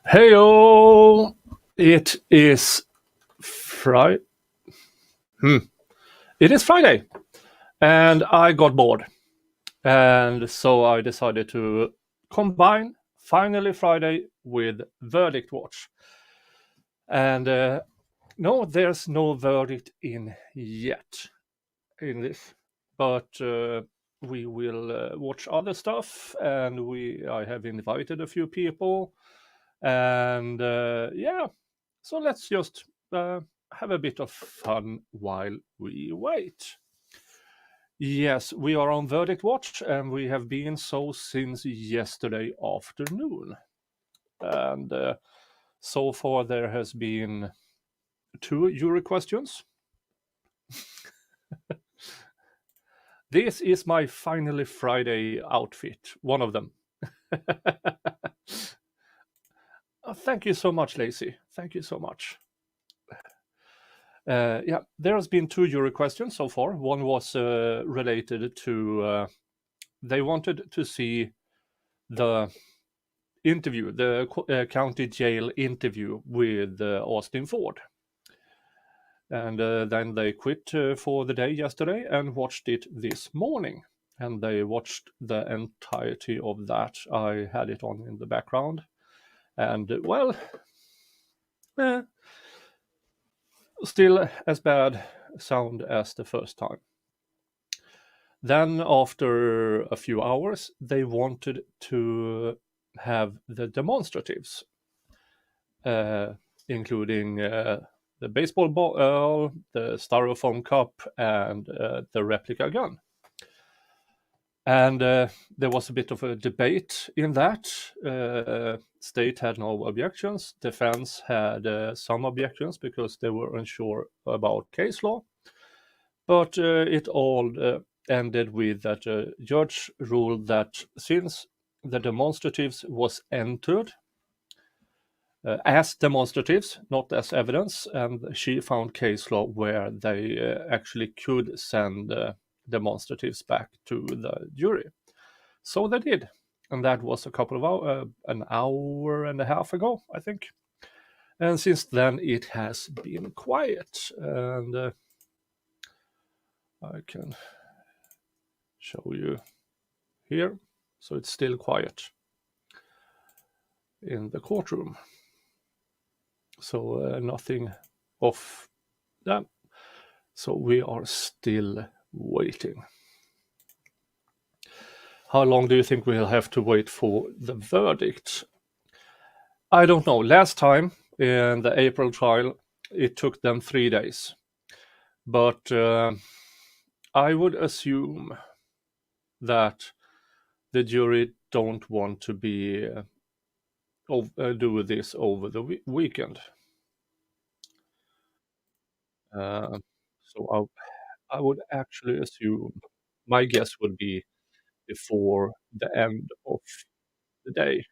Heyo! It is Friday. It is Friday, and I got bored, and so I decided to combine Finally Friday with Verdict Watch. And no, there's no verdict in yet in this, but we will watch other stuff, and I have invited a few people, and yeah, so let's just have a bit of fun while we wait. Yes, we are on Verdict Watch, and we have been so since yesterday afternoon. And so far, there has been 2 jury questions. This is my Finally Friday outfit, one of them. Thank you so much, Lacey. Thank you so much. Yeah, there has been 2 jury questions so far. One was related to they wanted to see the interview, the county jail interview with Austin Ford. And then they quit for the day yesterday and watched it this morning. And they watched the entirety of that. I had it on in the background. And well, still as bad sound as the first time. Then, after a few hours, they wanted to have the demonstratives, including the baseball ball, the styrofoam cup, and the replica gun. And there was a bit of a debate in that. State had no objections. Defense had some objections because they were unsure about case law. But it all ended with that a judge ruled that since the demonstratives was entered as demonstratives, not as evidence, and she found case law where they actually could send demonstratives back to the jury. So they did, and that was a couple of hours, an hour and a half ago, I think. And since then, it has been quiet, and I can show you here. So it's still quiet in the courtroom. So nothing of that. So we are still waiting. How long do you think we'll have to wait for the verdict? I don't know. Last time in the April trial, it took them 3 days. But I would assume that the jury don't want to be do this over the weekend. So I would actually assume, my guess would be before the end of the day.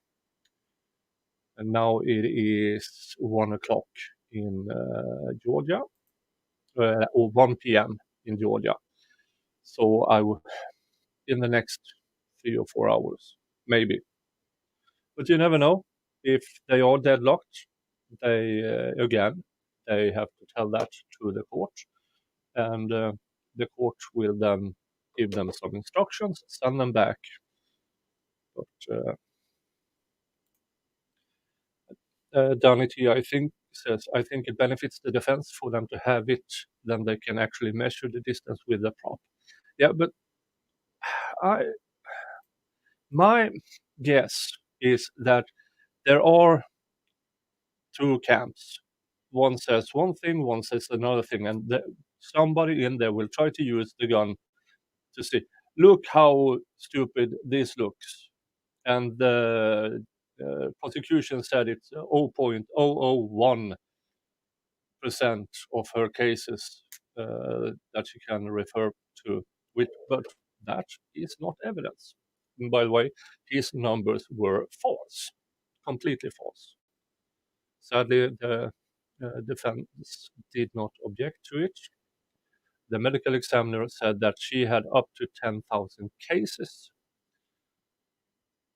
And now it is 1 o'clock in Georgia, or 1 p.m. in Georgia. So I would, in the next 3 or 4 hours, maybe. But you never know. If they are deadlocked, they have to tell that to the court, and the court will then give them some instructions, send them back. But Danity, I think, says, I think it benefits the defense for them to have it, then they can actually measure the distance with the prop. Yeah, but my guess is that there are 2 camps. One says one thing, one says another thing, and somebody in there will try to use the gun to say, look how stupid this looks. And the prosecution said it's 0.001% of her cases that she can refer to, but that is not evidence. And by the way, his numbers were false, completely false. Sadly, the defense did not object to it. the medical examiner said that she had up to 10,000 cases,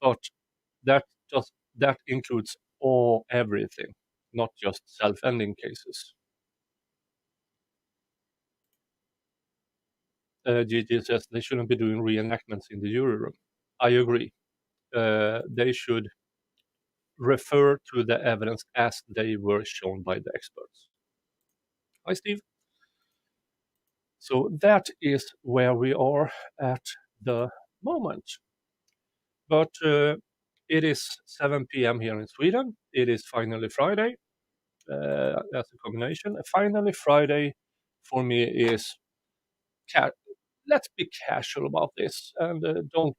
but that includes everything, not just self-ending cases. Gigi says they shouldn't be doing reenactments in the jury room. I agree. They should refer to the evidence as they were shown by the experts. Hi, Steve. So that is where we are at the moment. But it is 7 p.m. here in Sweden. It is finally Friday. As a combination. Finally Friday for me is let's be casual about this and don't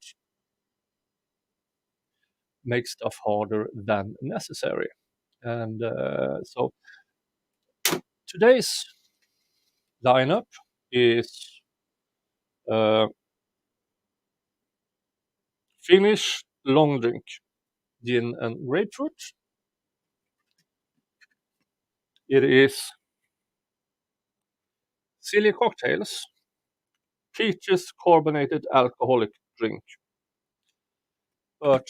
make stuff harder than necessary. And so today's lineup is Finnish long drink, gin and grapefruit. It is Silly Cocktails, peaches carbonated alcoholic drink. But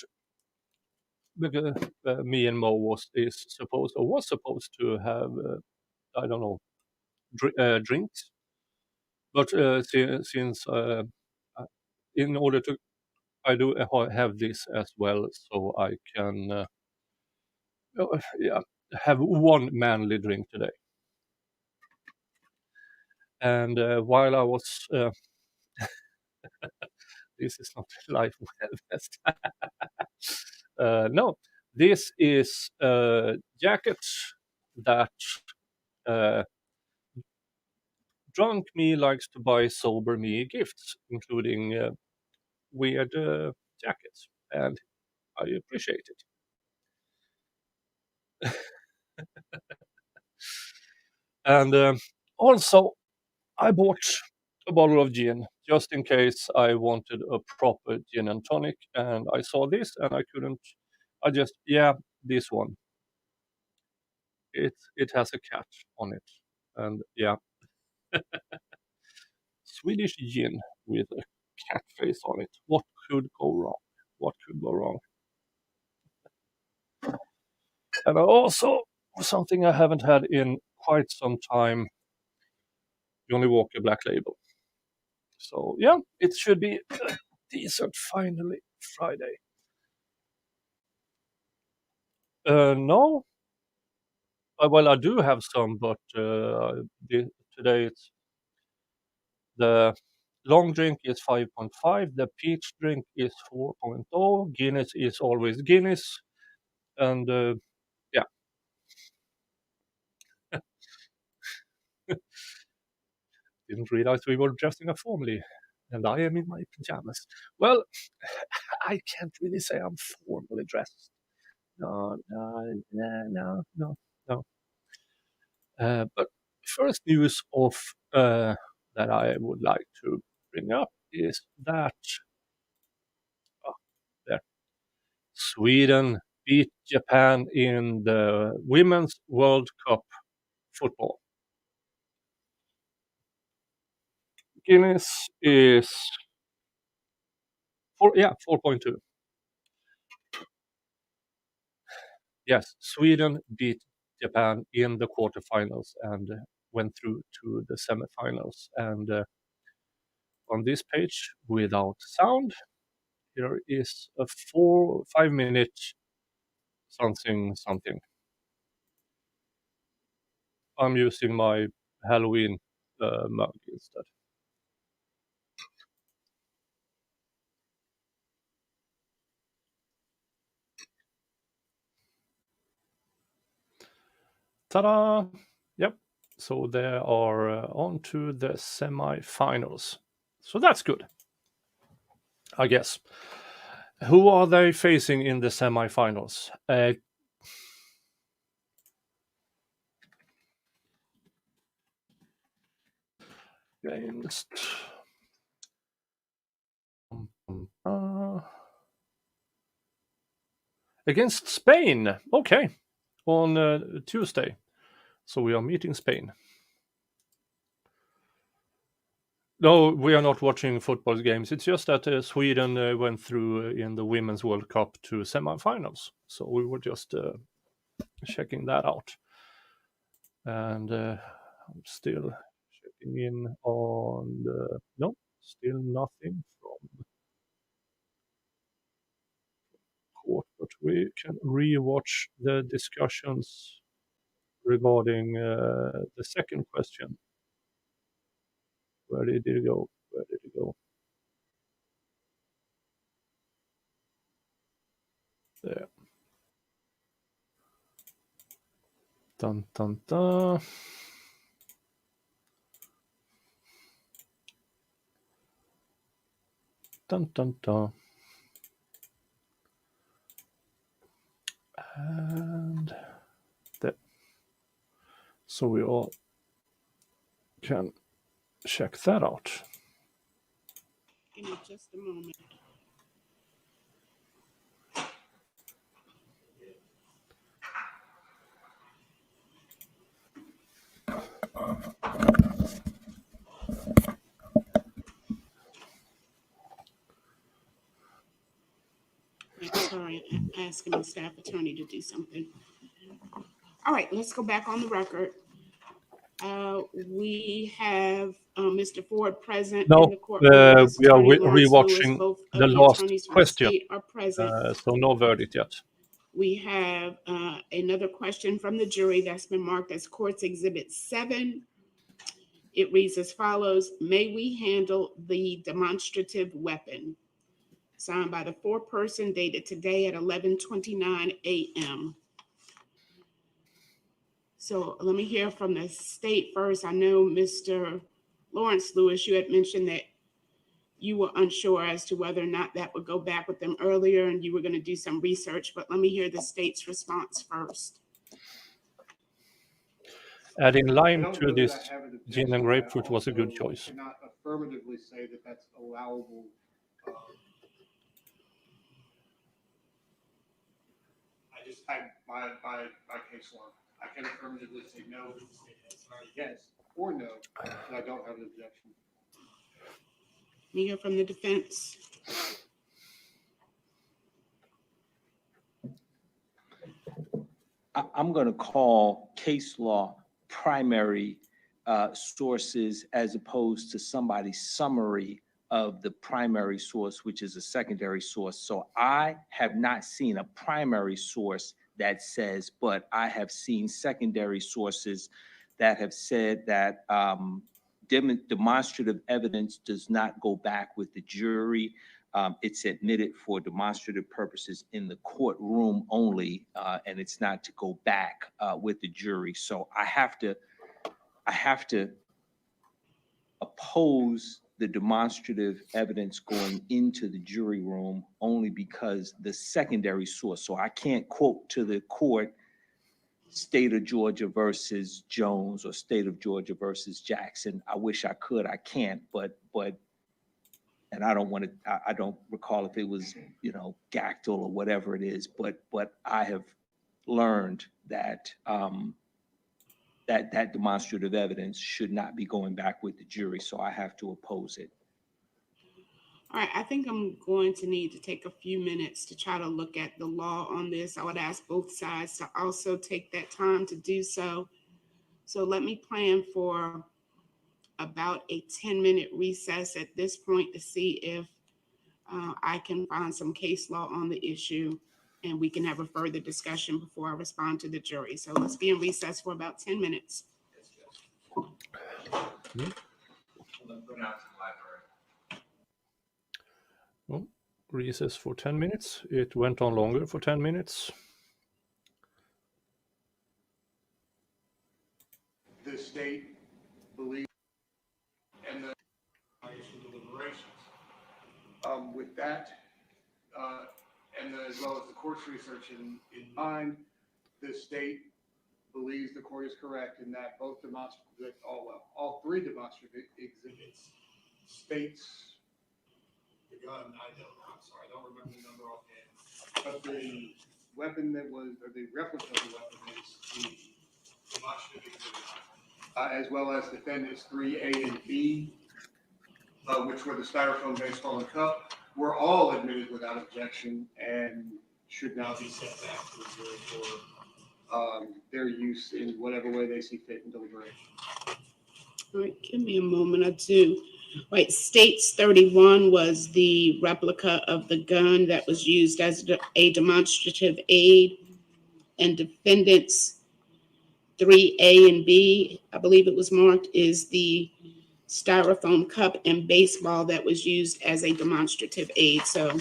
me and Mo was supposed to have I don't know drinks, but since in order to I do have this as well, so I can have one manly drink today. And while I was this is not life west. No, this is a jacket that drunk me likes to buy sober me gifts, including weird jackets, and I appreciate it. And also, I bought a bottle of gin just in case I wanted a proper gin and tonic, and I saw this and I couldn't. I just this one. It has a cat on it, and Swedish gin with a cat face on it. What could go wrong? What could go wrong? And also something I haven't had in quite some time, Johnny Walker Black Label. So it should be a decent finally Friday. No, well I do have some, but today it's the long drink is 5.5, the peach drink is 4.0, Guinness is always Guinness, and didn't realize we were dressing up formally, and I am in my pajamas. Well, I can't really say I'm formally dressed. No. But first news of that I would like to bring up is that there, Sweden beat Japan in the Women's World Cup football. Guinness is 4.2. Yes, Sweden beat Japan in the quarterfinals and went through to the semifinals. And on this page, without sound, here is a 5 minute something. I'm using my Halloween mug instead. Ta-da! Yep. So they are on to the semi-finals. So that's good, I guess. Who are they facing in the semi-finals? Against Spain. Okay, on Tuesday. So we are meeting Spain. No, we are not watching football games. It's just that Sweden went through in the Women's World Cup to semifinals. So we were just checking that out. And I'm still checking in on the. No, still nothing from court, but we can re-watch the discussions regarding the second question. Where did it go? Where did it go? There. Dun, dun, dun. Dun, dun, dun. And there. So we all can check that out. Give me just a moment. Sorry, I'm asking my staff attorney to do something. All right, let's go back on the record. We have Mr. Ford present in No, the courtroom. This we are attorney Lawrence Lewis, rewatching both the of the last attorneys from the question. state are present. So no verdict yet. We have another question from the jury that's been marked as Court's Exhibit 7. It reads as follows: may we handle the demonstrative weapon? Signed by the foreperson, dated today at 11:29 a.m. So let me hear from the state first. I know Mr. Lawrence Lewis, you had mentioned that you were unsure as to whether or not that would go back with them earlier and you were going to do some research, but let me hear the state's response first. Adding lime to this gin and grapefruit was a good choice. I cannot affirmatively say that that's allowable. I just had my case law. I can affirmatively say no, yes, or no, and I don't have an objection. Let me hear from the defense. I'm going to call case law primary sources as opposed to somebody's summary of the primary source, which is a secondary source. So I have not seen a primary source that says, but I have seen secondary sources that have said that demonstrative evidence does not go back with the jury. It's admitted for demonstrative purposes in the courtroom only, and it's not to go back with the jury. So I have to oppose the demonstrative evidence going into the jury room only because the secondary source. So I can't quote to the court State of Georgia versus Jones or State of Georgia versus Jackson. I wish I could. I can't. But and I don't want to. I don't recall if it was Gactel or whatever it is. But I have learned that that demonstrative evidence should not be going back with the jury. So I have to oppose it. All right, I think I'm going to need to take a few minutes to try to look at the law on this. I would ask both sides to also take that time to do so. So let me plan for about a 10-minute recess at this point to see if I can find some case law on the issue and we can have a further discussion before I respond to the jury. So let's be in recess for about 10 minutes. Well, recess for 10 minutes. It went on longer for 10 minutes. The state believes and the deliberations. With that, and as well as the court's research in mind, the state believes the court is correct in that both all three demonstrative exhibits states the gun. I'm sorry, I don't remember the number offhand, but the weapon that was, or the replica of the weapon is the demonstrative exhibit, as well as defendants 3A and B which were the styrofoam baseball and cup, were all admitted without objection and should now be sent back to the jury for their use in whatever way they see fit in deliberation. All right, give me a moment or two. Right, States 31 was the replica of the gun that was used as a demonstrative aid, and defendants 3A and B, I believe it was marked, is the styrofoam cup and baseball that was used as a demonstrative aid. So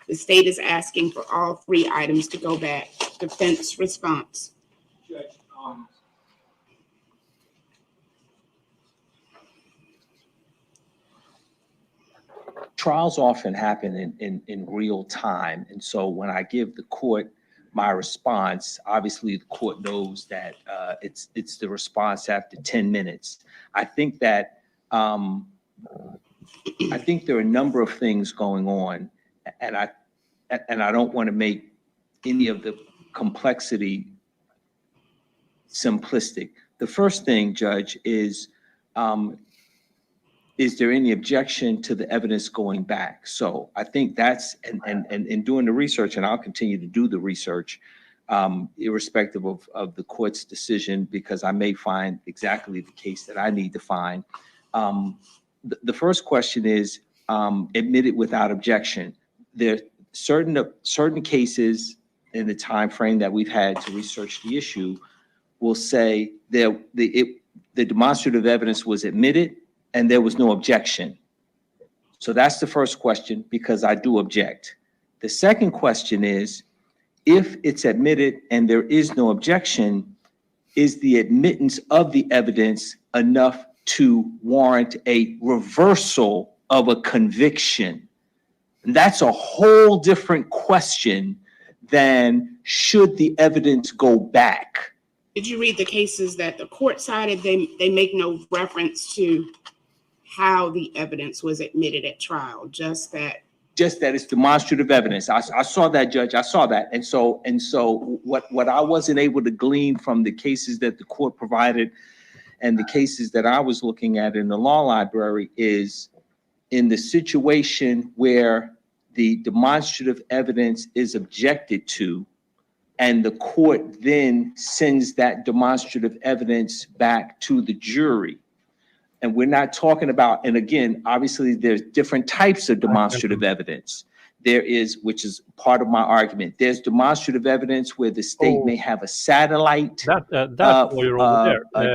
the state is asking for all three items to go back. Defense response. Judge, trials often happen in real time. And so when I give the court my response, obviously the court knows that it's the response after 10 minutes. I think that I think there are a number of things going on, and I don't want to make any of the complexity simplistic. The first thing, Judge, is there any objection to the evidence going back? So I think that's, and in doing the research, and I'll continue to do the research, irrespective of the court's decision, because I may find exactly the case that I need to find. The first question is admitted without objection. There are certain cases in the time frame that we've had to research the issue will say that the demonstrative evidence was admitted and there was no objection. So that's the first question, because I do object. The second question is, if it's admitted and there is no objection, is the admittance of the evidence enough to warrant a reversal of a conviction? And that's a whole different question than should the evidence go back. Did you read the cases that the court cited? They make no reference to how the evidence was admitted at trial, just that it's demonstrative evidence. I saw that, Judge. I saw that. And so what I wasn't able to glean from the cases that the court provided and the cases that I was looking at in the law library is in the situation where the demonstrative evidence is objected to and the court then sends that demonstrative evidence back to the jury. And we're not talking about, and again, obviously there's different types of demonstrative evidence. There is, which is part of my argument, there's demonstrative evidence where the state may have a satellite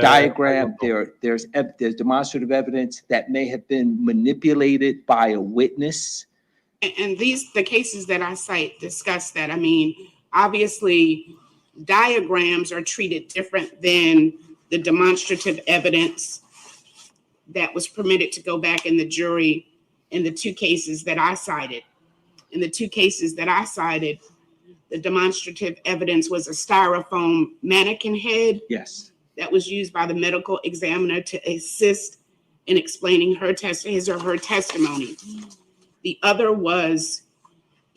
diagram. There's demonstrative evidence that may have been manipulated by a witness. And the cases that I cite discuss that. I mean, obviously diagrams are treated different than the demonstrative evidence that was permitted to go back in the jury in the two cases that I cited. In the two cases that I cited, the demonstrative evidence was a styrofoam mannequin head. Yes. That was used by the medical examiner to assist in explaining his or her testimony. The other was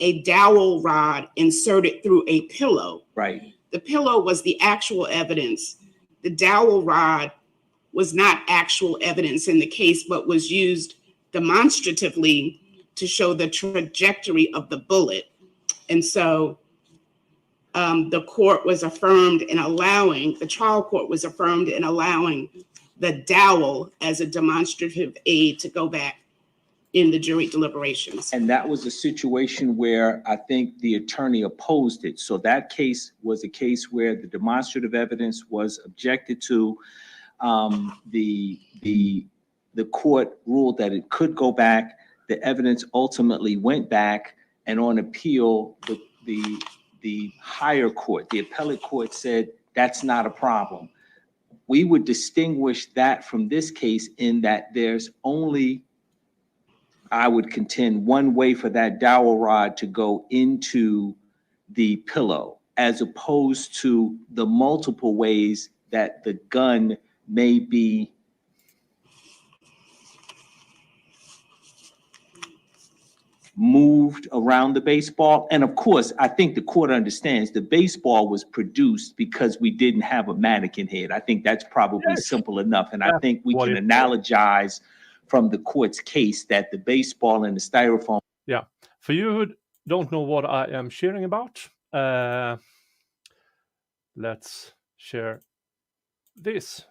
a dowel rod inserted through a pillow. Right. The pillow was the actual evidence. The dowel rod was not actual evidence in the case, but was used demonstratively to show the trajectory of the bullet. And so the court was affirmed in allowing, the trial court was affirmed in allowing the dowel as a demonstrative aid to go back in the jury deliberations. And that was a situation where I think the attorney opposed it. So that case was a case where the demonstrative evidence was objected to. The court ruled that it could go back. The evidence ultimately went back, and on appeal, the higher court, the appellate court, said that's not a problem. We would distinguish that from this case in that there's only, I would contend, one way for that dowel rod to go into the pillow, as opposed to the multiple ways that the gun may be moved around the baseball. And of course, I think the court understands the baseball was produced because we didn't have a mannequin head. I think that's probably simple enough. And I think we can analogize from the court's case that the baseball and the styrofoam. Yeah. For you who don't know what I am sharing about, let's share this.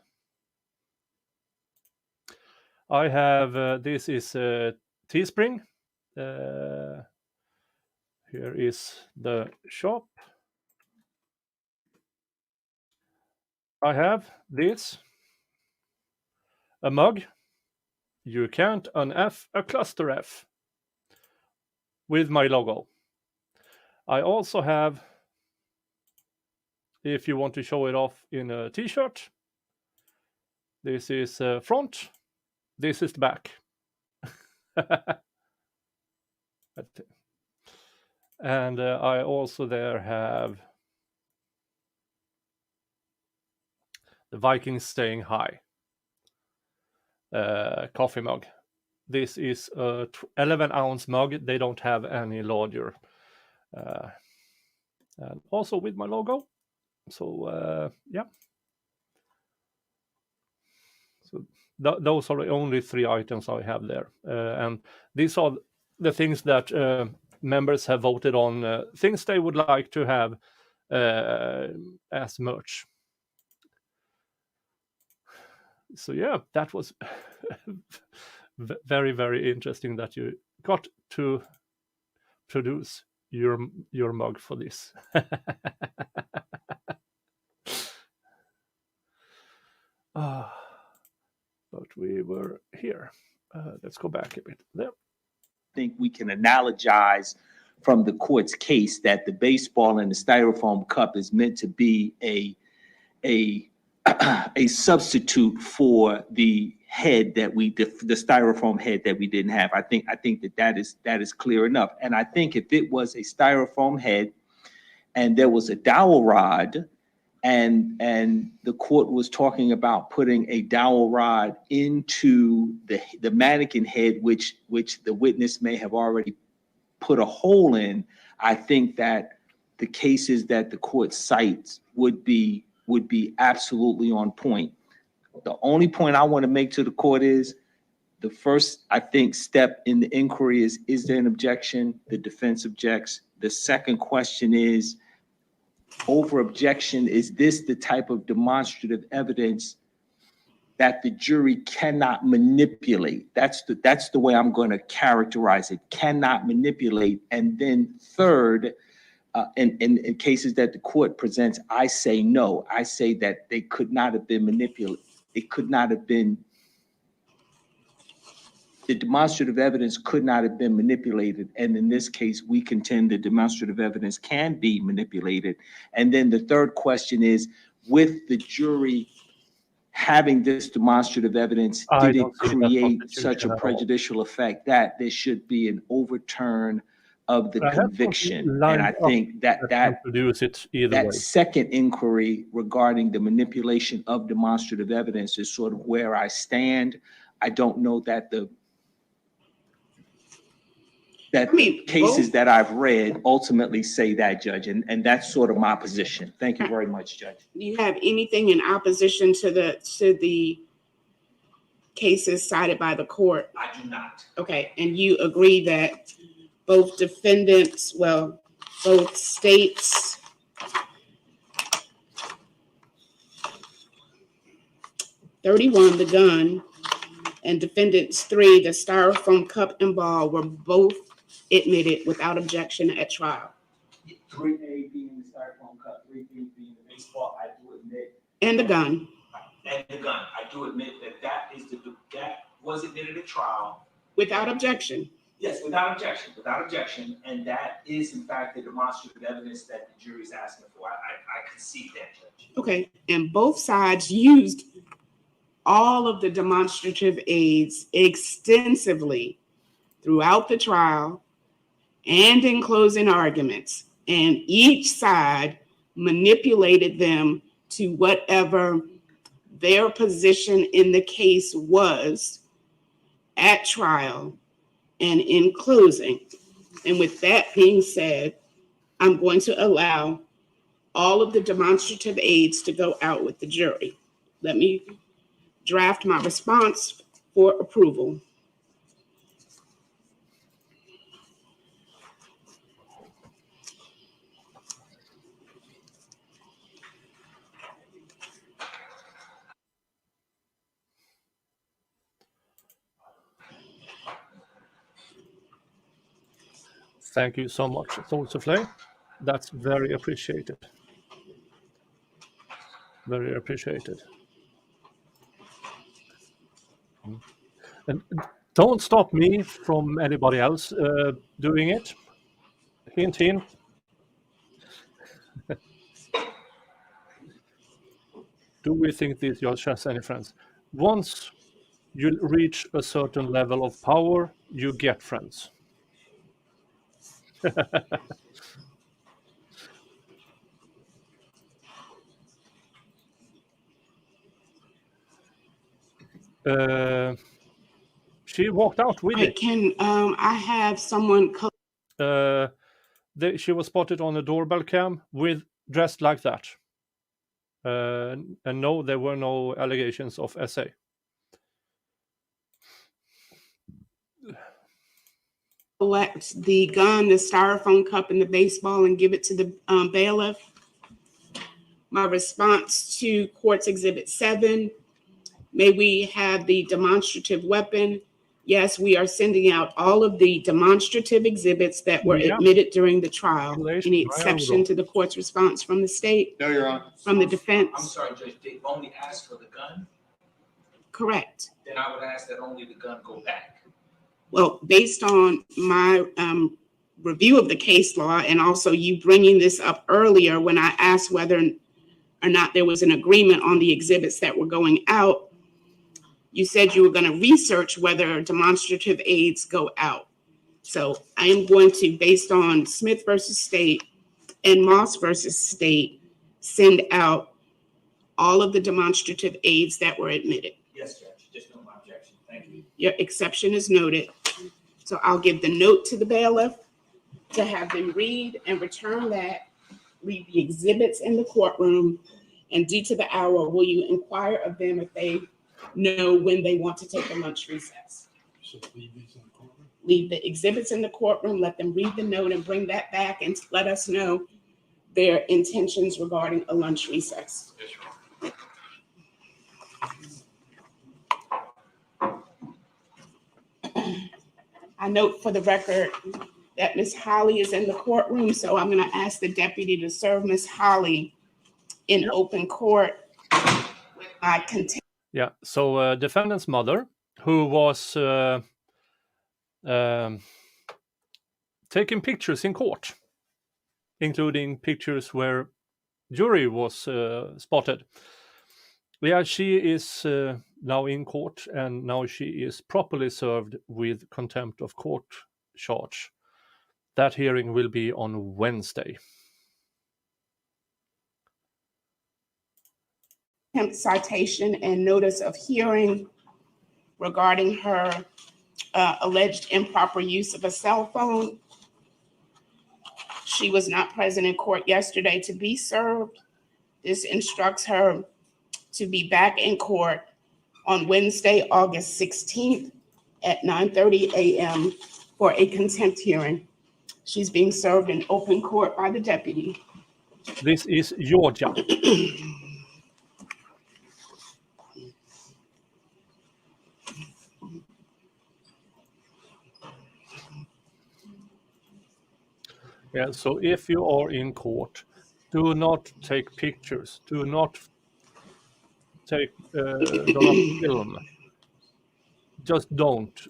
I have, this is Teespring. Here is the shop. I have this, a mug. You can't un-F a cluster F, with my logo. I also have, if you want to show it off in a t-shirt, this is front, this is the back. And I also there have the Vikings staying high coffee mug. This is a 11-ounce mug. They don't have any larger. And also with my logo. So yeah. So those are the only 3 items I have there. And these are the things that members have voted on, things they would like to have as merch. So yeah, that was very, very interesting that you got to produce your mug for this. But we were here. Let's go back a bit. There. I think we can analogize from the court's case that the baseball and the styrofoam cup is meant to be a substitute for the head that the styrofoam head that we didn't have. I think that is clear enough. And I think if it was a styrofoam head and there was a dowel rod and the court was talking about putting a dowel rod into the mannequin head, which the witness may have already put a hole in, I think that the cases that the court cites would be absolutely on point. The only point I want to make to the court is the first, I think, step in the inquiry is there an objection? The defense objects. The second question is, over objection, is this the type of demonstrative evidence that the jury cannot manipulate? That's the way I'm going to characterize it. Cannot manipulate. And then third, in cases that the court presents, I say no. I say that they could not have been manipulated. It could not have been, the demonstrative evidence could not have been manipulated. And in this case, we contend the demonstrative evidence can be manipulated. And then the third question is, with the jury having this demonstrative evidence, did it create such a prejudicial effect that there should be an overturn of the conviction? And I think that second inquiry regarding the manipulation of demonstrative evidence is sort of where I stand. I don't know that cases that I've read ultimately say that, Judge, and that's sort of my position. Thank you very much, Judge. Do you have anything in opposition to the cases cited by the court? I do not. Okay, and you agree that both defendants, both states, (31) the gun, and defendants 3, the styrofoam cup and ball, were both admitted without objection at trial? 3A being the styrofoam cup, 3B being the baseball, I do admit. And the gun. And the gun, I do admit that was admitted at trial. Without objection? Yes, without objection, and that is in fact the demonstrative evidence that the jury is asking for. I concede that, Judge. Okay, and both sides used all of the demonstrative aids extensively throughout the trial and in closing arguments, and each side manipulated them to whatever their position in the case was at trial and in closing. And with that being said, I'm going to allow all of the demonstrative aids to go out with the jury. Let me draft my response for approval. Thank you so much, Thought Souffle. That's very appreciated. Very appreciated. And don't stop me from anybody else doing it. Hint, hint. Do we think this just has any friends? Once you reach a certain level of power, you get friends. She walked out with All right, it. can I have someone She was spotted on a doorbell cam with dressed like that. And no, there were no allegations of SA. collect the gun, the styrofoam cup, and the baseball and give it to the bailiff? My response to Court's Exhibit 7, may we have the demonstrative weapon? Yes, we are sending out all of the demonstrative exhibits that were Yeah. admitted during the trial. Congratulations, Any Brian exception Rudolph. to the court's response from the state, No, Your Honor. from the I'm defense? sorry, Judge, they only asked for the gun, Correct. then I would ask that only the gun go back. Well, based on my review of the case law and also you bringing this up earlier when I asked whether or not there was an agreement on the exhibits that were going out, you said you were going to research whether demonstrative aids go out. So I am going to, based on Smith versus State and Moss versus State, send out all of the demonstrative aids that were admitted. Yes, Judge, just no objection, thank you. Your exception is noted. So I'll give the note to the bailiff to have them read and return that, leave the exhibits in the courtroom, and due to the hour, will you inquire of them if they know when they want to take a lunch recess? Leave the exhibits in the courtroom, let them read the note and bring that back and let us know their intentions regarding a lunch recess. Yes, Your Honor. I note for the record that Ms. Holly is in the courtroom, so I'm going to ask the deputy to serve Ms. Holly in open court with my contempt. Yeah. So defendant's mother, who was taking pictures in court, including pictures where jury was spotted. Yeah, she is now in court, and now she is properly served with contempt of court charge. That hearing will be on Wednesday. Citation and notice of hearing regarding her alleged improper use of a cell phone. She was not present in court yesterday to be served. This instructs her to be back in court on Wednesday, August 16th at 9:30 a.m. for a contempt hearing. She's being served in open court by the deputy. This is Georgia. Yeah, so if you are in court, do not take pictures. Do not film. Just don't.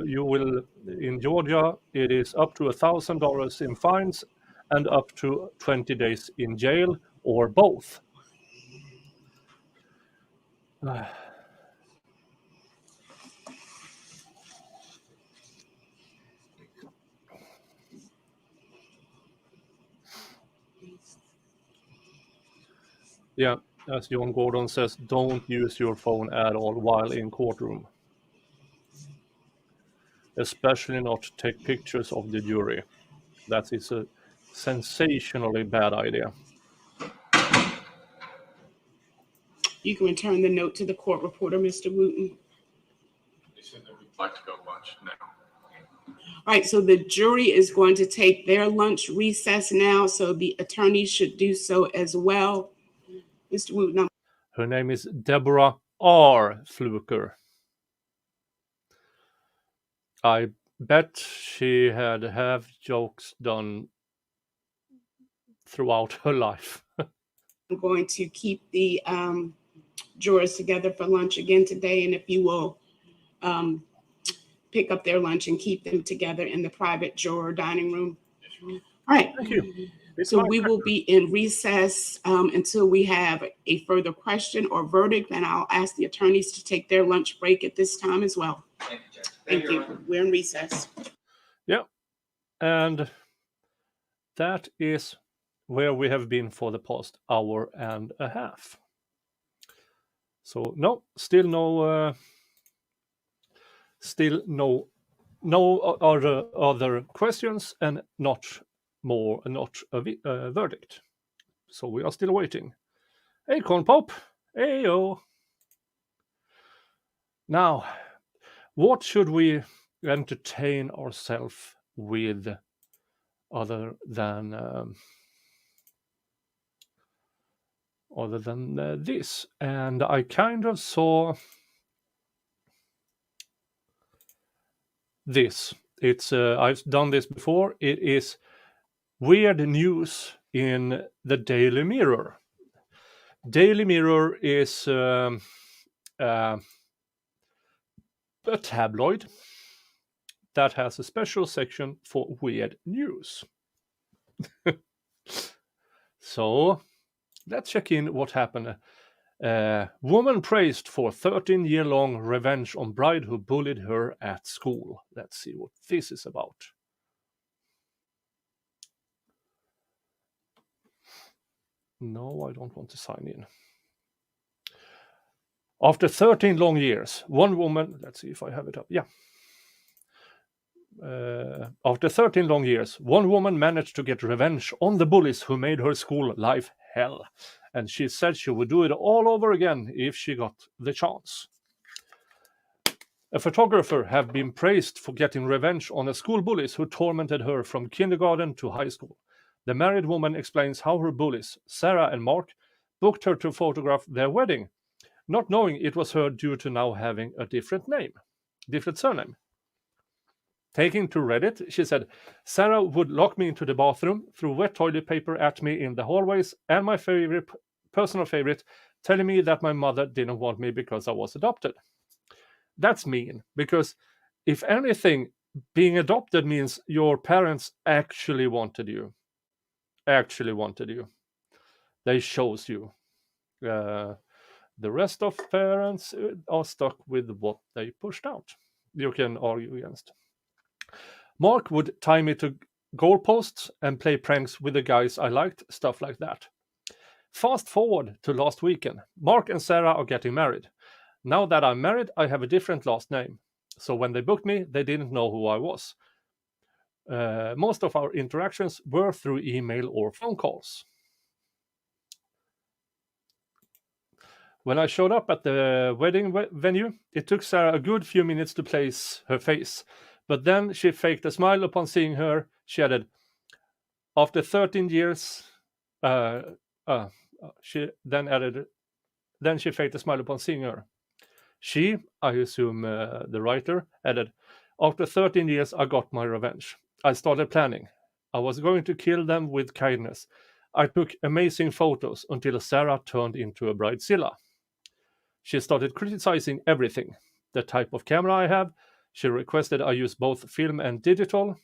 You will, in Georgia, it is up to $1,000 in fines and up to 20 days in jail, or both. Yeah, as John Gordon says, don't use your phone at all while in courtroom. Especially not take pictures of the jury. That is a sensationally bad idea. You can return the note to the court reporter, Mr. Wooten. They said that we'd like to go lunch now. All right, so the jury is going to take their lunch recess now, so the attorneys should do so as well. Mr. Wooten, Her name is Deborah R. Fluker. I bet she had half jokes done throughout her life. I'm going to keep the jurors together for lunch again today, and if you will pick up their lunch and keep them together in the private juror dining room. All right. Thank you. It's So my we will be in recess until we have a further question or verdict, and I'll ask the attorneys to take their lunch break at this time as well. Thank you, Judge. Thank you. We're in recess. Yeah. And that is where we have been for the past hour and a half. So no, still no other questions, and not a verdict. So we are still waiting. Hey, Corn Pop. Heyo. Now, what should we entertain ourselves with other than this? And I kind of saw this. It's I've done this before. It is weird news in the Daily Mirror. Daily Mirror is a tabloid that has a special section for weird news. So let's check in what happened. Woman praised for 13-year-long revenge on bride who bullied her at school. Let's see what this is about. No, I don't want to sign in. After 13 long years, one woman... Let's see if I have it up. Yeah. After 13 long years, one woman managed to get revenge on the bullies who made her school life hell. And she said she would do it all over again if she got the chance. A photographer have been praised for getting revenge on the school bullies who tormented her from kindergarten to high school. The married woman explains how her bullies, Sarah and Mark, booked her to photograph their wedding, not knowing it was her due to now having a different surname. Taking to Reddit, she said, Sarah would lock me into the bathroom, throw wet toilet paper at me in the hallways, and my personal favorite, telling me that my mother didn't want me because I was adopted. That's mean, because if anything, being adopted means your parents actually wanted you. They chose you. The rest of parents are stuck with what they pushed out. You can argue against. Mark would tie me to goalposts and play pranks with the guys I liked, stuff like that. Fast forward to last weekend. Mark and Sarah are getting married. Now that I'm married, I have a different last name. So when they booked me, they didn't know who I was. Most of our interactions were through email or phone calls. When I showed up at the wedding venue, it took Sarah a good few minutes to place her face. But then she faked a smile upon seeing her. She added, after 13 years, she faked a smile upon seeing her. She, I assume the writer, added, after 13 years, I got my revenge. I started planning. I was going to kill them with kindness. I took amazing photos until Sarah turned into a bridezilla. She started criticizing everything. The type of camera I have. She requested I use both film and digital.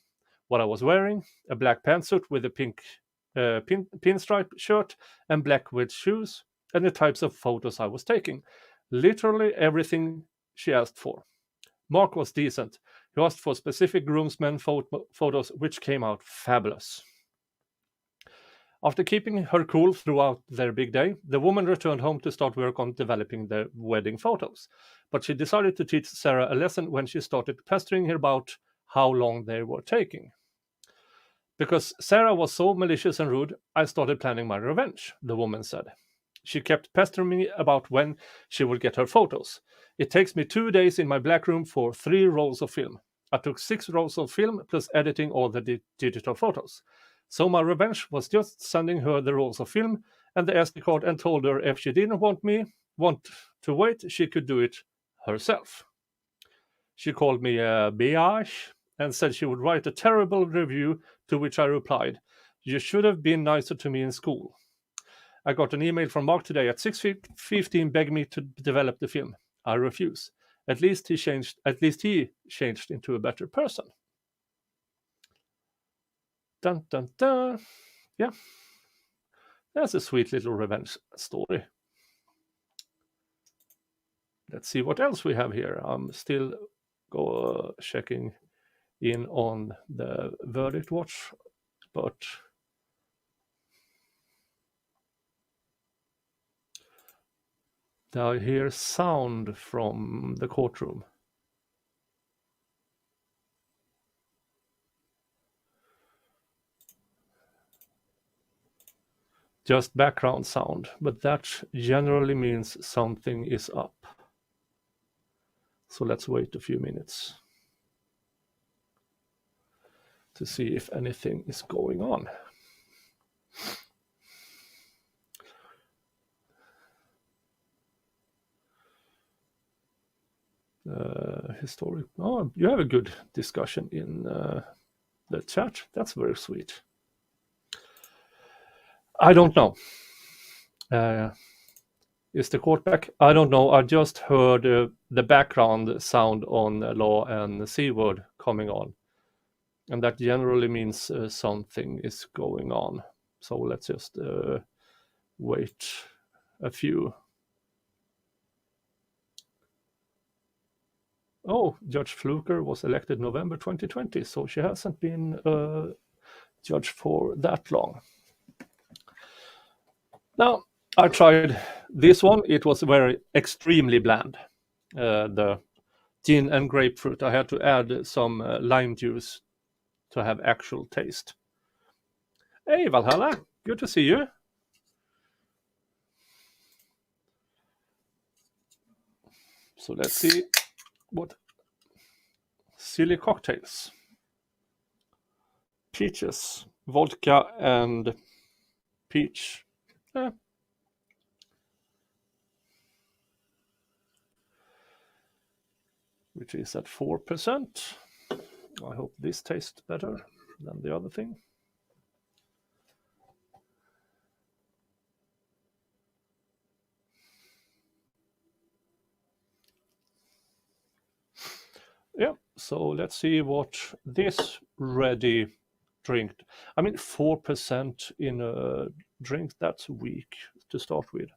What I was wearing, a black pantsuit with a pink pinstripe shirt and black wedge shoes, and the types of photos I was taking. Literally everything she asked for. Mark was decent. He asked for specific groomsmen photos, which came out fabulous. After keeping her cool throughout their big day, the woman returned home to start work on developing their wedding photos. But she decided to teach Sarah a lesson when she started pestering her about how long they were taking. Because Sarah was so malicious and rude, I started planning my revenge, the woman said. She kept pestering me about when she would get her photos. It takes me 2 days in my black room for 3 rolls of film. I took 6 rolls of film plus editing all the digital photos. So my revenge was just sending her the rolls of film and the SD card and told her if she didn't want to wait, she could do it herself. She called me a biatch and said she would write a terrible review, to which I replied, "You should have been nicer to me in school." I got an email from Mark today at 6:15 begging me to develop the film. I refuse. At least he changed into a better person. Dun dun dun. Yeah. That's a sweet little revenge story. Let's see what else we have here. I'm still checking in on the verdict watch, but I hear sound from the courtroom. Just background sound, but that generally means something is up. So let's wait a few minutes to see if anything is going on. Historic. Oh, you have a good discussion in the chat. That's very sweet. I don't know. Is the court back? I don't know. I just heard the background sound on Law and C-word coming on. And that generally means something is going on. So let's just wait a few. Oh, Judge Fluker was elected November 2020, so she hasn't been a judge for that long. Now, I tried this one. It was very extremely bland. The gin and grapefruit. I had to add some lime juice to have actual taste. Hey, Valhalla, good to see you. So let's see what silly cocktails. Peaches, vodka and peach. Which is at 4%. I hope this tastes better than the other thing. Yeah, so let's see what this ready drink. I mean, 4% in a drink, that's weak to start with.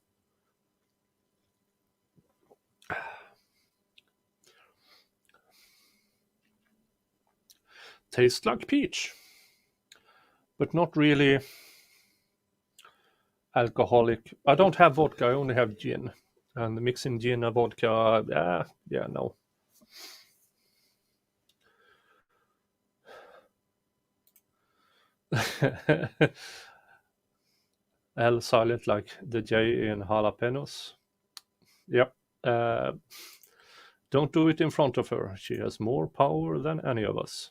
Tastes like peach, but not really alcoholic. I don't have vodka, I only have gin. And mixing gin and vodka, yeah, no. L silent like the J in jalapenos. Yep. Don't do it in front of her. She has more power than any of us.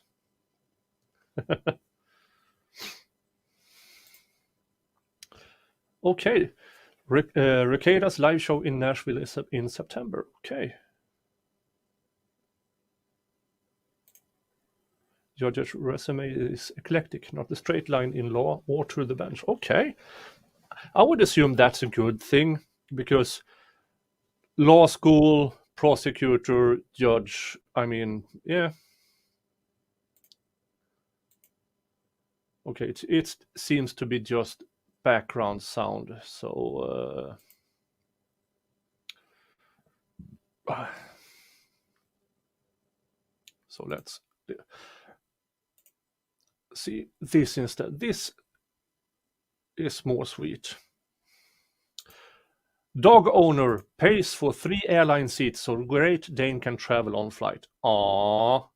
Okay. Rekeda's live show in Nashville is in September. Okay. Judge's resume is eclectic, not a straight line in law or to the bench. Okay. I would assume that's a good thing because law school, prosecutor, judge, I mean, yeah. Okay, it seems to be just background sound, so so let's see this instead. This is more sweet. Dog owner pays for 3 airline seats so Great Dane can travel on flight. Aww,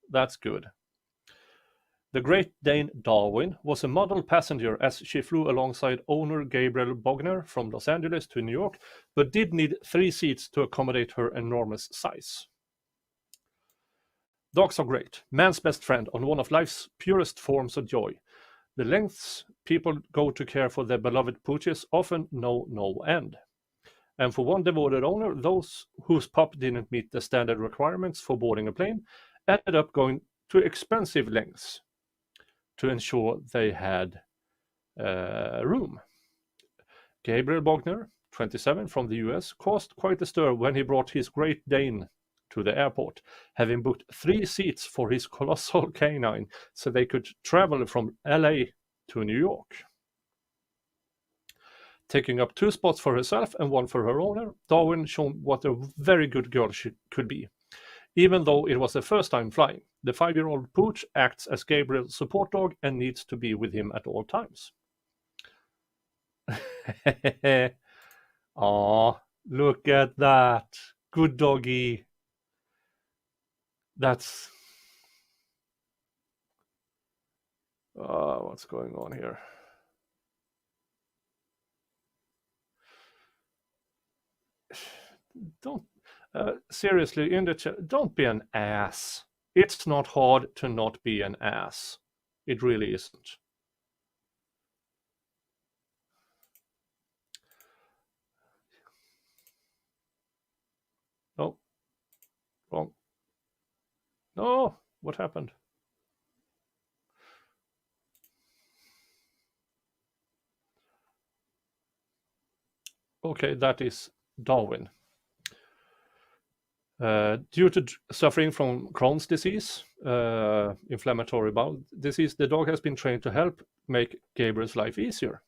that's good. The Great Dane Darwin was a model passenger as she flew alongside owner Gabriel Bogner from Los Angeles to New York, but did need 3 seats to accommodate her enormous size. Dogs are great, man's best friend on one of life's purest forms of joy. The lengths people go to care for their beloved pooches often know no end. And for one devoted owner, those whose pup didn't meet the standard requirements for boarding a plane ended up going to expensive lengths to ensure they had room. Gabriel Bogner, 27, from the US, caused quite a stir when he brought his Great Dane to the airport, having booked 3 seats for his colossal canine so they could travel from LA to New York. Taking up 2 spots for herself and 1 for her owner, Darwin showed what a very good girl she could be. Even though it was the first time flying, the 5-year-old Pooch acts as Gabriel's support dog and needs to be with him at all times. Aw, look at that. Good doggy. That's... what's going on here? Don't... seriously, in the chat, don't be an ass. It's not hard to not be an ass. It really isn't. Oh, wrong. No, what happened? Okay, that is Darwin. Due to suffering from Crohn's disease, inflammatory bowel disease, the dog has been trained to help make Gabriel's life easier.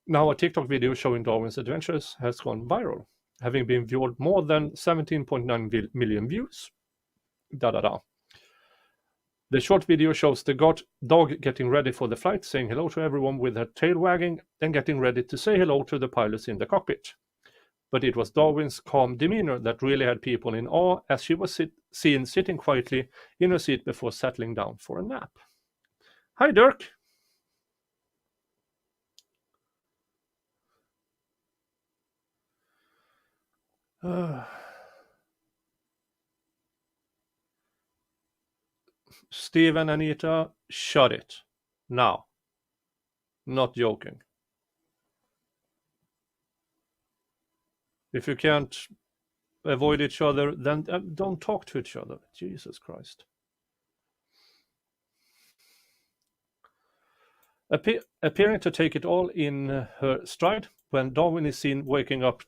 Now a TikTok video showing Darwin's adventures has gone viral, having been viewed more than 17.9 million views. The short video shows the dog getting ready for the flight, saying hello to everyone with her tail wagging, then getting ready to say hello to the pilots in the cockpit. But it was Darwin's calm demeanor that really had people in awe, as she was seen sitting quietly in her seat before settling down for a nap. Hi, Dirk. Steve and Anita, shut it. Now. Not joking. If you can't avoid each other, then don't talk to each other. Jesus Christ. Appearing to take it all in her stride, when Darwin is seen waking up,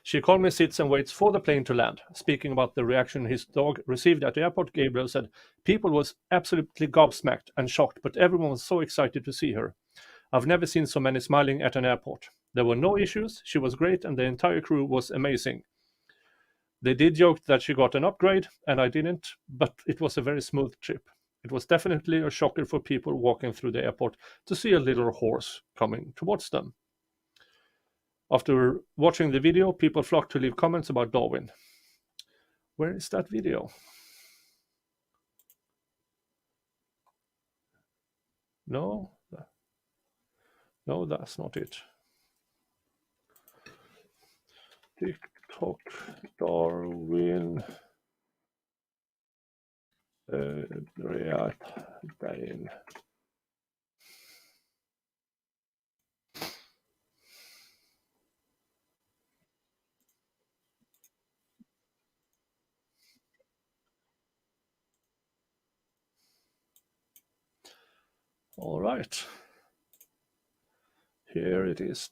she calmly sits and waits for the plane to land. Speaking about the reaction his dog received at the airport, Gabriel said, "People was absolutely gobsmacked and shocked, but everyone was so excited to see her. I've never seen so many smiling at an airport. There were no issues, she was great, and the entire crew was amazing. They did joke that she got an upgrade, and I didn't, but it was a very smooth trip. It was definitely a shocker for people walking through the airport to see a little horse coming towards them." After watching the video, people flocked to leave comments about Darwin. Where is that video? No, that's not it. TikTok Darwin Dane. All right. Here it is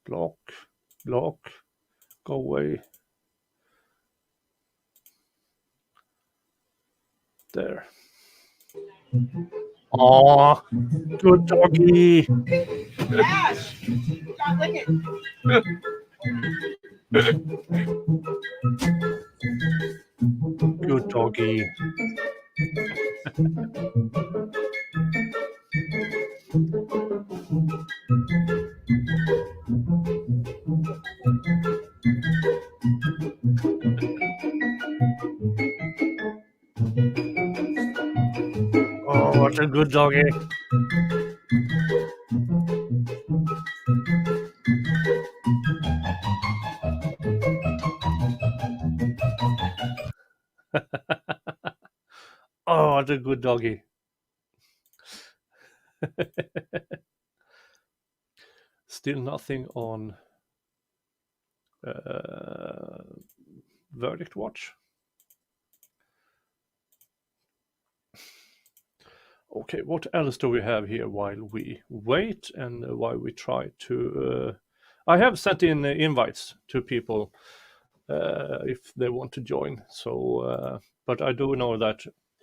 block, go away. There. Aw, good doggy. Ash, stop licking. Good doggy. Oh, what a good doggy. Oh, what a good doggy. Still nothing on Verdict Watch. Okay, what else do we have here while we wait and while we try to? I have sent in invites to people if they want to join. So, but I do know that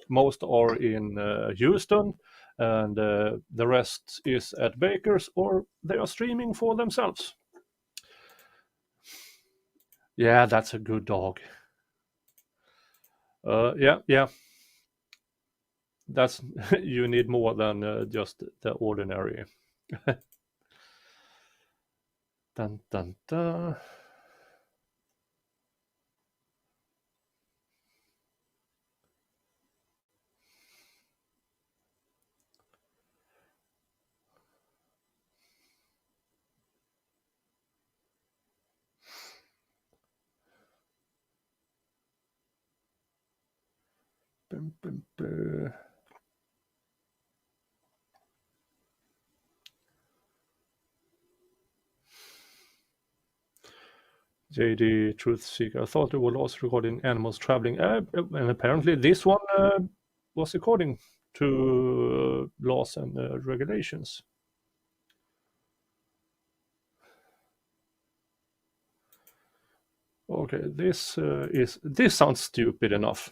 most are in Houston, and the rest is at Baker's or they are streaming for themselves. Yeah, that's a good dog. Yeah. That's you need more than just the ordinary. Dun dun dun. Bum, bum, bum. JD Truth Seeker. I thought there were laws regarding animals traveling, and apparently this one was according to laws and regulations. Okay, this sounds stupid enough.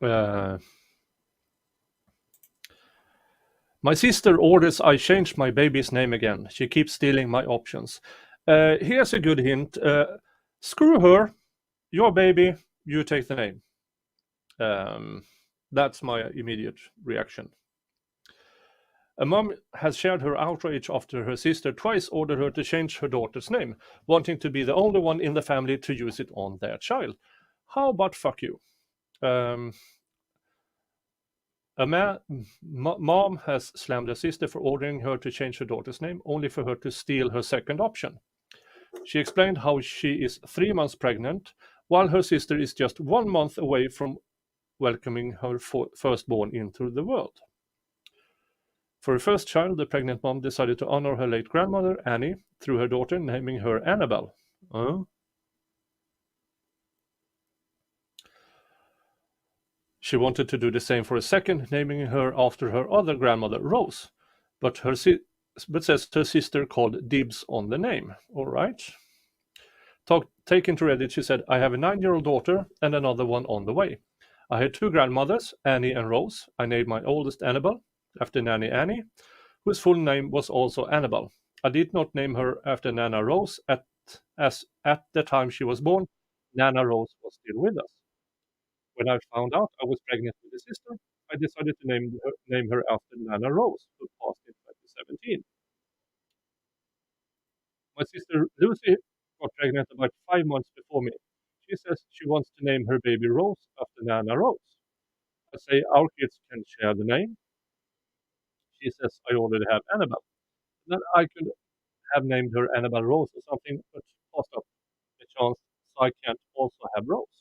My sister orders I change my baby's name again. She keeps stealing my options. Here's a good hint. Screw her. Your baby. You take the name. That's my immediate reaction. A mom has shared her outrage after her sister twice ordered her to change her daughter's name, wanting to be the only one in the family to use it on their child. How about fuck you? Mom has slammed her sister for ordering her to change her daughter's name, only for her to steal her second option. She explained how she is 3 months pregnant, while her sister is just 1 month away from welcoming her firstborn into the world. For her first child, the pregnant mom decided to honor her late grandmother, Annie, through her daughter, naming her Annabelle. She wanted to do the same for a second, naming her after her other grandmother, Rose, but says her sister called dibs on the name. All right. Taken to Reddit, she said, I have a 9-year-old daughter and another one on the way. I had 2 grandmothers, Annie and Rose. I named my oldest Annabelle, after Nanny Annie, whose full name was also Annabelle. I did not name her after Nana Rose, as at the time she was born, Nana Rose was still with us. When I found out I was pregnant with a sister, I decided to name her after Nana Rose, who passed in 2017. My sister Lucy got pregnant about 5 months before me. She says she wants to name her baby Rose after Nana Rose. I say our kids can share the name. She says I already have Annabelle. Then I could have named her Annabelle Rose or something, but passed up the chance, so I can't also have Rose.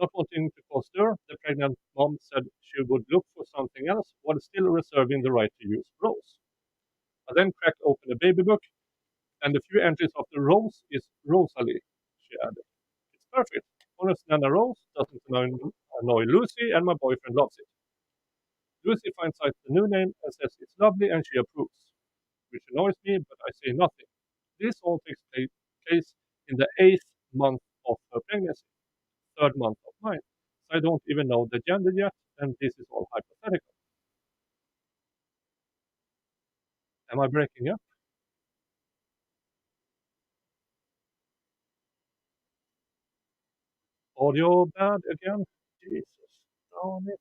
Not wanting to cause stir, the pregnant mom said she would look for something else while still reserving the right to use Rose. I then cracked open a baby book, and a few entries after Rose is Rosalie, she added. It's perfect. Honest Nana Rose doesn't annoy Lucy, and my boyfriend loves it. Lucy finds out the new name and says it's lovely, and she approves, which annoys me, but I say nothing. This all takes place in the 8th month of her pregnancy, 3rd month of mine. So I don't even know the gender yet, and this is all hypothetical. Am I breaking up? Audio bad again? Jesus, darn it.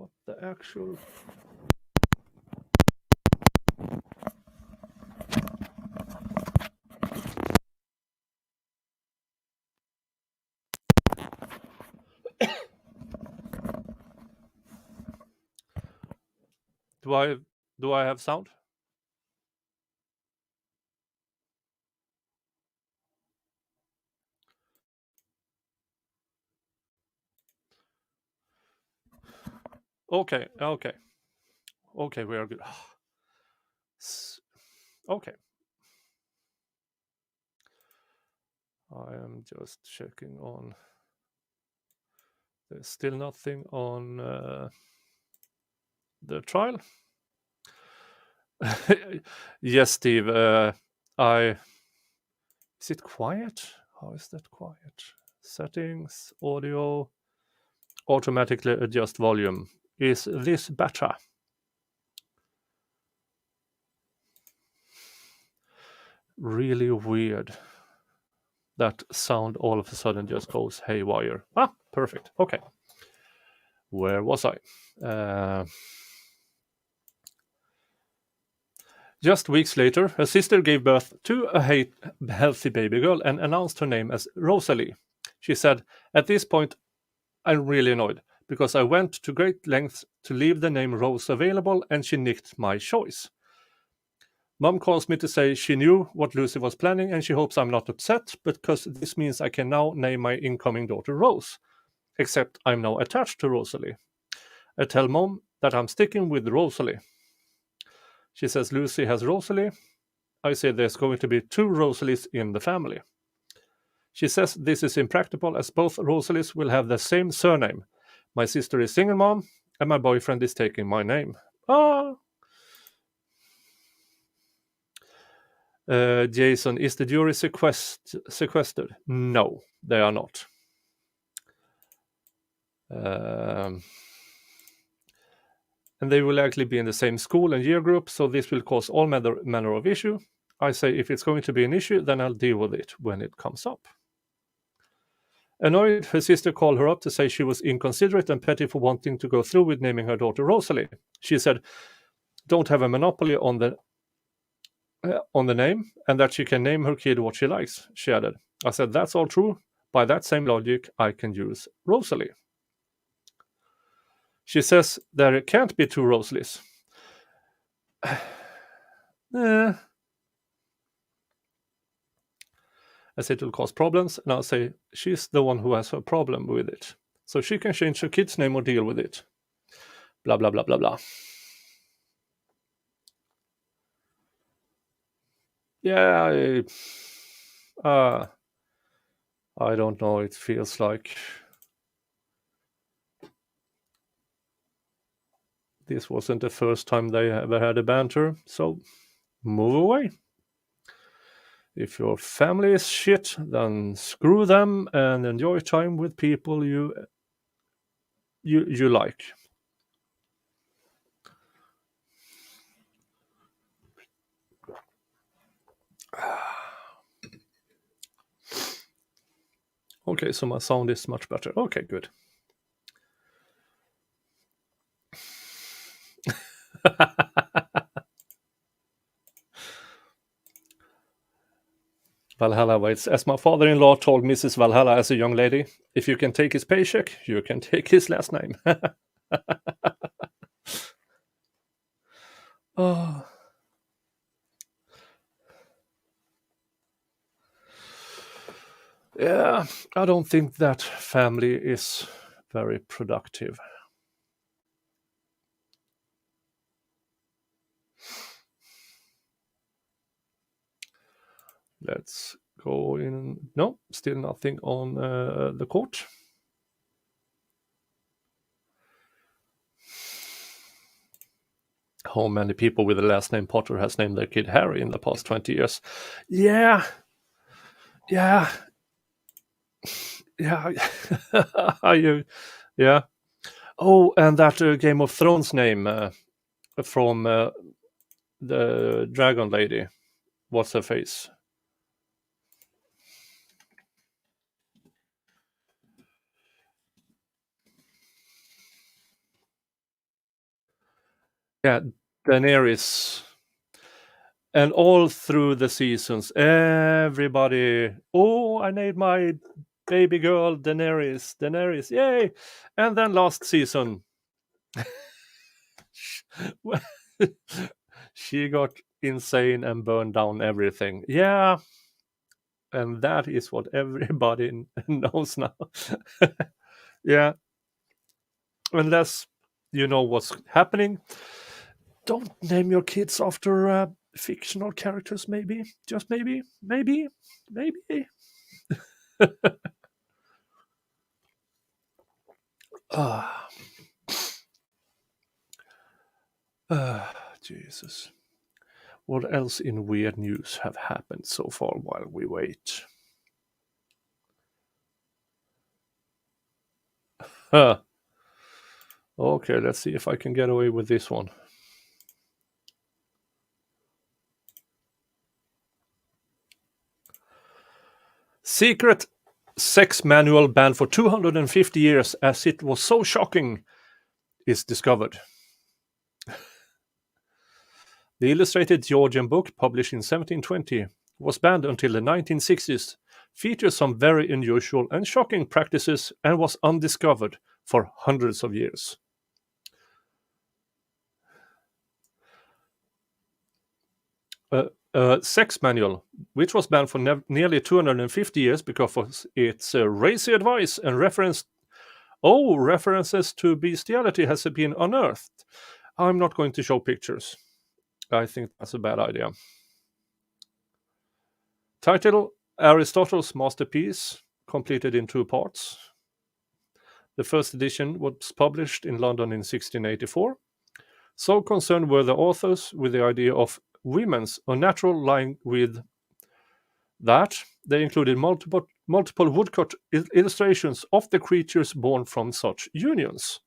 What the actual... Do I have sound? Okay, we are good. Okay. I am just checking on. There's still nothing on the trial. Yes, Steve. Is it quiet? How is that quiet? Settings, audio, automatically adjust volume. Is this better? Really weird. That sound all of a sudden just goes haywire. Perfect. Okay. Where was I? Just weeks later, her sister gave birth to a healthy baby girl and announced her name as Rosalie. She said, "At this point, I'm really annoyed because I went to great lengths to leave the name Rose available and she nicked my choice. Mom calls me to say she knew what Lucy was planning and she hopes I'm not upset because this means I can now name my incoming daughter Rose. Except I'm now attached to Rosalie. I tell Mom that I'm sticking with Rosalie. She says Lucy has Rosalie. I say there's going to be 2 Rosalies in the family. She says this is impractical as both Rosalies will have the same surname. My sister is single mom and my boyfriend is taking my name." Jason, is the jury sequestered? No, they are not. And they will likely be in the same school and year group, so this will cause all manner of issue. I say if it's going to be an issue, then I'll deal with it when it comes up. Annoyed, her sister called her up to say she was inconsiderate and petty for wanting to go through with naming her daughter Rosalie. She said, "Don't have a monopoly on the name, and that she can name her kid what she likes," she added. I said, "That's all true. By that same logic, I can use Rosalie." She says there can't be 2 Rosalies. I say it will cause problems, and I'll say she's the one who has a problem with it. So she can change her kid's name or deal with it. Blah, blah, blah, blah, blah. Yeah, I don't know. It feels like this wasn't the first time they ever had a banter, so move away. If your family is shit, then screw them and enjoy time with people you like. Okay, so my sound is much better. Okay, good. Valhalla waits. As my father-in-law told Mrs. Valhalla as a young lady, if you can take his paycheck, you can take his last name. Oh. Yeah, I don't think that family is very productive. Let's go in. No, still nothing on the court. How many people with the last name Potter has named their kid Harry in the past 20 years? Yeah. Yeah. Oh, and that Game of Thrones name from the dragon lady. What's her face? Yeah, Daenerys. And all through the seasons, everybody, oh, I named my baby girl Daenerys, Daenerys, yay! And then last season, she got insane and burned down everything. Yeah, and that is what everybody knows now. Yeah, unless you know what's happening, don't name your kids after fictional characters. Maybe, just maybe. Ah, Jesus. What else in weird news have happened so far while we wait? Huh. Okay, let's see if I can get away with this one. Secret sex manual banned for 250 years as it was so shocking is discovered. The illustrated Georgian book, published in 1720, was banned until the 1960s, features some very unusual and shocking practices, and was undiscovered for hundreds of years. Sex manual, which was banned for nearly 250 years because of its racy advice and references to bestiality has been unearthed. I'm not going to show pictures. I think that's a bad idea. Title: Aristotle's Masterpiece, completed in 2 parts. The first edition was published in London in 1684. So concerned were the authors with the idea of women's unnatural lying with that they included multiple woodcut illustrations of the creatures born from such unions.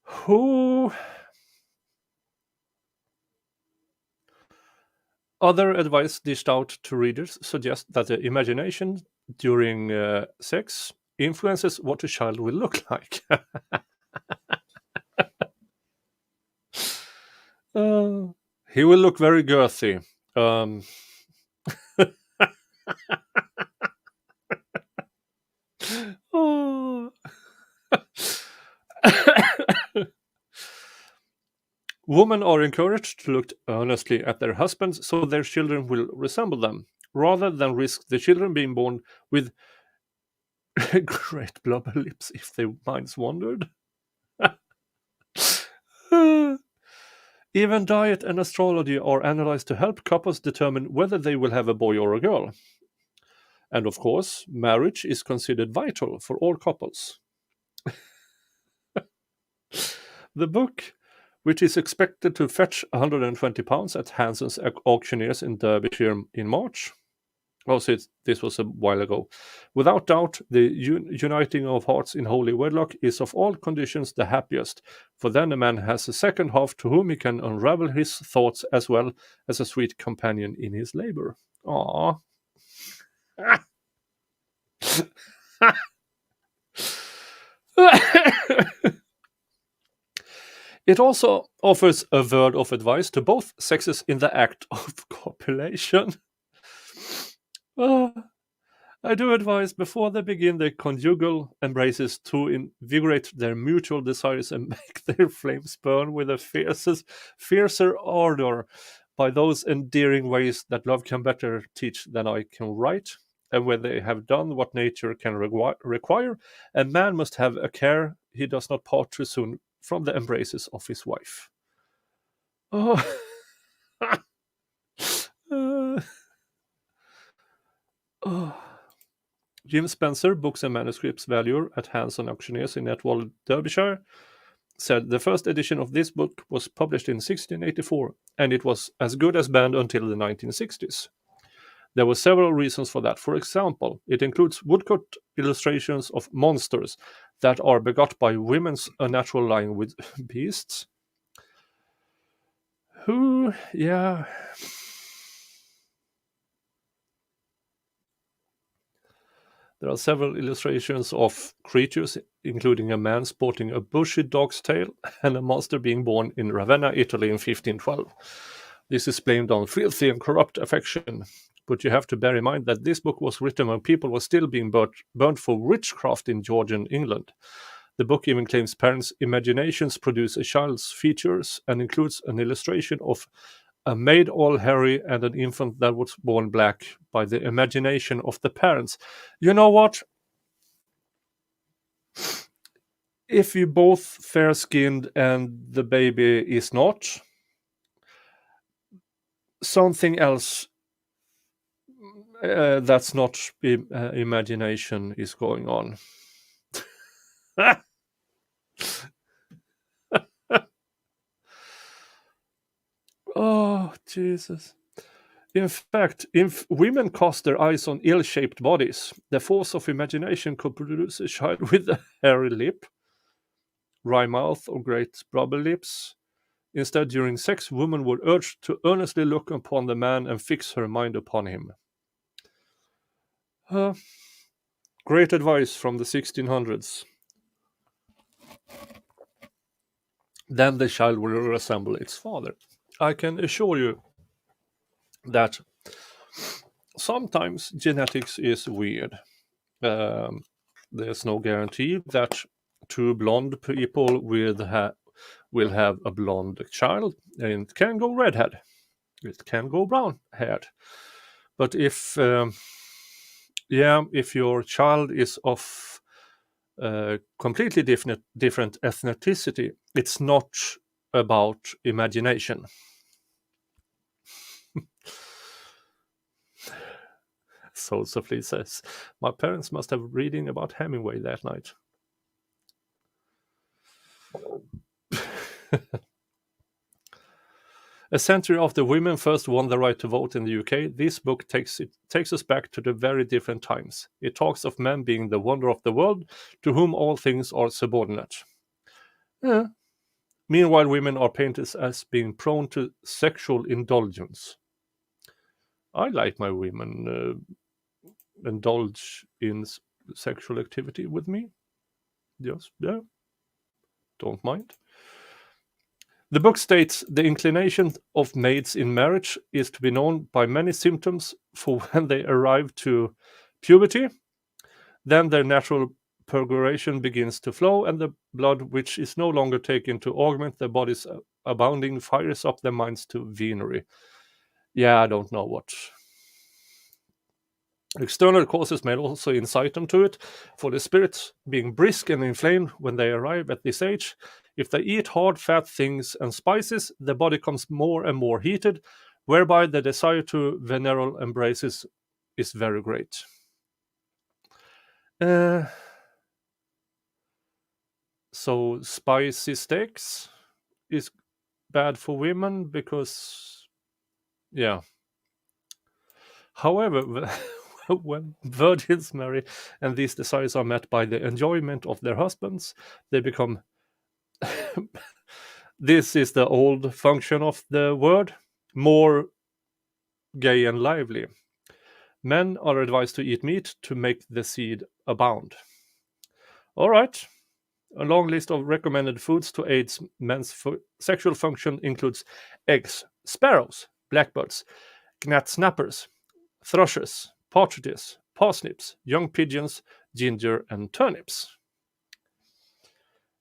Who other advice dished out to readers suggests that the imagination during sex influences what a child will look like. He will look very girthy. Oh. Women are encouraged to look earnestly at their husbands so their children will resemble them, rather than risk the children being born with great blubber lips, if their minds wandered. Even diet and astrology are analyzed to help couples determine whether they will have a boy or a girl. And of course, marriage is considered vital for all couples. The book, which is expected to fetch £120 at Hanson's auctioneers in Derbyshire in March. Also, this was a while ago. Without doubt, the uniting of hearts in holy wedlock is of all conditions the happiest, for then a man has a second half to whom he can unravel his thoughts as well as a sweet companion in his labor. Aww. It also offers a word of advice to both sexes in the act of copulation. I do advise before they begin their conjugal embraces to invigorate their mutual desires and make their flames burn with a fiercer ardor by those endearing ways that love can better teach than I can write. And when they have done what nature can require, a man must have a care he does not part too soon from the embraces of his wife. Oh. Oh. Jim Spencer, Books and Manuscripts Valuer at Hanson Auctioneers in Etwall, Derbyshire, said the first edition of this book was published in 1684, and it was as good as banned until the 1960s. There were several reasons for that. For example, it includes woodcut illustrations of monsters that are begot by women's unnatural lying with beasts. Yeah. There are several illustrations of creatures, including a man sporting a bushy dog's tail and a monster being born in Ravenna, Italy in 1512. This is blamed on filthy and corrupt affection, but you have to bear in mind that this book was written when people were still being burnt for witchcraft in Georgian England. The book even claims parents' imaginations produce a child's features and includes an illustration of a maid all hairy and an infant that was born black by the imagination of the parents. You know what? If you both fair-skinned and the baby is not, something else that's not imagination is going on. Oh, Jesus. In fact, if women cast their eyes on ill-shaped bodies, the force of imagination could produce a child with a hairy lip, wry mouth, or great rubber lips. Instead, during sex, women were urged to earnestly look upon the man and fix her mind upon him. Great advice from the 1600s. Then the child will resemble its father. I can assure you that sometimes genetics is weird. There's no guarantee that two blonde people will have a blonde child, and it can go redhead, it can go brown haired. But if your child is of completely different ethnicity, it's not about imagination. So Sophie says, my parents must have reading about Hemingway that night. A century after women first won the right to vote in the UK, this book takes us back to the very different times. It talks of men being the wonder of the world, to whom all things are subordinate. Meanwhile, women are painted as being prone to sexual indulgence. I like my women indulge in sexual activity with me. Yes, yeah. Don't mind. The book states the inclination of maids in marriage is to be known by many symptoms for when they arrive to puberty. Then their natural purgation begins to flow, and the blood, which is no longer taken to augment their body's abounding, fires up their minds to venery. Yeah, I don't know what. External causes may also incite them to it, for the spirits being brisk and inflamed when they arrive at this age. If they eat hard, fat things and spices, the body becomes more and more heated, whereby the desire to venereal embraces is very great. So spicy steaks is bad for women because, yeah. However, when virgins marry and these desires are met by the enjoyment of their husbands, they become this is the old function of the word, more gay and lively. Men are advised to eat meat to make the seed abound. All right. A long list of recommended foods to aid men's sexual function includes eggs, sparrows, blackbirds, gnat snappers, thrushes, partridges, parsnips, young pigeons, ginger, and turnips.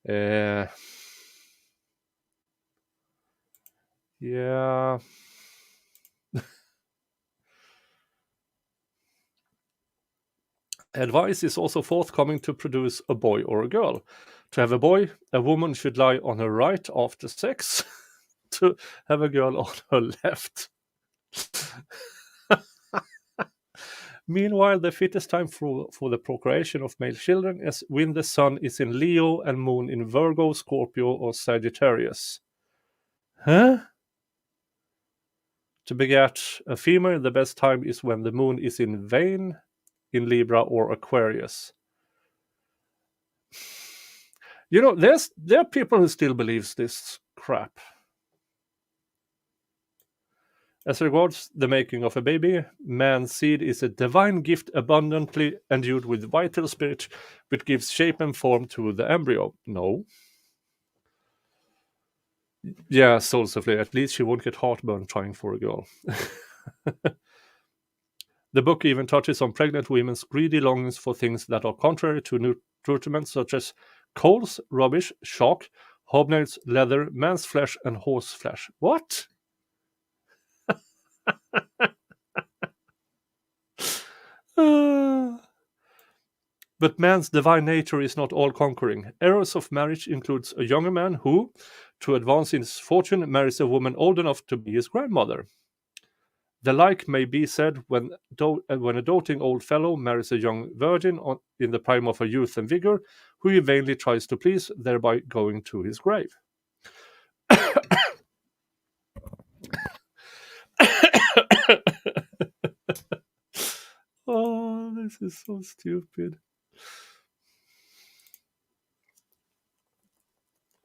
Yeah. Advice is also forthcoming to produce a boy or a girl. To have a boy, a woman should lie on her right after sex. To have a girl on her left. Meanwhile, the fittest time for the procreation of male children is when the sun is in Leo and moon in Virgo, Scorpio, or Sagittarius. Huh? To beget a female, the best time is when the moon is in Vein, in Libra, or Aquarius. You know, there are people who still believes this crap. As regards the making of a baby, man's seed is a divine gift abundantly endued with vital spirit, which gives shape and form to the embryo. No. Yeah, Souls of Flay, at least she won't get heartburn trying for a girl. The book even touches on pregnant women's greedy longings for things that are contrary to nutriment, such as coals, rubbish, chalk, hobnails, leather, man's flesh, and horse flesh. What? But man's divine nature is not all-conquering. Eros of marriage includes a younger man who, to advance in his fortune, marries a woman old enough to be his grandmother. The like may be said when a doting old fellow marries a young virgin in the prime of her youth and vigor, who he vainly tries to please, thereby going to his grave. Oh, this is so stupid.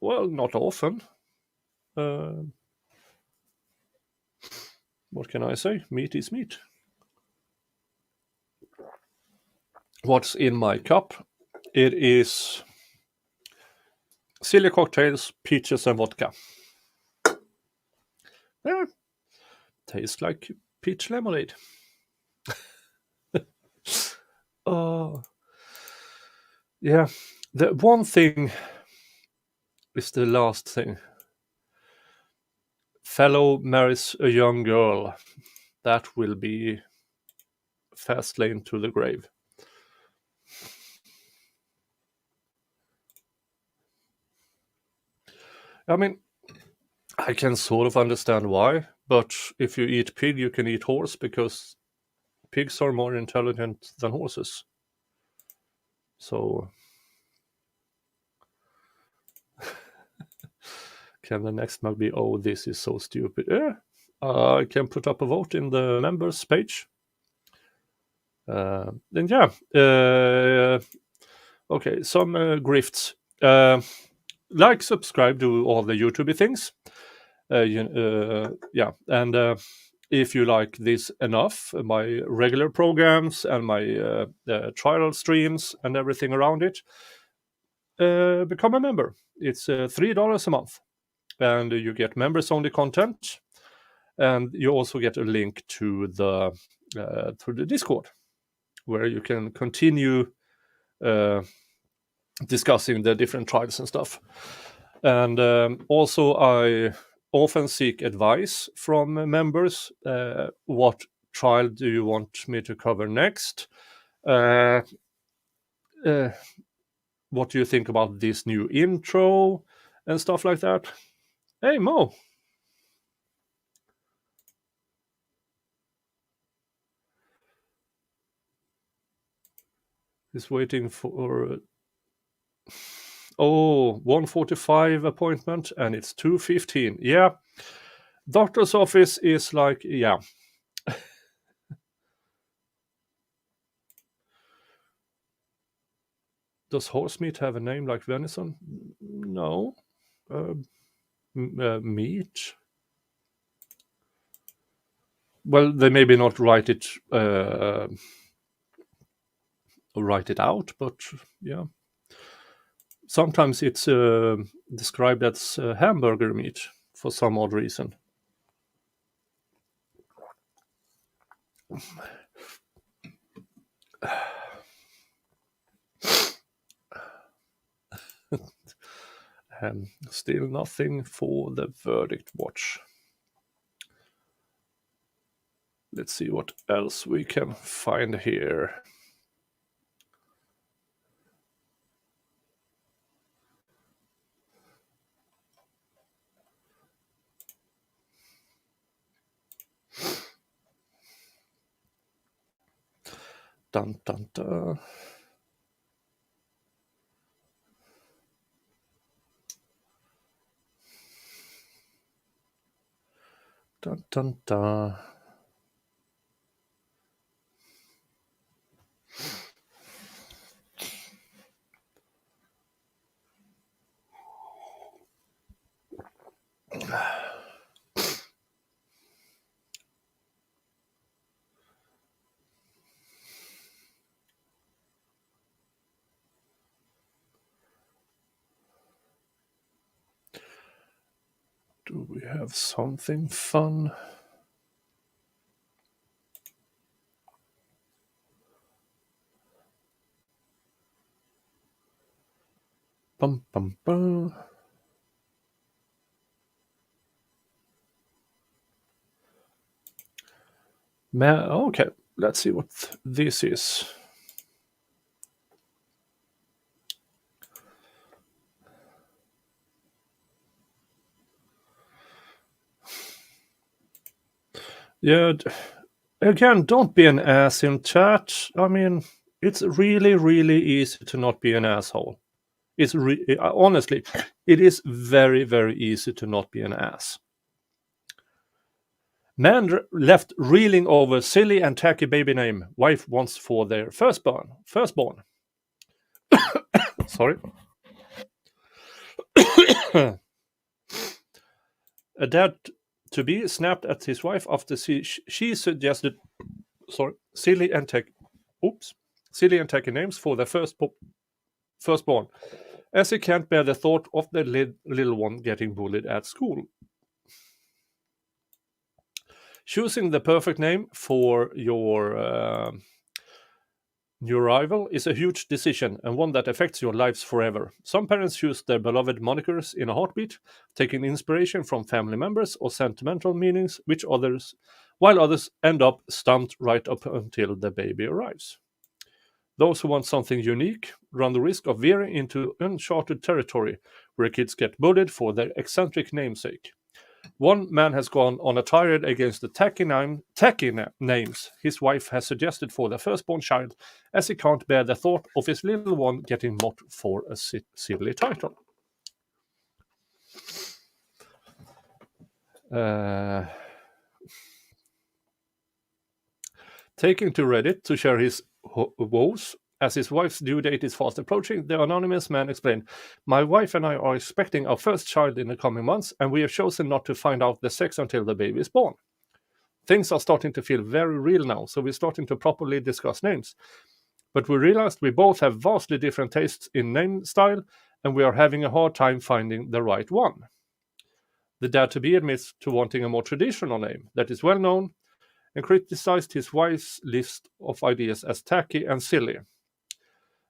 Well, not often. What can I say? Meat is meat. What's in my cup? It is silly cocktails, peaches, and vodka. Yeah. Tastes like peach lemonade. Yeah. The one thing is the last thing. Fellow marries a young girl. That will be fast lane to the grave. I mean, I can sort of understand why, but if you eat pig, you can eat horse because pigs are more intelligent than horses. So, can the next mug be, oh, this is so stupid? Yeah, I can put up a vote in the members page. Then yeah, okay, some grifts. Like, subscribe, do all the YouTube things. Yeah, and if you like this enough, my regular programs and my trial streams and everything around it, become a member. It's $3 a month, and you get members-only content, and you also get a link to the Discord, where you can continue discussing the different trials and stuff. And also, I often seek advice from members. What trial do you want me to cover next? What do you think about this new intro and stuff like that? Hey, Mo. He's waiting for 1:45 appointment, and it's 2:15. Yeah, doctor's office is like, yeah. Does horse meat have a name like venison? No. Meat. Well, they maybe not write it out, but yeah. Sometimes it's described as hamburger meat for some odd reason. And still nothing for the verdict watch. Let's see what else we can find here. Dun dun dun. Dun dun dun. Do we have something fun? Bum, bum, bum. Okay, let's see what this is. Yeah, again, don't be an ass in chat. I mean, it's really, really easy to not be an asshole. It's honestly, it is very, very easy to not be an ass. Man left reeling over silly and tacky baby name wife wants for their firstborn. Sorry. A dad to be snapped at his wife after she suggested silly and tacky names for their firstborn, as he can't bear the thought of the little one getting bullied at school. Choosing the perfect name for your new arrival is a huge decision and one that affects your lives forever. Some parents choose their beloved monikers in a heartbeat, taking inspiration from family members or sentimental meanings, while others end up stumped right up until the baby arrives. Those who want something unique run the risk of veering into uncharted territory where kids get bullied for their eccentric namesake. One man has gone on a tirade against the tacky names his wife has suggested for their firstborn child, as he can't bear the thought of his little one getting mocked for a silly title. Taking to Reddit to share his woes, as his wife's due date is fast approaching, the anonymous man explained, "My wife and I are expecting our first child in the coming months, and we have chosen not to find out the sex until the baby is born. Things are starting to feel very real now, so we're starting to properly discuss names. But we realized we both have vastly different tastes in name style, and we are having a hard time finding the right one." The dad-to-be admits to wanting a more traditional name that is well known, and criticized his wife's list of ideas as tacky and silly.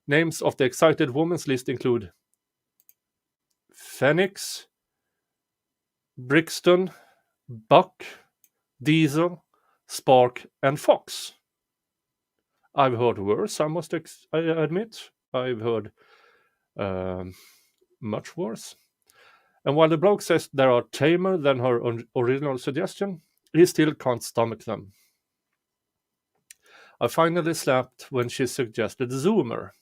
Names of the excited woman's list include Phoenix, Brixton, Buck, Diesel, Spark, and Fox. I've heard worse, I must admit. I've heard much worse. And while the bloke says they are tamer than her original suggestion, he still can't stomach them. I finally slapped when she suggested Zoomer.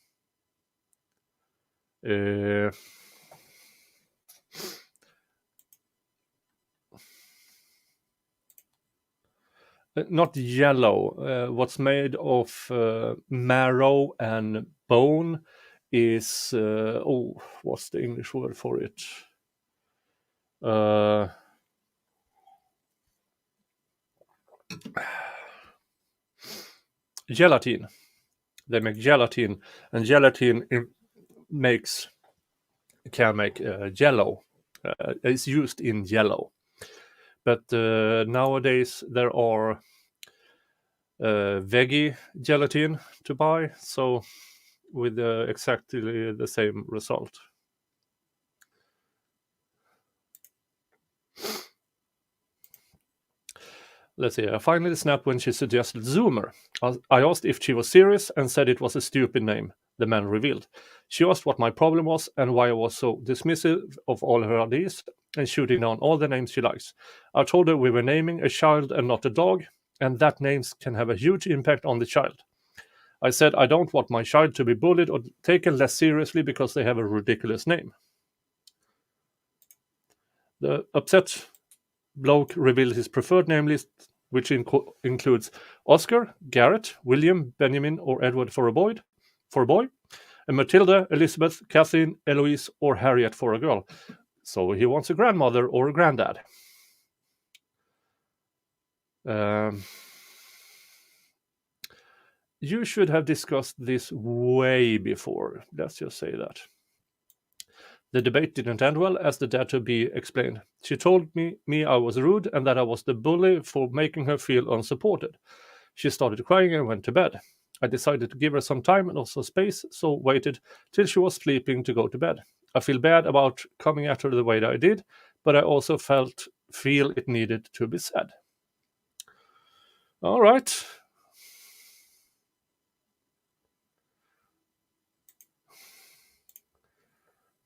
Not yellow. What's made of marrow and bone is what's the English word for it? Gelatin. They make gelatin, and gelatin can make jello. It's used in jello. But nowadays there are veggie gelatin to buy, so with exactly the same result. Let's see, I finally snapped when she suggested Zoomer. I asked if she was serious and said it was a stupid name, the man revealed. She asked what my problem was and why I was so dismissive of all her ideas and shooting down all the names she likes. I told her we were naming a child and not a dog, and that names can have a huge impact on the child. I said I don't want my child to be bullied or taken less seriously because they have a ridiculous name. The upset bloke revealed his preferred name list, which includes Oscar, Garrett, William, Benjamin, or Edward for a boy, and Matilda, Elizabeth, Kathleen, Eloise, or Harriet for a girl. So he wants a grandmother or a granddad. You should have discussed this way before. Let's just say that. The debate didn't end well, as the dare-to-be explained. She told me I was rude and that I was the bully for making her feel unsupported. She started crying and went to bed. I decided to give her some time and also space, so waited till she was sleeping to go to bed. I feel bad about coming at her the way that I did, but I also feel it needed to be said. All right.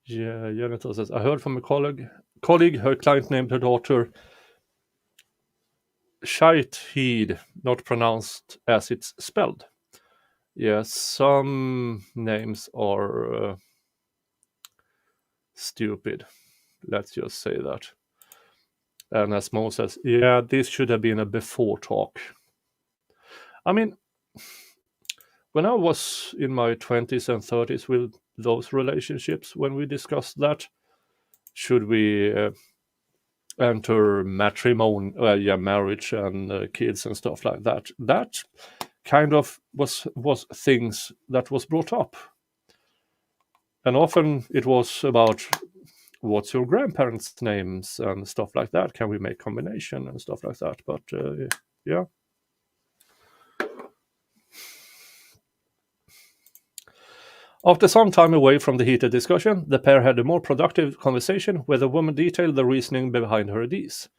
Yeah, Jonathan says, I heard from a colleague her client named her daughter Shahid, not pronounced as it's spelled. Yeah, some names are stupid. Let's just say that. And as Mo says, yeah, this should have been a before talk. I mean, when I was in my 20s and 30s with those relationships, when we discussed that, should we enter matrimony, marriage and kids and stuff like that, that kind of was things that was brought up. And often it was about what's your grandparents' names and stuff like that. Can we make combination and stuff like that? But yeah. After some time away from the heated discussion, the pair had a more productive conversation where the woman detailed the reasoning behind her ideas.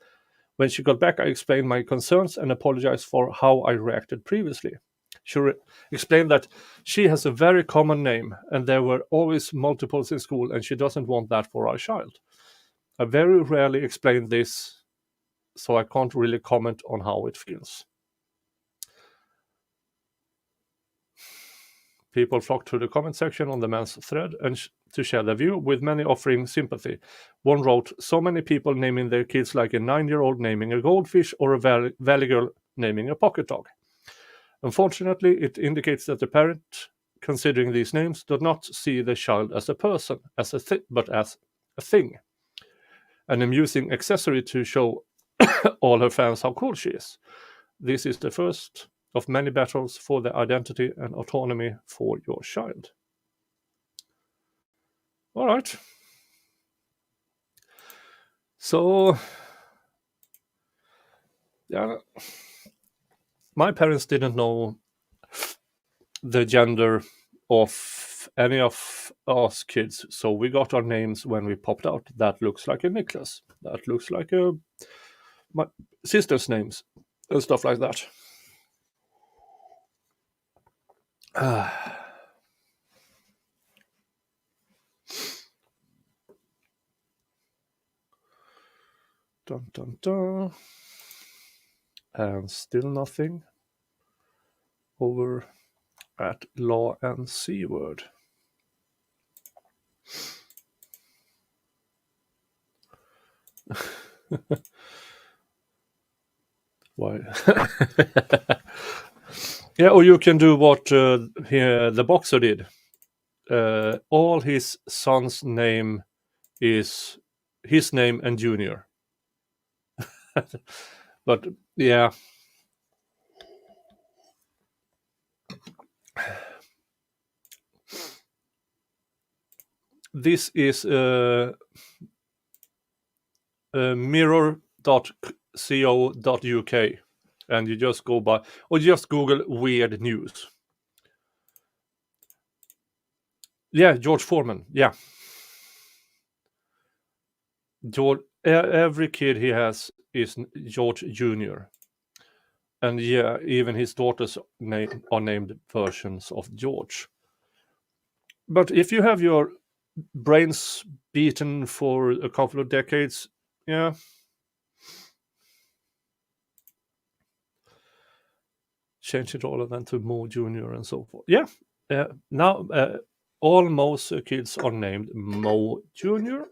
When she got back, I explained my concerns and apologized for how I reacted previously. She explained that she has a very common name and there were always multiples in school and she doesn't want that for our child. I very rarely explain this, so I can't really comment on how it feels. People flocked to the comment section on the man's thread and to share their view, with many offering sympathy. One wrote, so many people naming their kids like a 9-year-old naming a goldfish or a valley girl naming a pocket dog. Unfortunately, it indicates that the parent, considering these names, does not see the child as a person, but as a thing. An amusing accessory to show all her fans how cool she is. This is the first of many battles for the identity and autonomy for your child. All right. So, yeah, my parents didn't know the gender of any of us kids, so we got our names when we popped out. That looks like a Nicholas. That looks like my sister's names and stuff like that. Dun, dun, dun. And still nothing over at Law and C Word. Why? Yeah, or you can do what the boxer did. All his son's name is his name and Junior. But yeah. This is mirror.co.uk, and you just go by, or just Google weird news. Yeah, George Foreman. Yeah, George. Every kid he has is George Jr. And yeah, even his daughters are named versions of George. But if you have your brains beaten for a couple of decades, yeah, change it all and then to Mo Jr. and so forth. Yeah, now almost kids are named Mo Jr.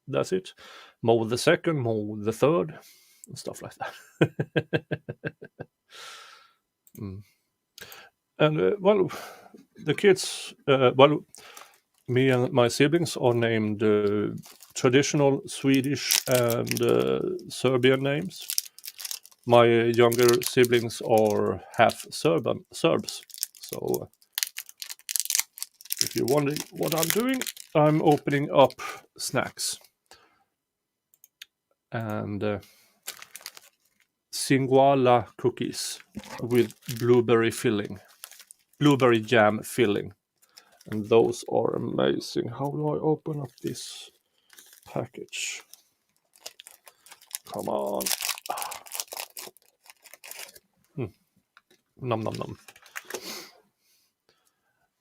That's it. Mo the second, Mo the third, and stuff like that. And well, the kids, me and my siblings are named traditional Swedish and Serbian names. My younger siblings are half Serbs. So if you're wondering what I'm doing, I'm opening up snacks. And Singoalla cookies with blueberry jam filling. And those are amazing. How do I open up this package? Come on. Nom nom nom.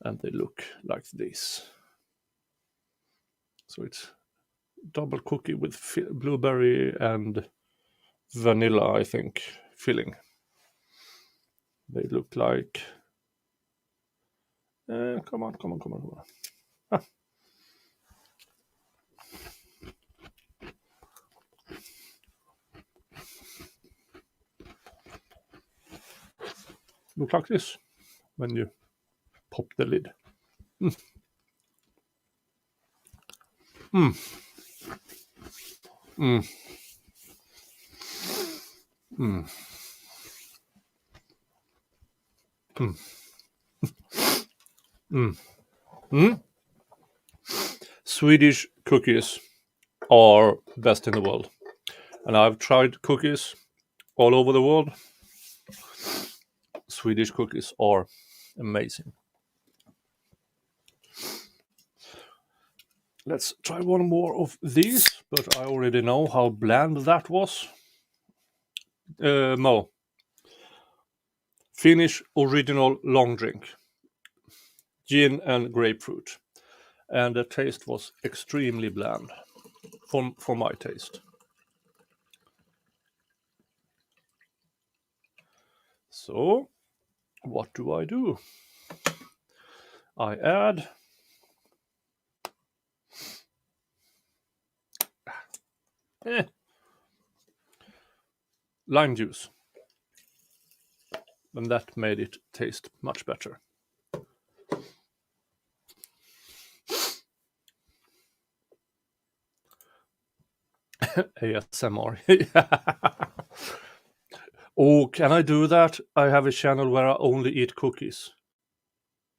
And they look like this. So it's double cookie with blueberry and vanilla, I think, filling. They look like... come on. Ah. Look like this when you pop the lid. Swedish cookies are best in the world. And I've tried cookies all over the world. Swedish cookies are amazing. Let's try one more of these, but I already know how bland that was. Mo. Finnish original long drink. Gin and grapefruit. And the taste was extremely bland for my taste. So, what do? I add lime juice. And that made it taste much better. ASMR. Oh, can I do that? I have a channel where I only eat cookies.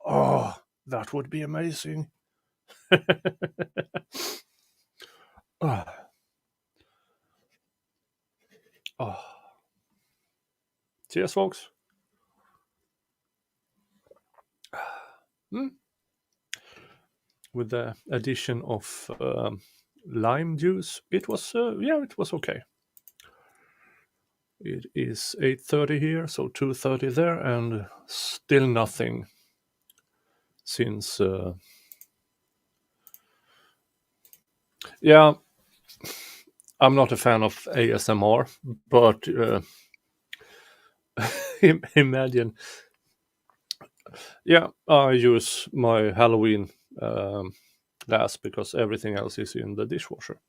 Oh, that would be amazing. Oh. Cheers, folks. With the addition of lime juice, it was okay. It is 8:30 here, so 2:30 there, and still nothing since I'm not a fan of ASMR, but imagine. Yeah, I use my Halloween glass because everything else is in the dishwasher.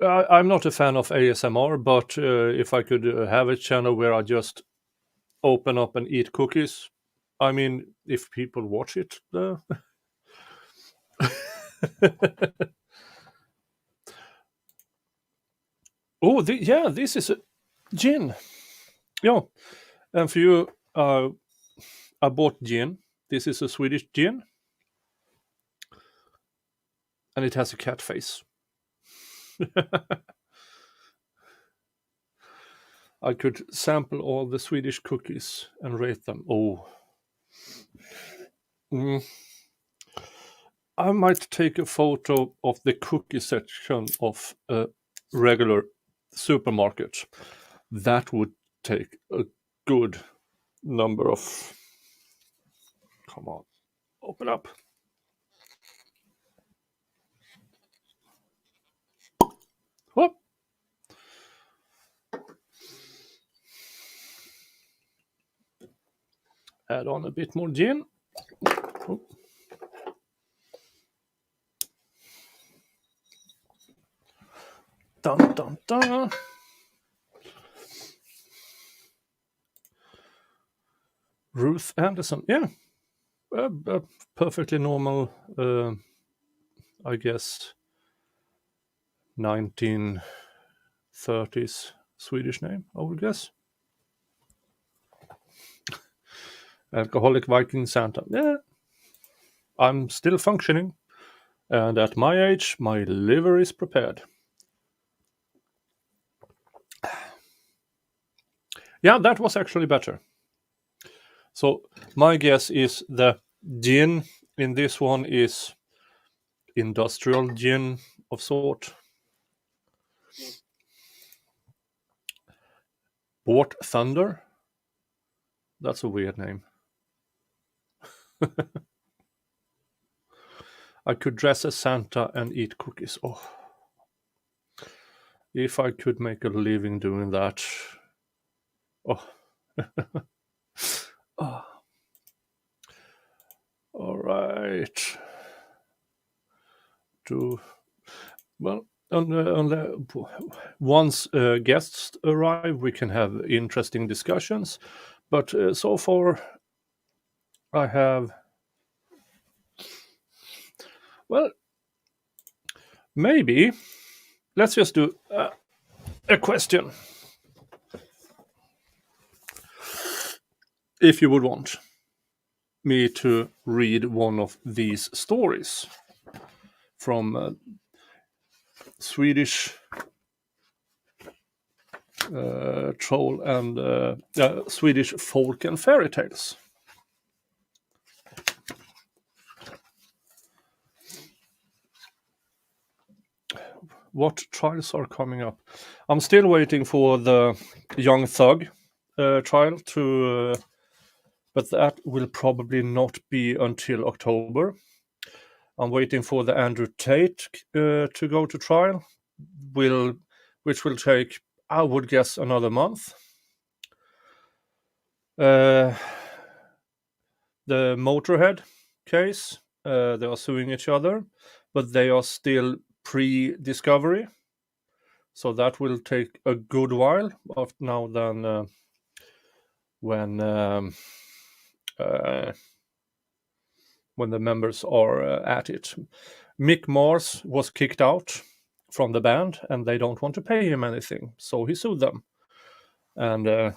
I'm not a fan of ASMR, but if I could have a channel where I just open up and eat cookies, I mean, if people watch it. Oh, this is a gin. Yeah, and for you, I bought gin. This is a Swedish gin, and it has a cat face. I could sample all the Swedish cookies and rate them. Oh. I might take a photo of the cookie section of a regular supermarket. That would take a good number of... Come on, open up. Whoop. Add on a bit more gin. Oh. Dun, dun, dun. Ruth Anderson, yeah. Perfectly normal, I guess, 1930s Swedish name, I would guess. Alcoholic Viking Santa. Yeah, I'm still functioning, and at my age, my liver is prepared. Yeah, that was actually better. So my guess is the gin in this one is industrial gin of sort. Bort Thunder? That's a weird name. I could dress as Santa and eat cookies. Oh. If I could make a living doing that. Oh. Oh. All right. Once guests arrive, we can have interesting discussions. But so far, I have. Well, maybe. Let's just do a question. If you would want me to read one of these stories from Swedish troll and Swedish folk and fairy tales. What trials are coming up? I'm still waiting for the Young Thug trial to, but that will probably not be until October. I'm waiting for the Andrew Tate to go to trial, which will take, I would guess, another month. The Motorhead case, they are suing each other, but they are still pre-discovery, so that will take a good while after now than when the members are at it. Mick Mars was kicked out from the band and they don't want to pay him anything, so he sued them, and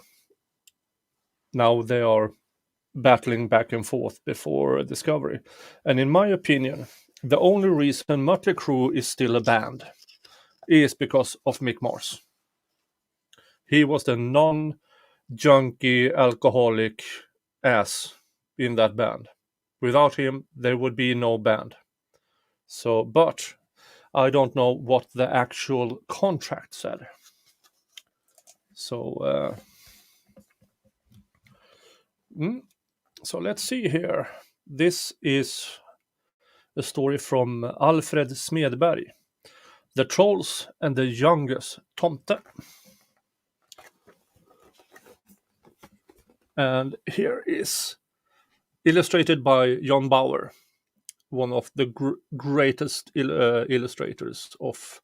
now they are battling back and forth before discovery. And in my opinion, the only reason Mötley Crüe is still a band is because of Mick Mars. He was the non-junkie alcoholic ass in that band. Without him, there would be no band. So, but I don't know what the actual contract said. So, so let's see here. This is a story from Alfred Smedberg, The Trolls and the Youngest Tomte. And here is illustrated by John Bauer, one of the greatest illustrators of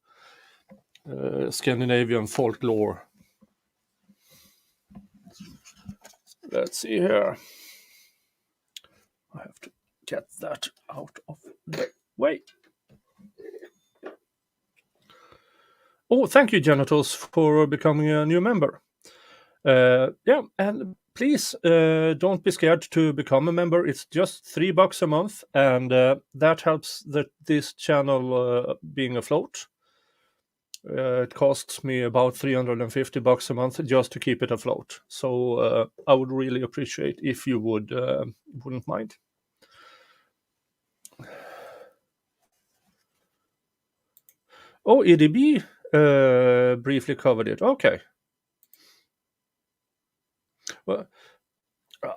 Scandinavian folklore. Let's see here. I have to get that out of the way. Oh, thank you, Genitals, for becoming a new member. Yeah, and please don't be scared to become a member. It's just $3 a month, and that helps this channel being afloat. It costs me about $350 a month just to keep it afloat. So I would really appreciate if you wouldn't mind. Oh, EDB briefly covered it. Okay. Well,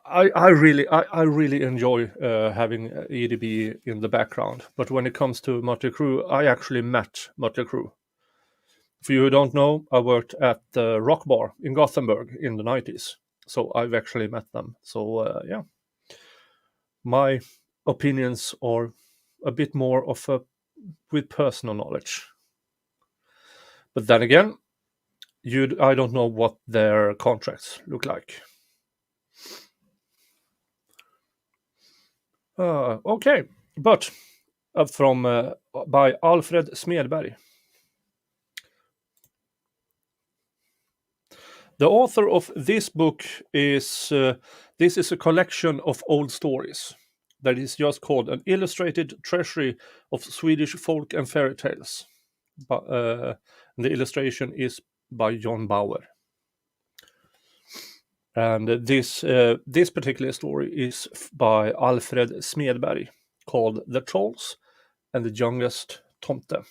I really enjoy having EDB in the background. But when it comes to Mötley Crüe, I actually met Mötley Crüe. For you who don't know, I worked at the Rock Bar in Gothenburg in the 90s. So I've actually met them. So yeah, my opinions are a bit more of with personal knowledge. But then again, I don't know what their contracts look like. Okay, but by Alfred Smedberg. The author of this book is this is a collection of old stories that is just called An Illustrated Treasury of Swedish Folk and Fairy Tales. The illustration is by John Bauer. And this particular story is by Alfred Smedberg, called The Trolls and the Youngest Tomte.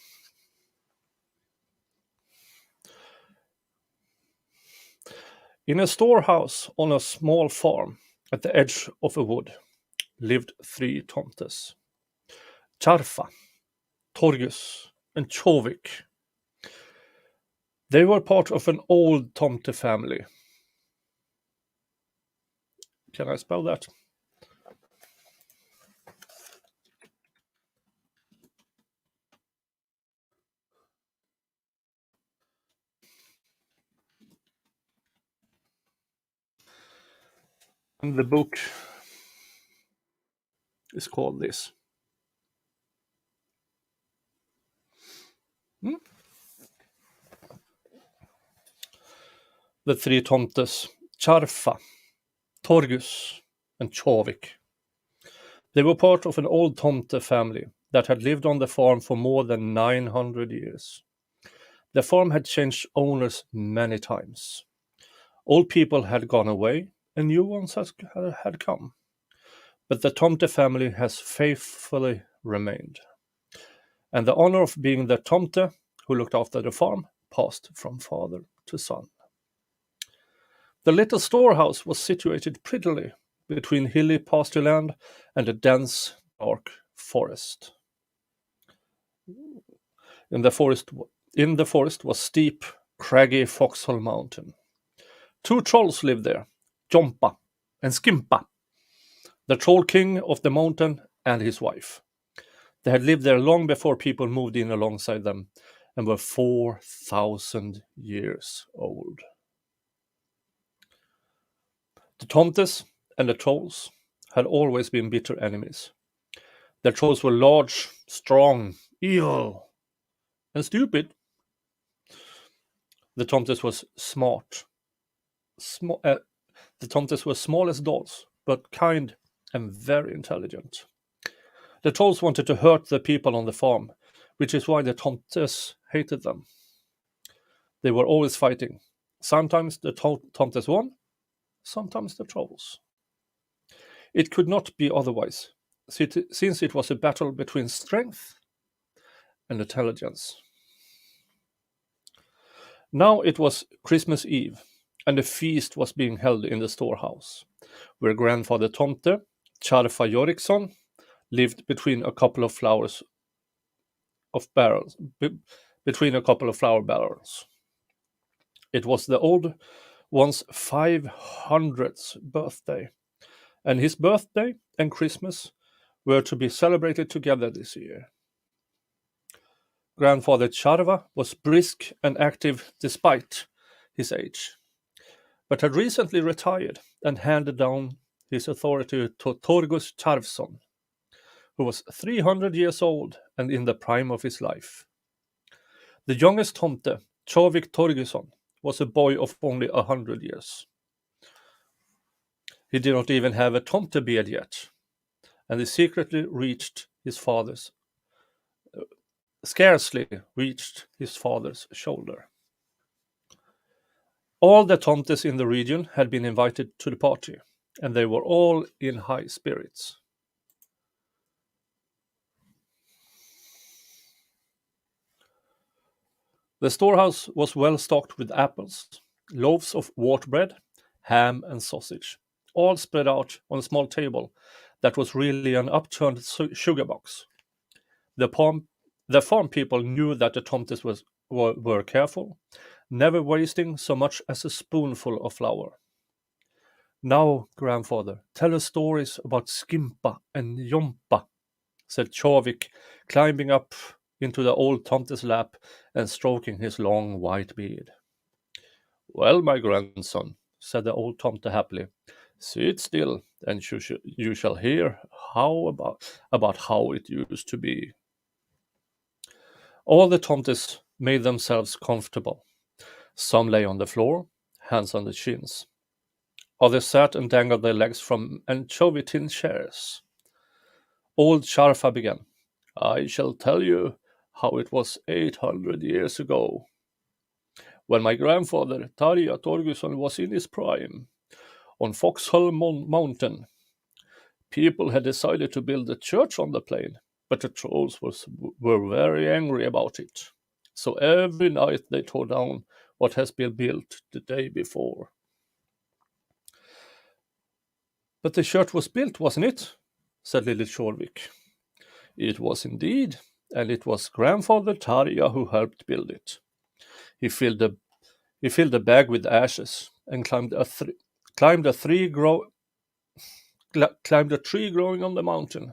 In a storehouse on a small farm at the edge of a wood lived 3 tomtes: Charfa, Torgus, and Chovik. They were part of an old tomte family. Can I spell that? And the book is called this. The 3 tomtes, Charfa, Torgus, and Chovik. They were part of an old tomte family that had lived on the farm for more than 900 years. The farm had changed owners many times. Old people had gone away and new ones had come. But the tomte family has faithfully remained. And the honor of being the tomte who looked after the farm passed from father to son. The little storehouse was situated prettily between hilly pasture land and a dense, dark forest. In the forest was steep, craggy Foxhole Mountain. 2 trolls lived there, Jompa and Skimpa, the troll king of the mountain and his wife. They had lived there long before people moved in alongside them and were 4,000 years old. The tomtes and the trolls had always been bitter enemies. The trolls were large, strong, evil, and stupid. The tomtes was smart. The tomtes were small as dolls, but kind and very intelligent. The trolls wanted to hurt the people on the farm, which is why the tomtes hated them. They were always fighting. Sometimes the tomtes won, sometimes the trolls. It could not be otherwise, since it was a battle between strength and intelligence. Now it was Christmas Eve, and a feast was being held in the storehouse, where grandfather Tomte, Charfa Joriksson, lived between a couple of flower barrels. It was the old one's 500th birthday, and his birthday and Christmas were to be celebrated together this year. Grandfather Charva was brisk and active despite his age, but had recently retired and handed down his authority to Torgus Charvson, who was 300 years old and in the prime of his life. The youngest Tomte, Chovik Torgusson, was a boy of only 100 years. He did not even have a Tomte beard yet, and he scarcely reached his father's shoulder. All the Tomtes in the region had been invited to the party, and they were all in high spirits. The storehouse was well stocked with apples, loaves of wheat bread, ham and sausage, all spread out on a small table that was really an upturned sugar box. The farm people knew that the Tomtes were careful, never wasting so much as a spoonful of flour. Now, grandfather, tell us stories about Skimpa and Jompa, said Chovik, climbing up into the old Tomte's lap and stroking his long white beard. Well, my grandson, said the old Tomte happily, sit still, and you shall hear about how it used to be. All the Tomtes made themselves comfortable. Some lay on the floor, hands on the chins. Others sat and dangled their legs from anchovy tin chairs. Old Charfa began. I shall tell you how it was 800 years ago, when my grandfather, Tarja Torgusson, was in his prime, on Foxhull Mountain. People had decided to build a church on the plain, but the trolls were very angry about it. So every night they tore down what has been built the day before. But the church was built, wasn't it? Said little Chorvik. It was indeed, and it was grandfather Tarja who helped build it. He filled the bag with ashes and climbed a tree growing on the mountain.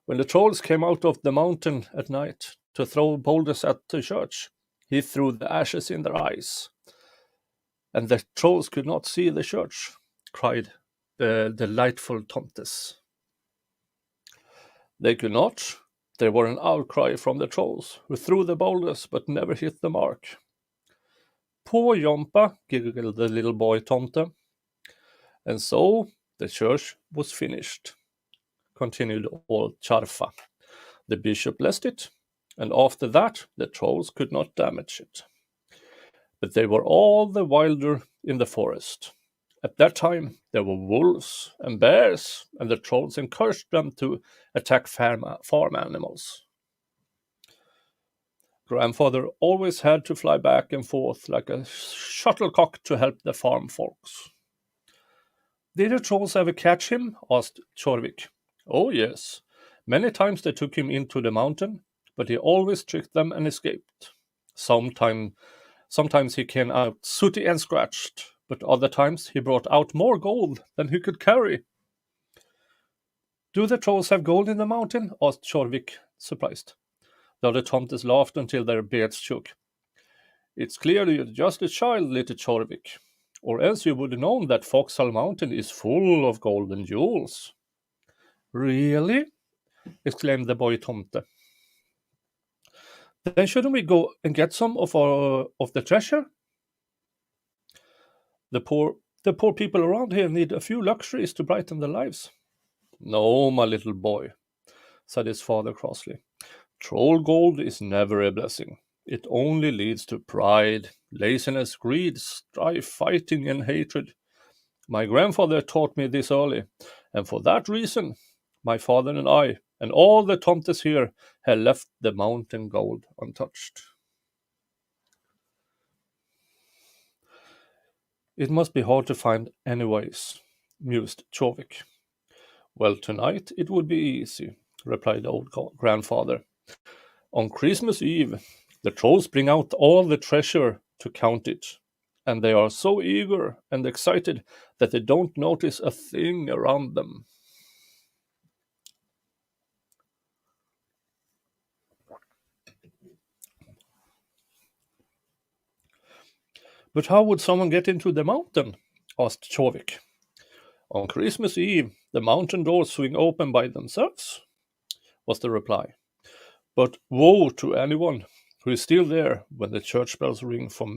When the trolls came out of the mountain at night to throw boulders at the church, he threw the ashes in their eyes. And the trolls could not see the church, cried the delightful tomtes. They could not. There were an outcry from the trolls, who threw the boulders but never hit the mark. Poor Jompa, giggled the little boy Tomte. And so the church was finished, continued old Charfa. The bishop blessed it, and after that the trolls could not damage it. But they were all the wilder in the forest. At that time there were wolves and bears, and the trolls encouraged them to attack farm animals. Grandfather always had to fly back and forth like a shuttlecock to help the farm folks. Did the trolls ever catch him? Asked Chorvik. Oh yes, many times they took him into the mountain, but he always tricked them and escaped. Sometimes he came out sooty and scratched, but other times he brought out more gold than he could carry. Do the trolls have gold in the mountain? Asked Chorvik, surprised. The other tomtes laughed until their beards shook. It's clearly you're just a child, little Chorvik, or else you would have known that Foxhull Mountain is full of gold and jewels. Really? Exclaimed the boy tomte. Then shouldn't we go and get some of the treasure? The poor people around here need a few luxuries to brighten their lives. No, my little boy, said his father crossly. Troll gold is never a blessing. It only leads to pride, laziness, greed, strife, fighting, and hatred. My grandfather taught me this early, and for that reason, my father and I, and all the tomtes here, have left the mountain gold untouched. It must be hard to find anyways, mused Chorvik. Well, tonight it would be easy, replied the old grandfather. On Christmas Eve, the trolls bring out all the treasure to count it, and they are so eager and excited that they don't notice a thing around them. But how would someone get into the mountain? Asked Chorvik. On Christmas Eve, the mountain doors swing open by themselves, was the reply. But woe to anyone who is still there when the church bells ring for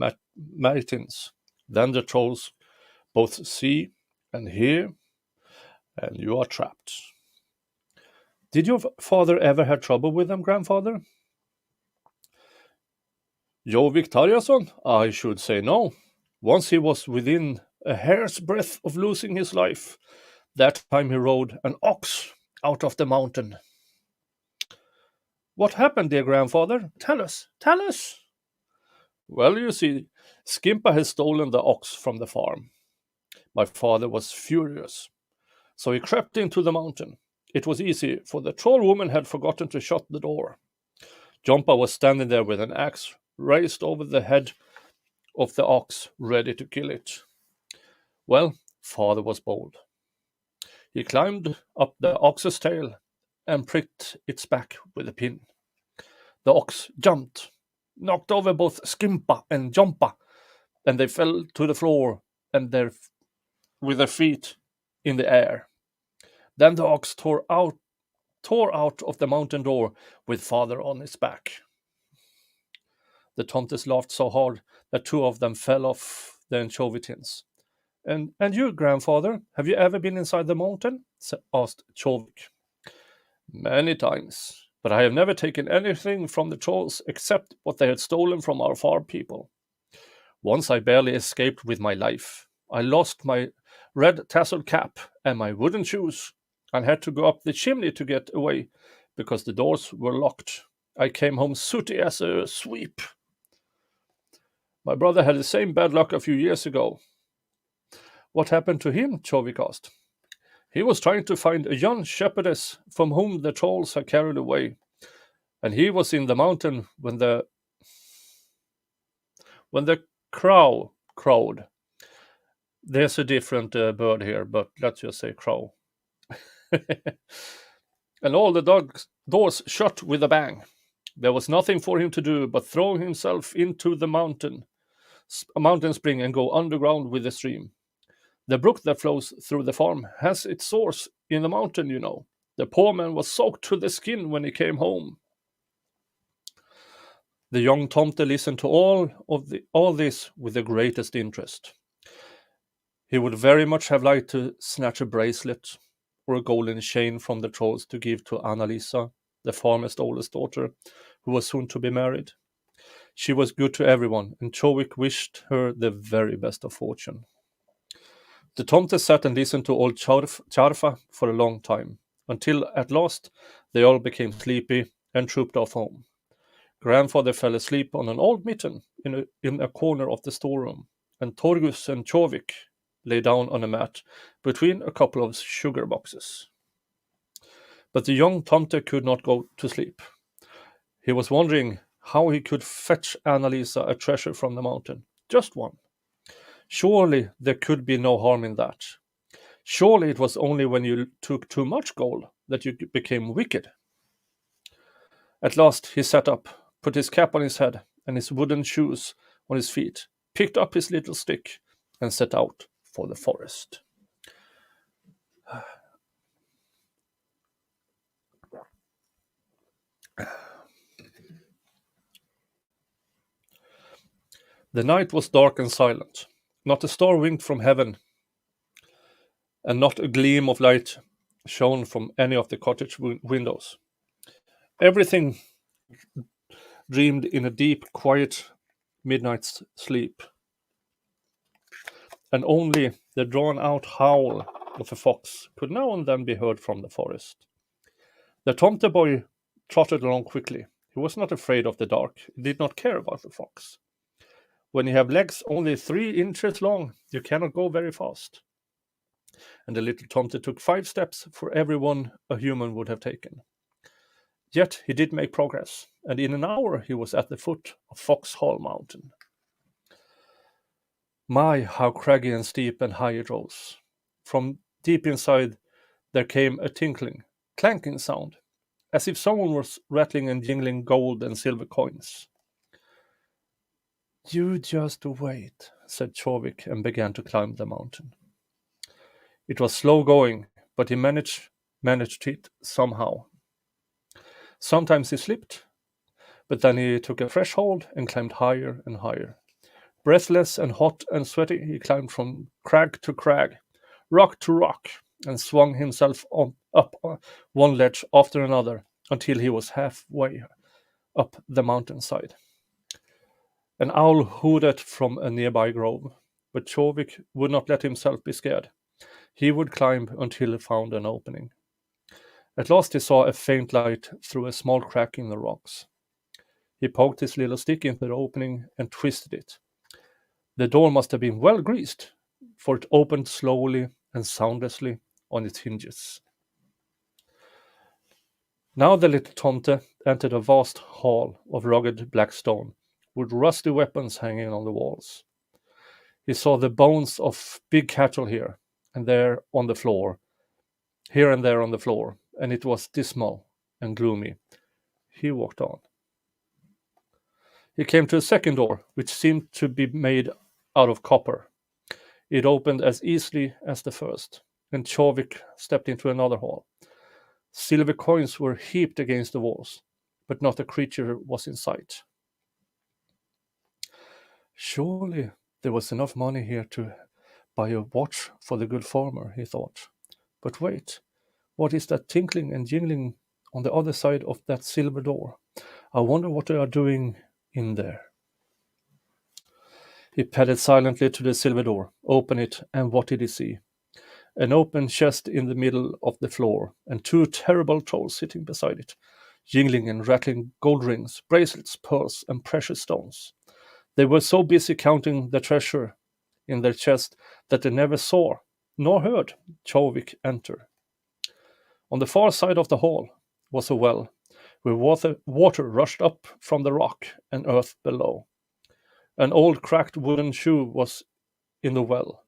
matins. Then the trolls both see and hear, and you are trapped. Did your father ever have trouble with them, grandfather? Jovik Tarjason? I should say no. Once he was within a hair's breadth of losing his life. That time he rode an ox out of the mountain. What happened, dear grandfather? Tell us, tell us. Well, you see, Skimpa has stolen the ox from the farm. My father was furious, so he crept into the mountain. It was easy, for the troll woman had forgotten to shut the door. Jompa was standing there with an axe raised over the head of the ox, ready to kill it. Well, father was bold. He climbed up the ox's tail and pricked its back with a pin. The ox jumped, knocked over both Skimpa and Jompa, and they fell to the floor and with their feet in the air. Then the ox tore out of the mountain door with father on its back. The tomtes laughed so hard that two of them fell off the anchovy tins. And you, grandfather, have you ever been inside the mountain? Asked Chorvik. Many times, but I have never taken anything from the trolls except what they had stolen from our farm people. Once I barely escaped with my life. I lost my red tasseled cap and my wooden shoes and had to go up the chimney to get away because the doors were locked. I came home sooty as a sweep. My brother had the same bad luck a few years ago. What happened to him? Chovik asked. He was trying to find a young shepherdess from whom the trolls had carried away, and he was in the mountain when the crow crowed. There's a different bird here, but let's just say crow. And all the doors shut with a bang. There was nothing for him to do but throw himself into the mountain spring and go underground with the stream. The brook that flows through the farm has its source in the mountain, you know. The poor man was soaked to the skin when he came home. The young Tomte listened to all this with the greatest interest. He would very much have liked to snatch a bracelet or a golden chain from the trolls to give to Anna-Lisa, the farmer's oldest daughter, who was soon to be married. She was good to everyone, and Chovik wished her the very best of fortune. The Tomte sat and listened to old Charfa for a long time, until at last they all became sleepy and trooped off home. Grandfather fell asleep on an old mitten in a corner of the storeroom, and Torgus and Chovik lay down on a mat between a couple of sugar boxes. But the young Tomte could not go to sleep. He was wondering how he could fetch Anna-Lisa a treasure from the mountain. Just one. Surely there could be no harm in that. Surely it was only when you took too much gold that you became wicked. At last he sat up, put his cap on his head and his wooden shoes on his feet, picked up his little stick, and set out for the forest. The night was dark and silent. Not a star winked from heaven, and not a gleam of light shone from any of the cottage windows. Everything dreamed in a deep, quiet midnight sleep, and only the drawn-out howl of a fox could now and then be heard from the forest. The Tomte boy trotted along quickly. He was not afraid of the dark. He did not care about the fox. When you have legs only 3 inches long, you cannot go very fast. And the little Tomte took 5 steps for every one a human would have taken. Yet he did make progress, and in an hour he was at the foot of Foxhall Mountain. My, how craggy and steep and high it rose. From deep inside there came a tinkling, clanking sound, as if someone was rattling and jingling gold and silver coins. You just wait, said Chovik, and began to climb the mountain. It was slow going, but he managed it somehow. Sometimes he slipped, but then he took a fresh hold and climbed higher and higher. Breathless and hot and sweaty, he climbed from crag to crag, rock to rock, and swung himself up one ledge after another until he was halfway up the mountainside. An owl hooted from a nearby grove, but Chovik would not let himself be scared. He would climb until he found an opening. At last he saw a faint light through a small crack in the rocks. He poked his little stick into the opening and twisted it. The door must have been well greased, for it opened slowly and soundlessly on its hinges. Now the little Tomte entered a vast hall of rugged black stone, with rusty weapons hanging on the walls. He saw the bones of big cattle here and there on the floor, and it was dismal and gloomy. He walked on. He came to a second door, which seemed to be made out of copper. It opened as easily as the first, and Chovik stepped into another hall. Silver coins were heaped against the walls, but not a creature was in sight. Surely there was enough money here to buy a watch for the good farmer, he thought. But wait, what is that tinkling and jingling on the other side of that silver door. I wonder what they are doing in there. He padded silently to the silver door, opened it, and what did he see? An open chest in the middle of the floor, and 2 terrible trolls sitting beside it, jingling and rattling gold rings, bracelets, pearls, and precious stones. They were so busy counting the treasure in their chest that they never saw nor heard Chovik enter. On the far side of the hall was a well, where water rushed up from the rock and earth below. An old cracked wooden shoe was in the well,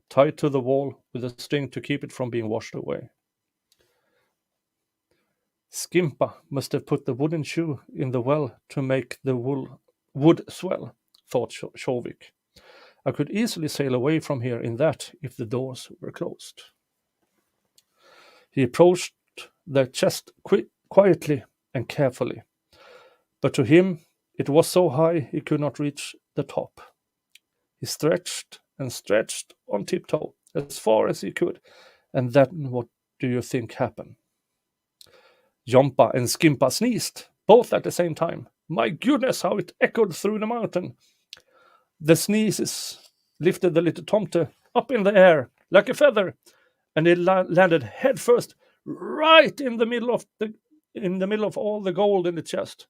tied to the wall with a string to keep it from being washed away. Skimpa must have put the wooden shoe in the well to make the wood swell, thought Chovik. I could easily sail away from here in that if the doors were closed. He approached the chest quietly and carefully, but to him it was so high he could not reach the top. He stretched and stretched on tiptoe as far as he could, and then what do you think happened? Jompa and Skimpa sneezed, both at the same time. My goodness, how it echoed through the mountain. The sneezes lifted the little tomte up in the air like a feather, and it landed headfirst right in the middle of all the gold in the chest.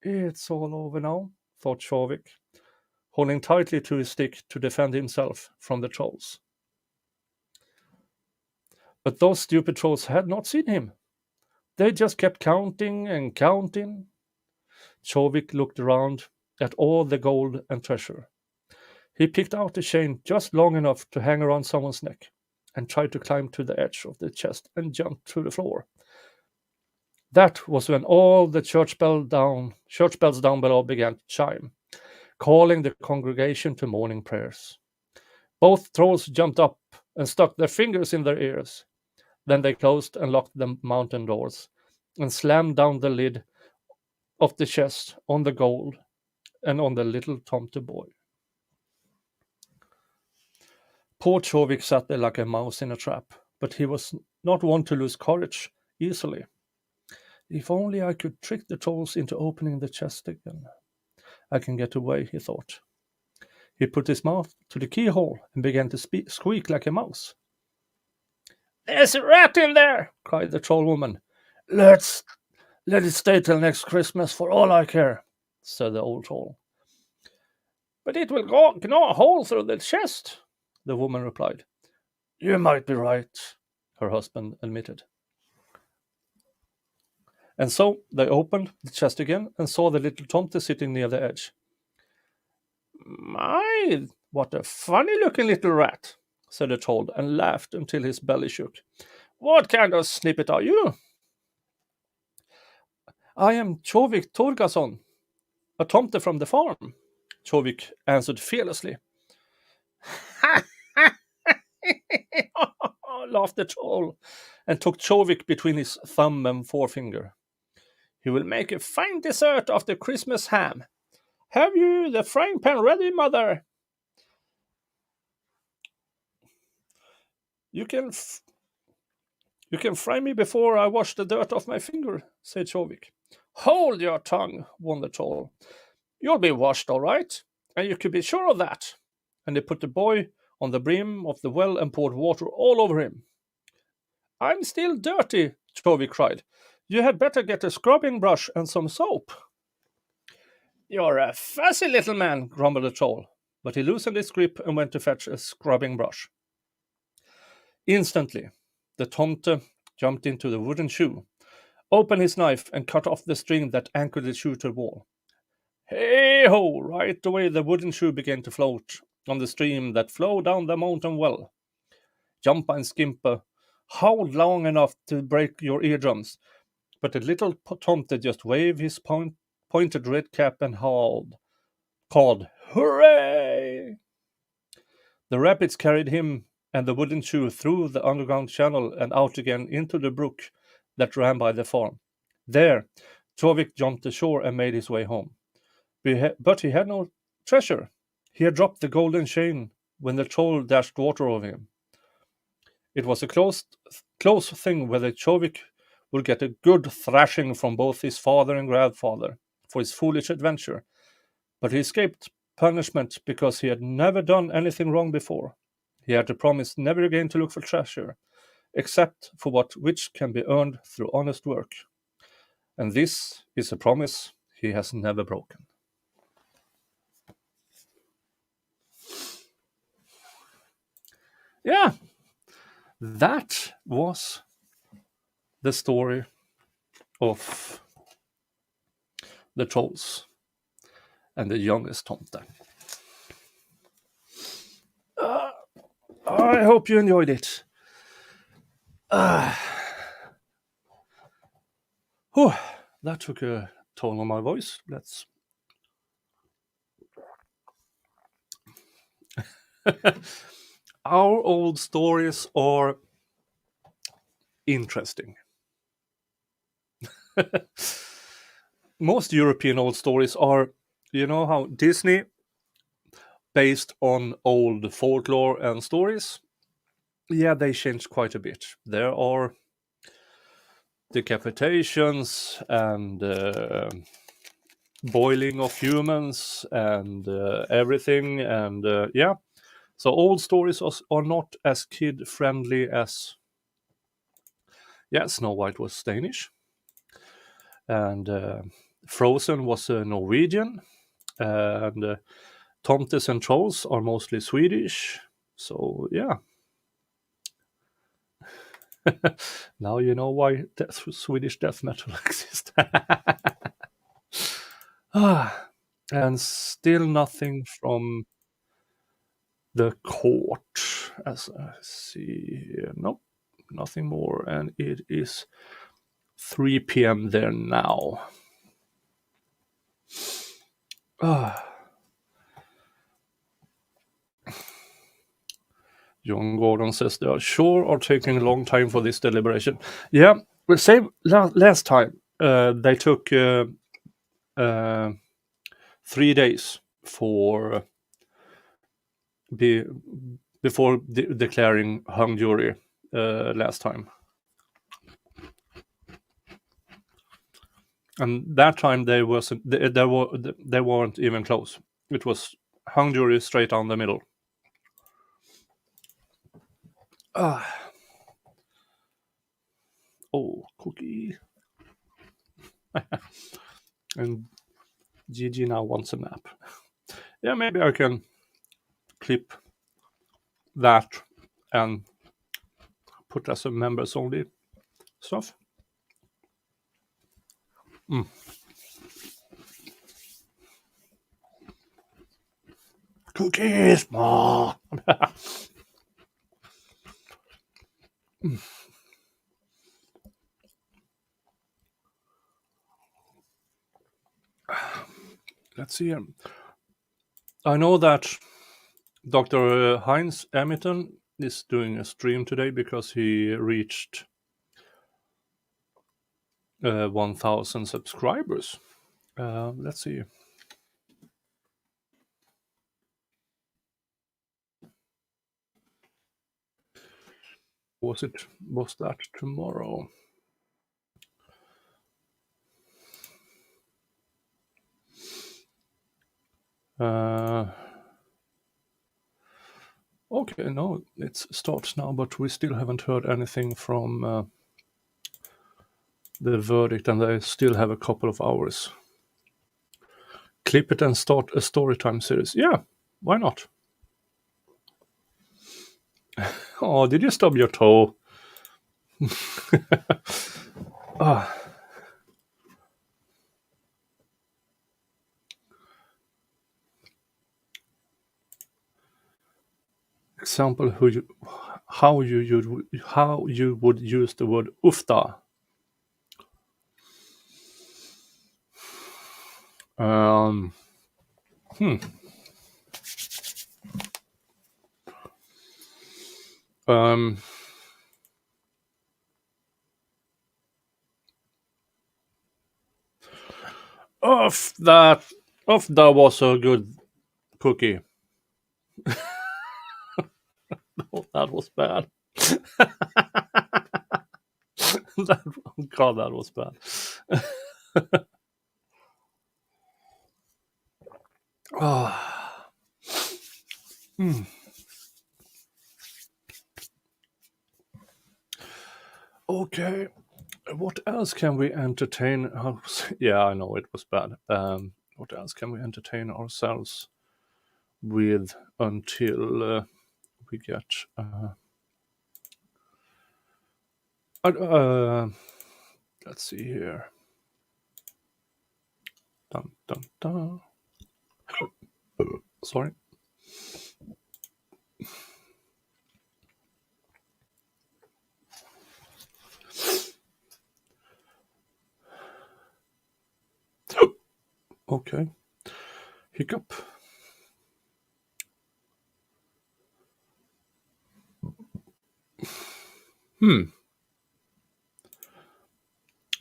It's all over now, thought Chovik, holding tightly to his stick to defend himself from the trolls. But those stupid trolls had not seen him. They just kept counting and counting. Chovik looked around at all the gold and treasure. He picked out a chain just long enough to hang around someone's neck and tried to climb to the edge of the chest and jump to the floor. That was when all the church bells down below began to chime, calling the congregation to morning prayers. Both trolls jumped up and stuck their fingers in their ears. Then they closed and locked the mountain doors and slammed down the lid of the chest on the gold and on the little tomte boy. Poor Chovik sat there like a mouse in a trap, but he was not one to lose courage easily. If only I could trick the trolls into opening the chest again. I can get away, he thought. He put his mouth to the keyhole and began to squeak like a mouse. There's a rat in there, cried the troll woman. Let it stay till next Christmas for all I care, said the old troll. But it will gnaw a hole through the chest, the woman replied. You might be right, her husband admitted. And so they opened the chest again and saw the little tomte sitting near the edge. My, what a funny-looking little rat, said the troll, and laughed until his belly shook. What kind of snippet are you? I am Chovik Torgason, a tomte from the farm, Chovik answered fearlessly. Laughed the troll, and took Chovik between his thumb and forefinger. He will make a fine dessert of the Christmas ham. Have you the frying pan ready, mother? You can fry me before I wash the dirt off my finger, said Chovik. Hold your tongue, warned the troll. You'll be washed all right, and you can be sure of that. And they put the boy on the brim of the well and poured water all over him. I'm still dirty, Chovik cried. You had better get a scrubbing brush and some soap. You're a fussy little man, grumbled the troll, but he loosened his grip and went to fetch a scrubbing brush. Instantly, the tomte jumped into the wooden shoe, opened his knife, and cut off the string that anchored the shoe to the wall. Hey-ho! Right away the wooden shoe began to float on the stream that flowed down the mountain well. Jompa and Skimpa howled long enough to break your eardrums, but the little tomte just waved his pointed red cap and called, Hooray! The rapids carried him and the wooden shoe through the underground channel and out again into the brook that ran by the farm. There, Chovik jumped ashore and made his way home. But he had no treasure. He had dropped the golden chain when the troll dashed water over him. It was a close thing whether Chovik would get a good thrashing from both his father and grandfather for his foolish adventure, but he escaped punishment because he had never done anything wrong before. He had to promise never again to look for treasure, except for that which can be earned through honest work. And this is a promise he has never broken. Yeah, that was the story of the trolls and the youngest Tomte. I hope you enjoyed it. That took a toll on my voice. Let's. Our old stories are interesting. Most European old stories are, you know how Disney, based on old folklore and stories, yeah, they changed quite a bit. There are decapitations and boiling of humans and everything, and yeah. So old stories are not as kid friendly as, yeah, Snow White was Danish, and Frozen was Norwegian, and Tomtes and Trolls are mostly Swedish. So yeah. Now you know why Swedish death metal exists. And still nothing from the court, as I see here. Nope, nothing more. And it is 3 p.m. there now. John Gordon says they are sure are taking a long time for this deliberation. Yeah, well, same last time. They took 3 days for before declaring hung jury last time. And that time they weren't even close. It was hung jury straight down the middle. Oh, cookie. And Gigi now wants a nap. Yeah, maybe I can clip that and put as a members only stuff. Cookies, ma. Let's see. I know that Dr. Heinz Emerton is doing a stream today because he reached 1,000 subscribers. Let's see. Was that tomorrow? Okay, no, it starts now, but we still haven't heard anything from the verdict, and they still have a couple of hours. Clip it and start a storytime series. Yeah, why not? Oh, did you stub your toe? Example: how you would use the word ufta. Ufta was a good cookie. Oh, that was bad. God, that was bad. Ah. Mm. Okay, what else can we entertain? Yeah, I know it was bad. What else can we entertain ourselves with until we get? Let's see here. Dun, dun, dun. Sorry. Okay. Hiccup.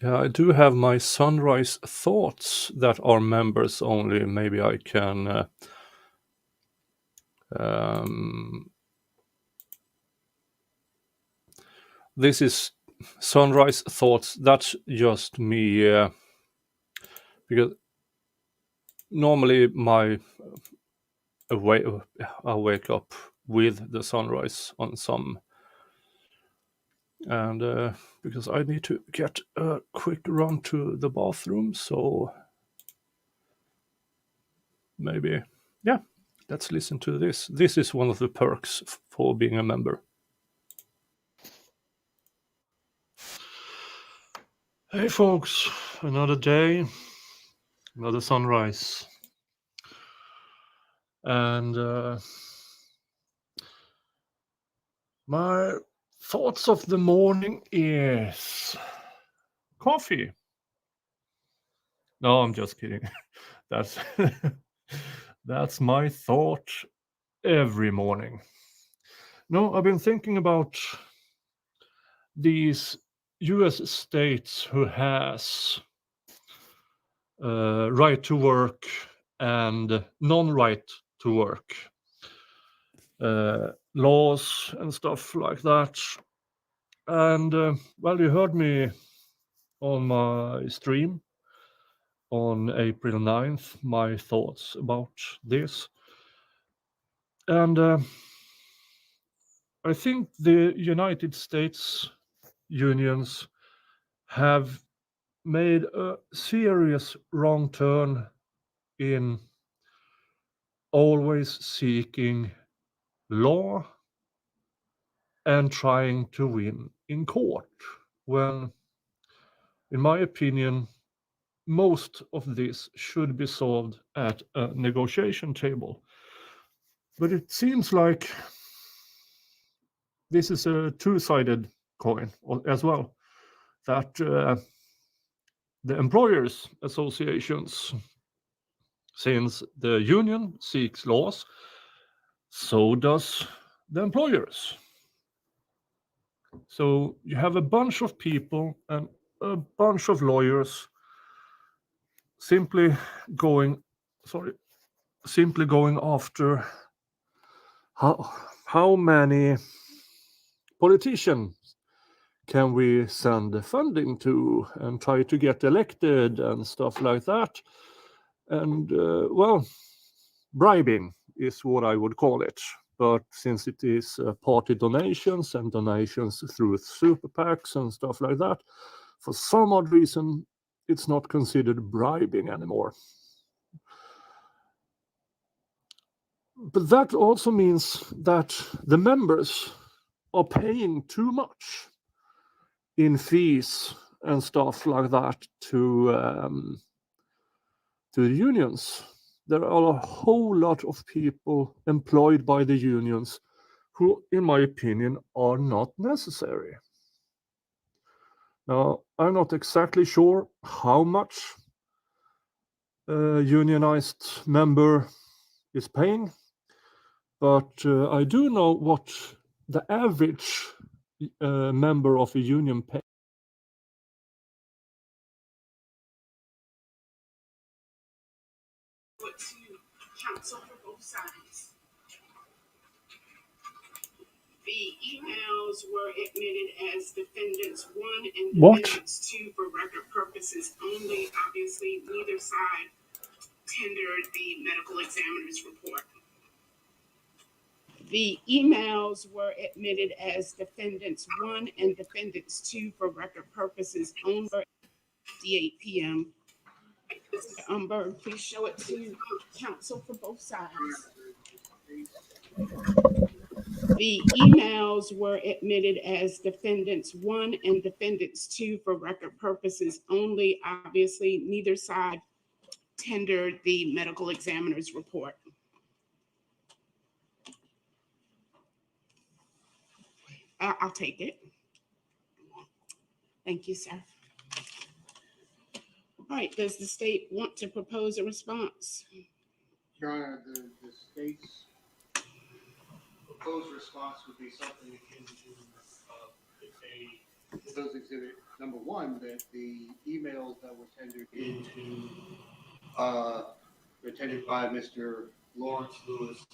Yeah, I do have my sunrise thoughts that are members only. Maybe I can this is sunrise thoughts. That's just me because normally I wake up with the sunrise on some, and because I need to get a quick run to the bathroom, so maybe, yeah, let's listen to this. This is one of the perks for being a member. Hey folks, another day, another sunrise, and my thoughts of the morning is coffee. No, I'm just kidding. That's that's my thought every morning. No, I've been thinking about these US states who has right to work and non-right to work laws and stuff like that. And well, you heard me on my stream on April 9th, my thoughts about this. And I think the United States unions have made a serious wrong turn in always seeking law and trying to win in court, when, in my opinion, most of this should be solved at a negotiation table. But it seems like this is a two-sided coin as well, that the employers' associations, since the union seeks laws, so does the employers. So you have a bunch of people and a bunch of lawyers simply going after how many politicians can we send funding to and try to get elected and stuff like that. And well, bribing is what I would call it. But since it is party donations and donations through super PACs and stuff like that, for some odd reason, it's not considered bribing anymore. But that also means that the members are paying too much in fees and stuff like that to the unions. There are a whole lot of people employed by the unions who, in my opinion, are not necessary. Now, I'm not exactly sure how much a unionized member is paying, but I do know what the average member of a union pays. Counsel for both sides. The email emails were admitted as defendants 1 and What? defendants 2 for record purposes only. Obviously, neither side tendered the medical examiner's report. The emails were admitted as defendants 1 and defendants 2 for record purposes only. 58 p.m. Mr. Umberg, please show it to counsel for both sides. The emails were admitted as defendants 1 and defendants 2 for record purposes only. Obviously, neither side tendered the medical examiner's report. I'll take it. Thank you, sir. All right, does the state want to propose a response? Your Honor, the state's proposed response would be something akin to, those exhibit number 1, that the emails that were tendered attended by Mr. Lawrence Lewis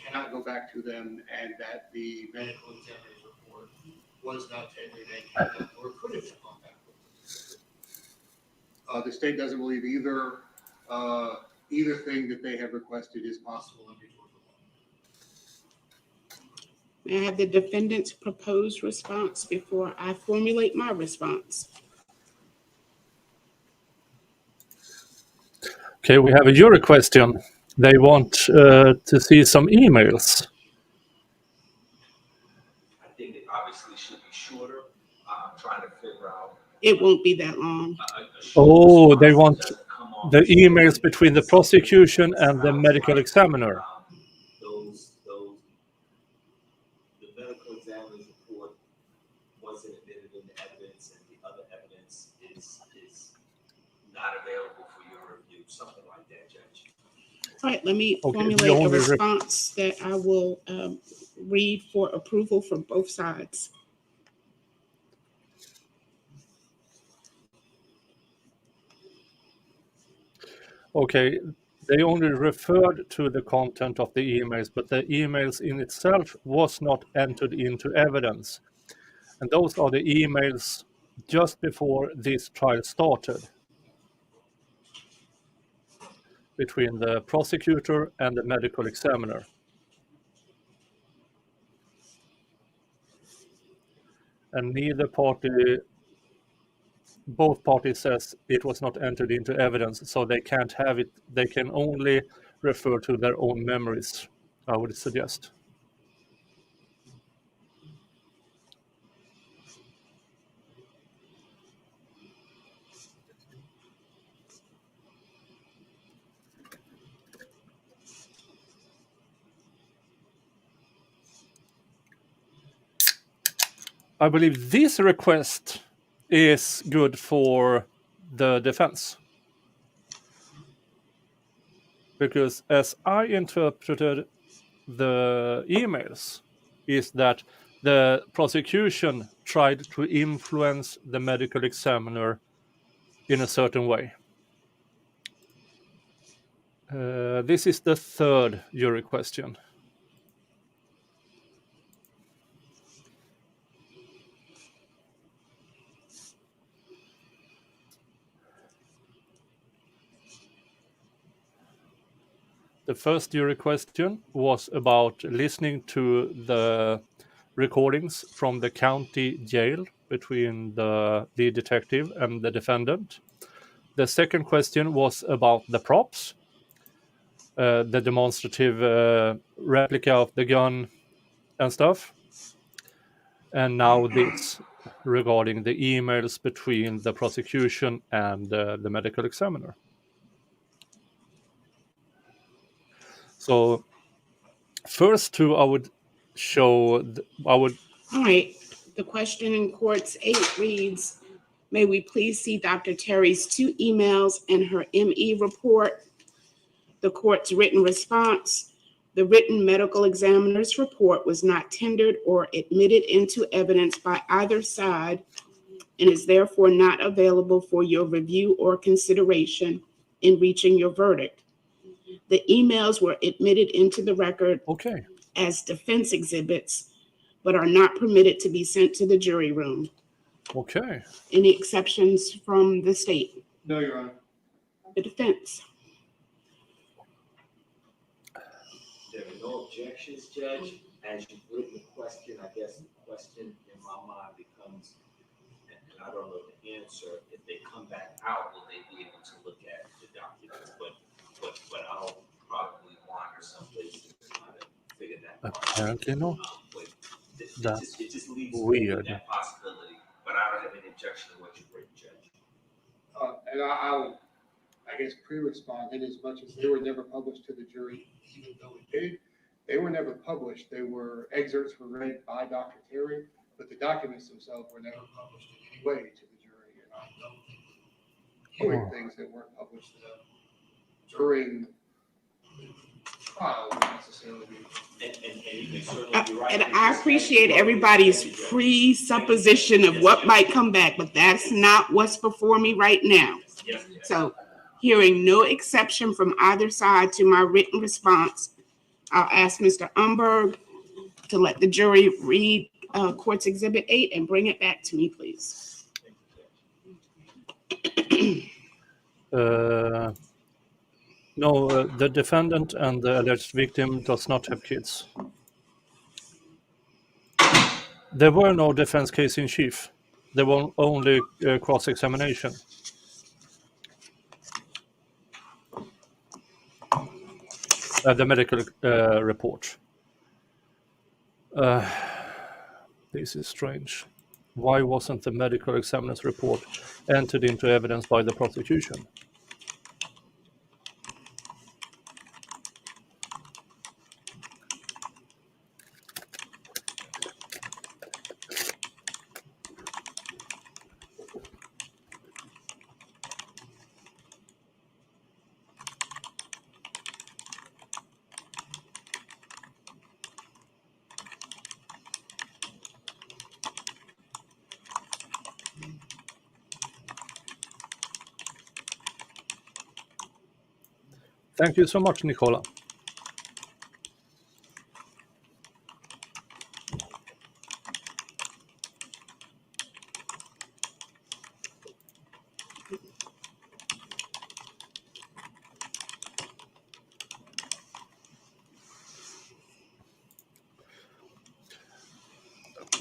cannot go back to them, and that the medical examiner's report was not tendered and cannot or could have gone back. The state doesn't believe either thing that they have requested is possible under Georgia law. May I have the defendant's proposed response before I formulate my response? Okay, we have a jury question. They want to see some emails. I think it obviously should be shorter. I'm trying to figure out. It won't be that long. Oh, they want the emails between the prosecution and the medical examiner. The medical examiner's report wasn't admitted into evidence, and the other evidence is not available for your review, something like that, Judge. All right, let me Okay, formulate a response that I will read for approval from both sides. Okay, they only referred to the content of the emails, but the emails in itself was not entered into evidence. And those are the emails just before this trial started between the prosecutor and the medical examiner. And both parties says it was not entered into evidence, so they can't have it. They can only refer to their own memories, I would suggest. I believe this request is good for the defense. Because as I interpreted the emails, is that the prosecution tried to influence the medical examiner in a certain way. This is the third jury question. The first jury question was about listening to the recordings from the county jail between the lead detective and the defendant. The second question was about the props, the demonstrative replica of the gun and stuff. And now this regarding the emails between the prosecution and the medical examiner. So first two, I would show, All right, the question in Courts 8 reads, may we please see Dr. Terry's 2 emails and her ME report? The court's written response, the written medical examiner's report was not tendered or admitted into evidence by either side and is therefore not available for your review or consideration in reaching your verdict. The emails were admitted into the record as defense exhibits but are not permitted to be sent to the jury room. Okay. Any exceptions from the state? No, Your Honor. The defense? There are no objections, Judge. As you've written the question, I guess the question in my mind becomes, and I don't know the answer, if they come back out, will they be able to look at the documents? But I'll probably wander someplace to try to figure that out. Apparently not. But That's it just leaves weird. that possibility, but I don't have any objection to what you've written, Judge. And I'll, I guess, pre-respond in as much as they were never published to the jury, even though we did. They were never published. They were, excerpts were read by Dr. Terry, but the documents themselves were never published in any way to the jury. And I don't think hearing things that weren't published during the trial would necessarily be. And you may certainly be right. And I appreciate everybody's presupposition of what might come back, but that's not what's before me right now. Yes, So hearing no exception from either side to my written response, I'll ask Mr. Umberg to let the jury read Court's Exhibit 8 and bring it back to me, please. No, the defendant and the alleged victim does not have kids. There were no defense case in chief. There were only cross-examination. The medical report. This is strange. Why wasn't the medical examiner's report entered into evidence by the prosecution? Thank you so much, Nicola.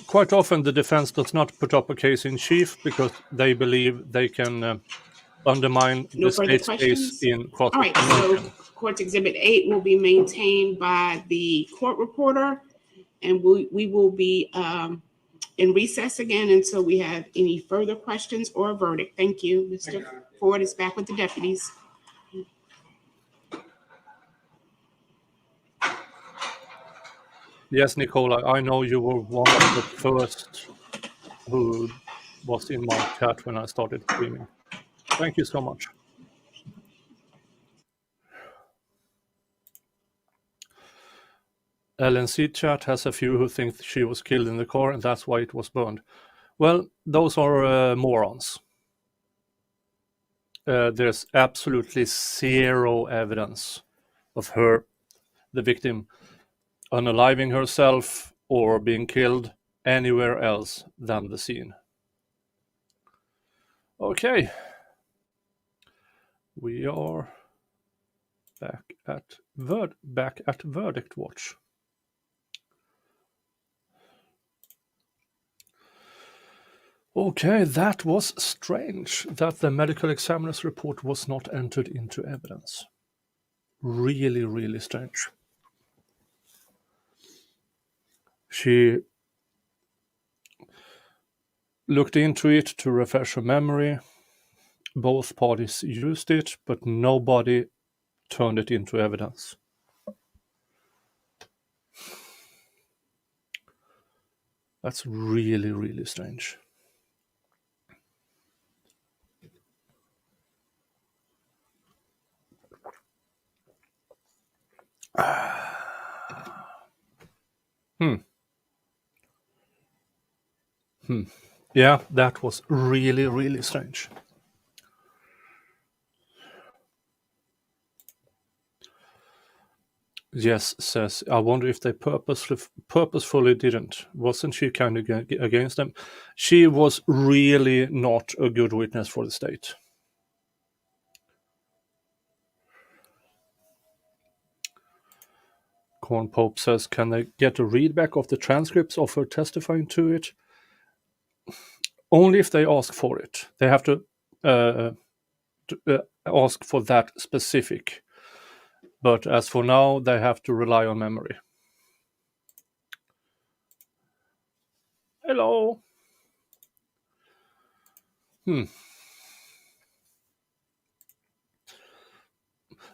Quite often the defense does not put up a case in chief because they believe they can undermine No the further state's questions? case in All right, cross-examination. so Court's Exhibit 8 will be maintained by the court reporter, and we will be in recess again until we have any further questions or a verdict. Thank you. Mr. Ford is back with the deputies. Yes, Nicola, I know you were one of the first who was in my chat when I started streaming. Thank you so much. LNC chat has a few who think she was killed in the car and that's why it was burned. Well, those are morons. There's absolutely zero evidence of her, the victim, unaliving herself or being killed anywhere else than the scene. Okay. We are back at Verdict Watch. Okay, that was strange that the medical examiner's report was not entered into evidence. Really, really strange. She looked into it to refresh her memory. Both parties used it, but nobody turned it into evidence. That's really, really strange. Yeah, that was really, really strange. Jess says, I wonder if they purposefully didn't. Wasn't she kind of against them? She was really not a good witness for the state. Corn Pope says, can they get a readback of the transcripts of her testifying to it? Only if they ask for it. They have to ask for that specific. But as for now, they have to rely on memory. Hello.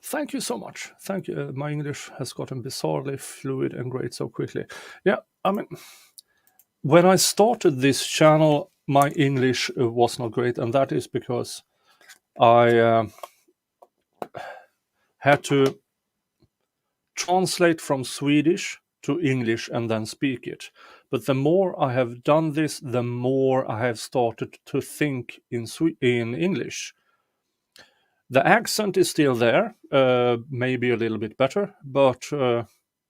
Thank you so much. Thank you. My English has gotten bizarrely fluid and great so quickly. Yeah, I mean, when I started this channel, my English was not great, and that is because I had to translate from Swedish to English and then speak it. But the more I have done this, the more I have started to think in English. The accent is still there, maybe a little bit better, but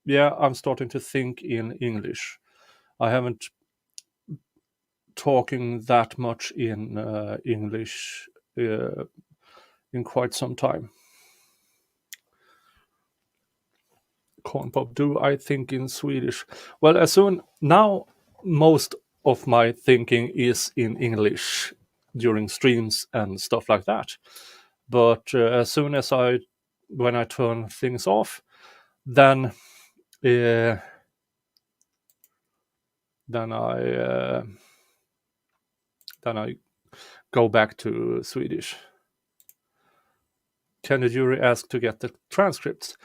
yeah, I'm starting to think in English. I haven't talking that much in English in quite some time. Corn Pop, do I think in Swedish? Well, now most of my thinking is in English during streams and stuff like that. But as soon as when I turn things off, then I go back to Swedish. Can the jury ask to get the transcripts?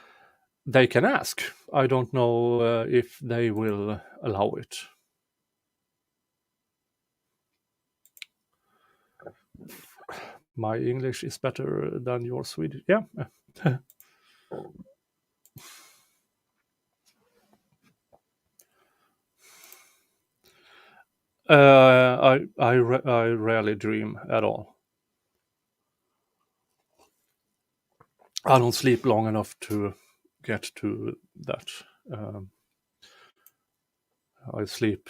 They can ask. I don't know if they will allow it. My English is better than your Swedish. Yeah. I rarely dream at all. I don't sleep long enough to get to that. I sleep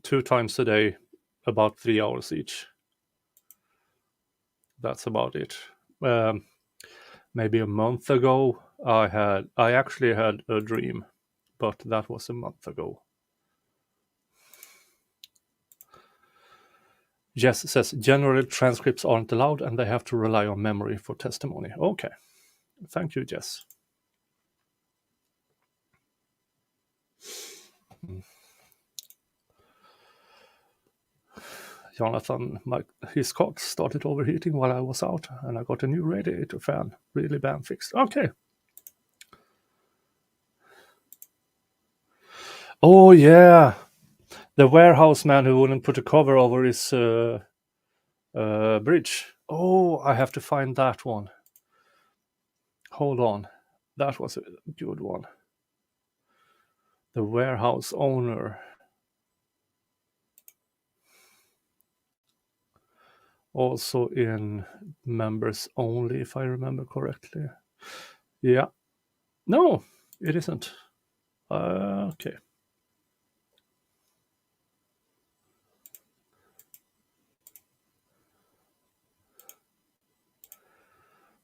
2 times a day, about 3 hours each. That's about it. Maybe a month ago, I actually had a dream, but that was a month ago. Jess says, generally transcripts aren't allowed and they have to rely on memory for testimony. Okay. Thank you, Jess. Jonathan, his cock started overheating while I was out, and I got a new radiator fan. Really bad fixed. Okay. Oh, yeah. The warehouse man who wouldn't put a cover over his bridge. Oh, I have to find that one. Hold on. That was a good one. The warehouse owner. Also in members only, if I remember correctly. Yeah. No, it isn't. Okay.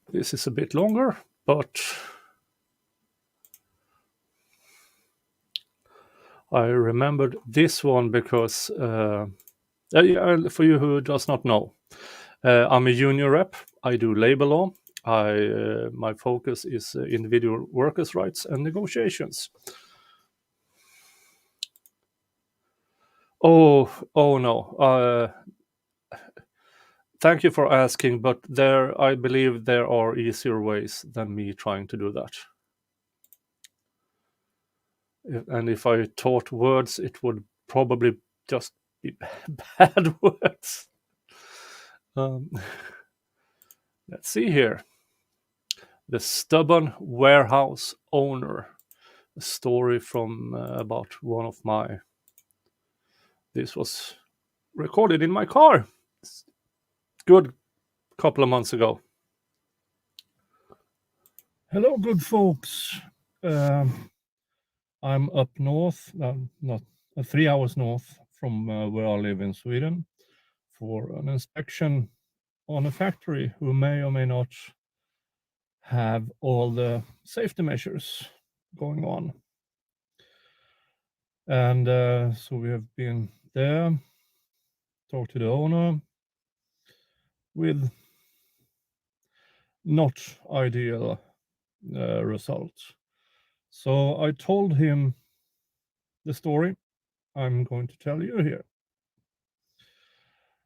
This is a bit longer, but I remembered this one because for you who does not know, I'm a junior rep. I do labor law. My focus is individual workers' rights and negotiations. Oh no. Thank you for asking, but I believe there are easier ways than me trying to do that. And if I taught words, it would probably just be bad words. Let's see here. The stubborn warehouse owner. A story from about one of my... This was recorded in my car. Good couple of months ago. Hello, good folks. I'm up north, not 3 hours north from where I live in Sweden, for an inspection on a factory who may or may not have all the safety measures going on. And so we have been there, talked to the owner with not ideal results. So I told him the story I'm going to tell you here,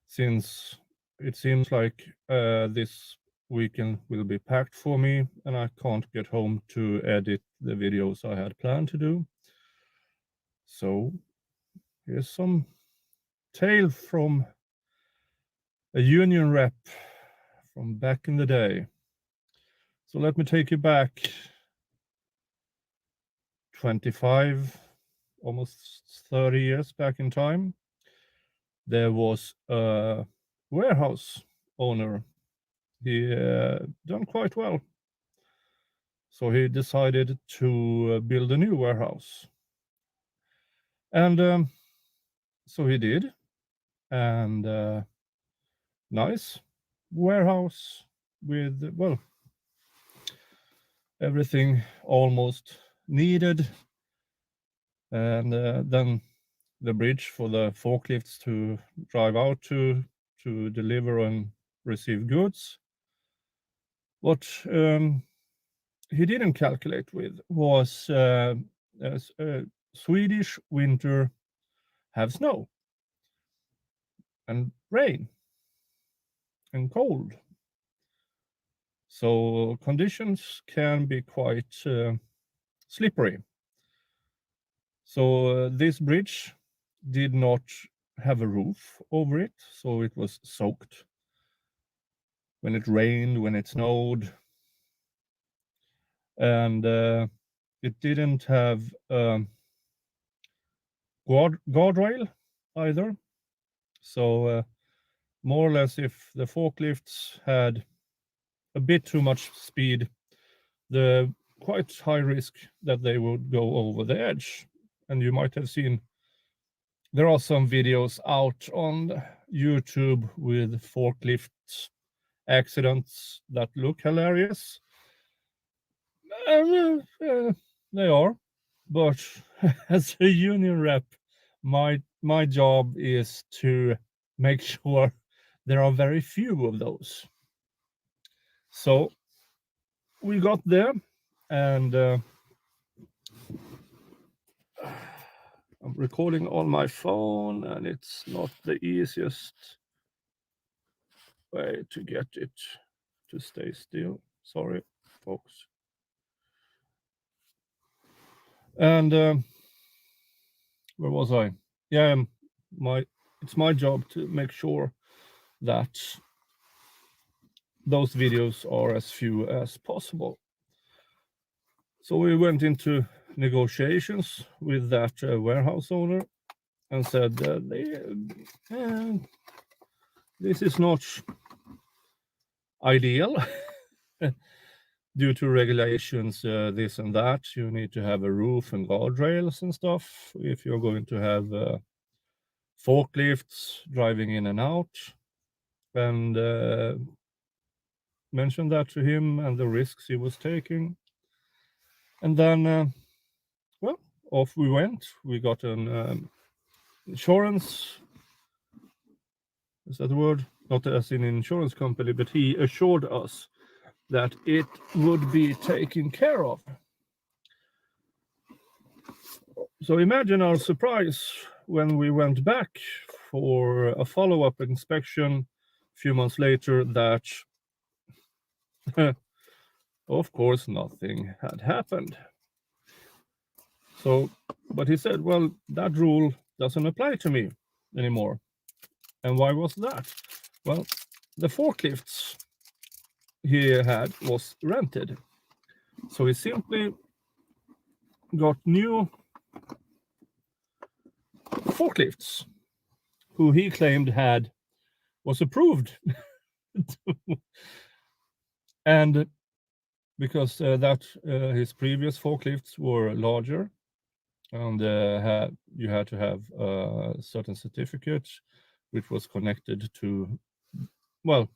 since it seems like this weekend will be packed for me and I can't get home to edit the videos I had planned to do. So here's some tale from a union rep from back in the day. So let me take you back 25, almost 30 years back in time. There was a warehouse owner. He done quite well. So he decided to build a new warehouse. And so he did. And nice warehouse with, well, everything almost needed. And then the bridge for the forklifts to drive out to deliver and receive goods. What he didn't calculate with was Swedish winter have snow and rain and cold. So conditions can be quite slippery. So this bridge did not have a roof over it, so it was soaked when it rained, when it snowed. And it didn't have guardrail either. So more or less, if the forklifts had a bit too much speed, the quite high risk that they would go over the edge. And you might have seen, there are some videos out on YouTube with forklift accidents that look hilarious. They are, but as a union rep, my job is to make sure there are very few of those. So we got there, and I'm recording on my phone, and it's not the easiest way to get it to stay still. Sorry, folks. And where was I? Yeah, it's my job to make sure that those videos are as few as possible. So we went into negotiations with that warehouse owner and said this is not ideal due to regulations, this and that. You need to have a roof and guardrails and stuff if you're going to have forklifts driving in and out. And mentioned that to him and the risks he was taking. And then, well, off we went. We got an insurance. Is that the word? Not as in insurance company, but he assured us that it would be taken care of. So imagine our surprise when we went back for a follow-up inspection a few months later that of course nothing had happened. So, but he said, well, that rule doesn't apply to me anymore. And why was that? Well, the forklifts he had was rented. So he simply got new forklifts who he claimed was approved. And because his previous forklifts were larger, and you had to have a certain certificate, which was connected to, well,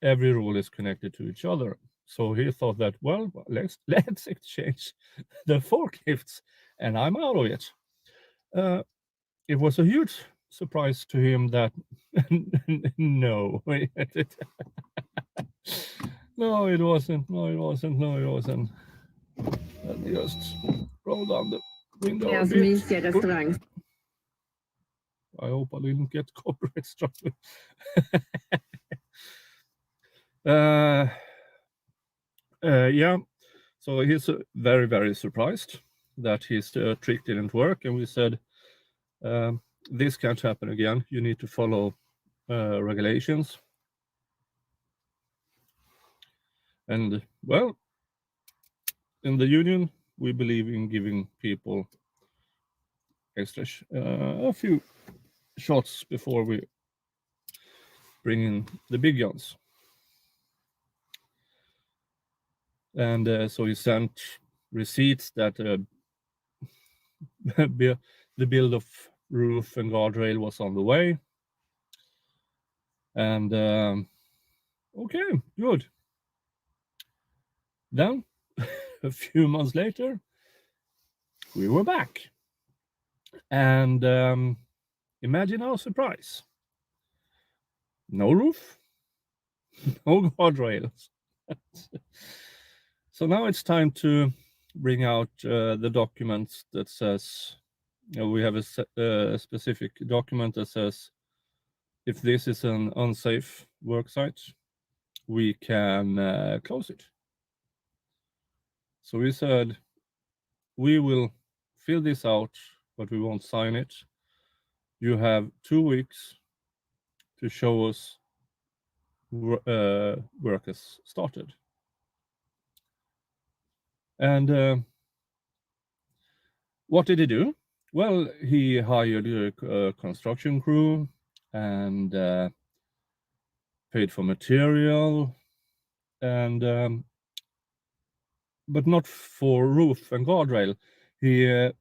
every rule is connected to each other. So he thought that, well, let's exchange the forklifts, and I'm out of it. It was a huge surprise to him that no, no, it wasn't. No, it wasn't. No, it wasn't. Let me just roll down the window a Deras bit. mysiga restaurang. I hope I didn't get copyright struck. Yeah, so he's very, very surprised that his trick didn't work, and we said, this can't happen again. You need to follow regulations. And well, in the union, we believe in giving people extra a few shots before we bring in the big guns. And so he sent receipts that the build of roof and guardrail was on the way. And okay, good. Then a few months later, we were back. And imagine our surprise. No roof, no guardrails. So now it's time to bring out the documents that says, we have a specific document that says, if this is an unsafe work site, we can close it. So we said, we will fill this out, but we won't sign it. You have 2 weeks to show us work has started. And what did he do? Well, he hired a construction crew and paid for material, and but not for roof and guardrail. He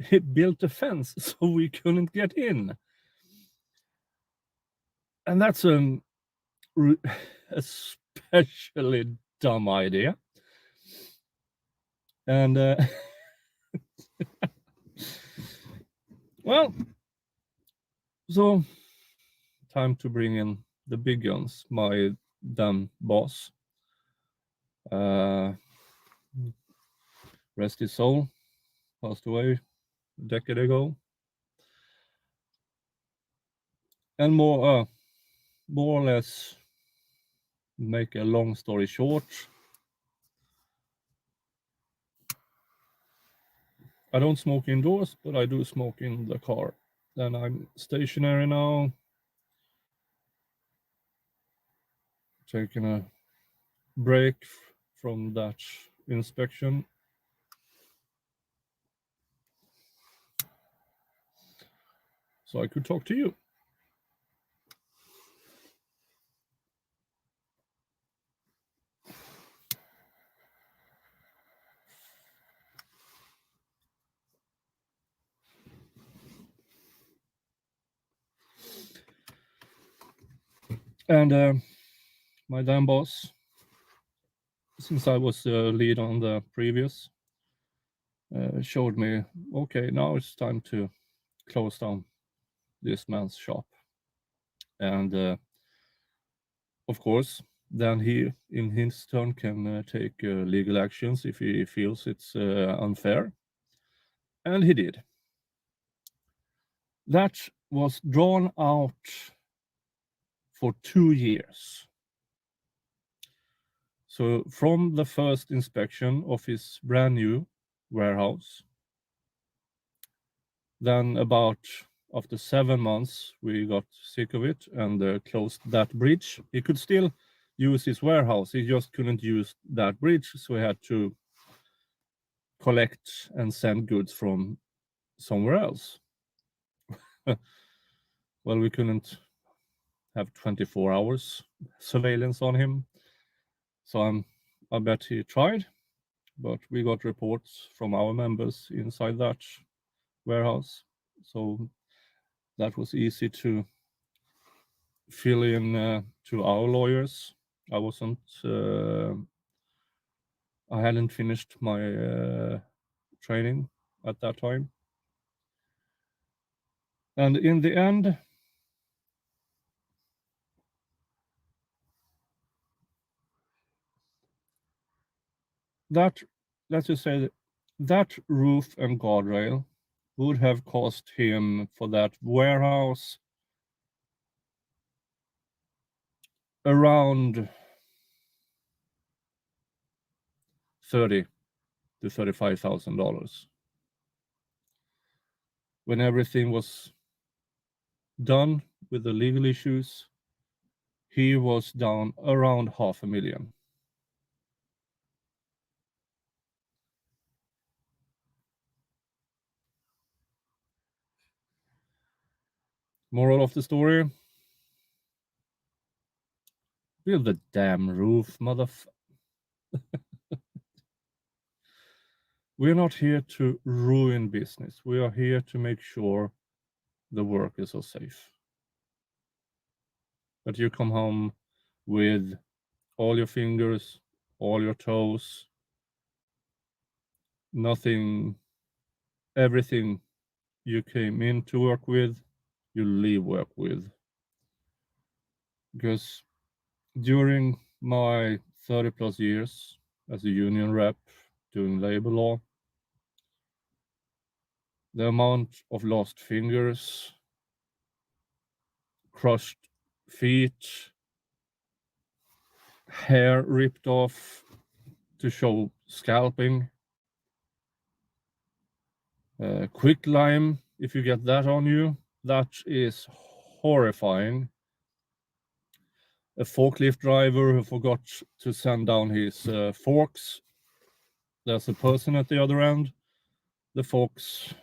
he built a fence so we couldn't get in, and that's a especially dumb idea. And well, so time to bring in the big guns. My dumb boss, rest his soul, passed away a decade ago. And more or less, make a long story short, I don't smoke indoors, but I do smoke in the car. And I'm stationary now, taking a break from that inspection. So I could talk to you. And my damn boss, since I was the lead on the previous, showed me, okay, now it's time to close down this man's shop. And of course, then he, in his turn, can take legal actions if he feels it's unfair. And he did. That was drawn out for 2 years. So from the first inspection of his brand new warehouse, then about after 7 months, we got sick of it and closed that bridge. He could still use his warehouse. He just couldn't use that bridge. So he had to collect and send goods from somewhere else. Well, we couldn't have 24 hours surveillance on him. So I bet he tried, but we got reports from our members inside that warehouse. So that was easy to fill in to our lawyers. I hadn't finished my training at that time. And in the end, let's just say that roof and guardrail would have cost him for that warehouse around $30,000 to $35,000. When everything was done with the legal issues, he was down around $500,000. Moral of the story: build the damn roof, We're not here to ruin business. We are here to make sure the workers are safe. But you come home with all your fingers, all your toes, nothing, everything you came in to work with, you leave work with. Because during my 30 plus years as a union rep doing labor law, the amount of lost fingers, crushed feet, hair ripped off to show scalping, quicklime, if you get that on you, that is horrifying. A forklift driver who forgot to send down his forks. There's a person at the other end. The forks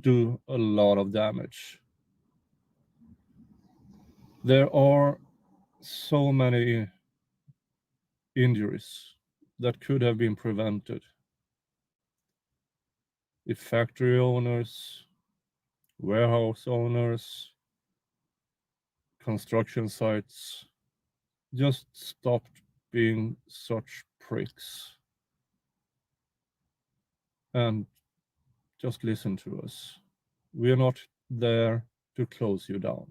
do a lot of damage. There are so many injuries that could have been prevented if factory owners, warehouse owners, construction sites just stopped being such pricks and just listen to us. We are not there to close you down.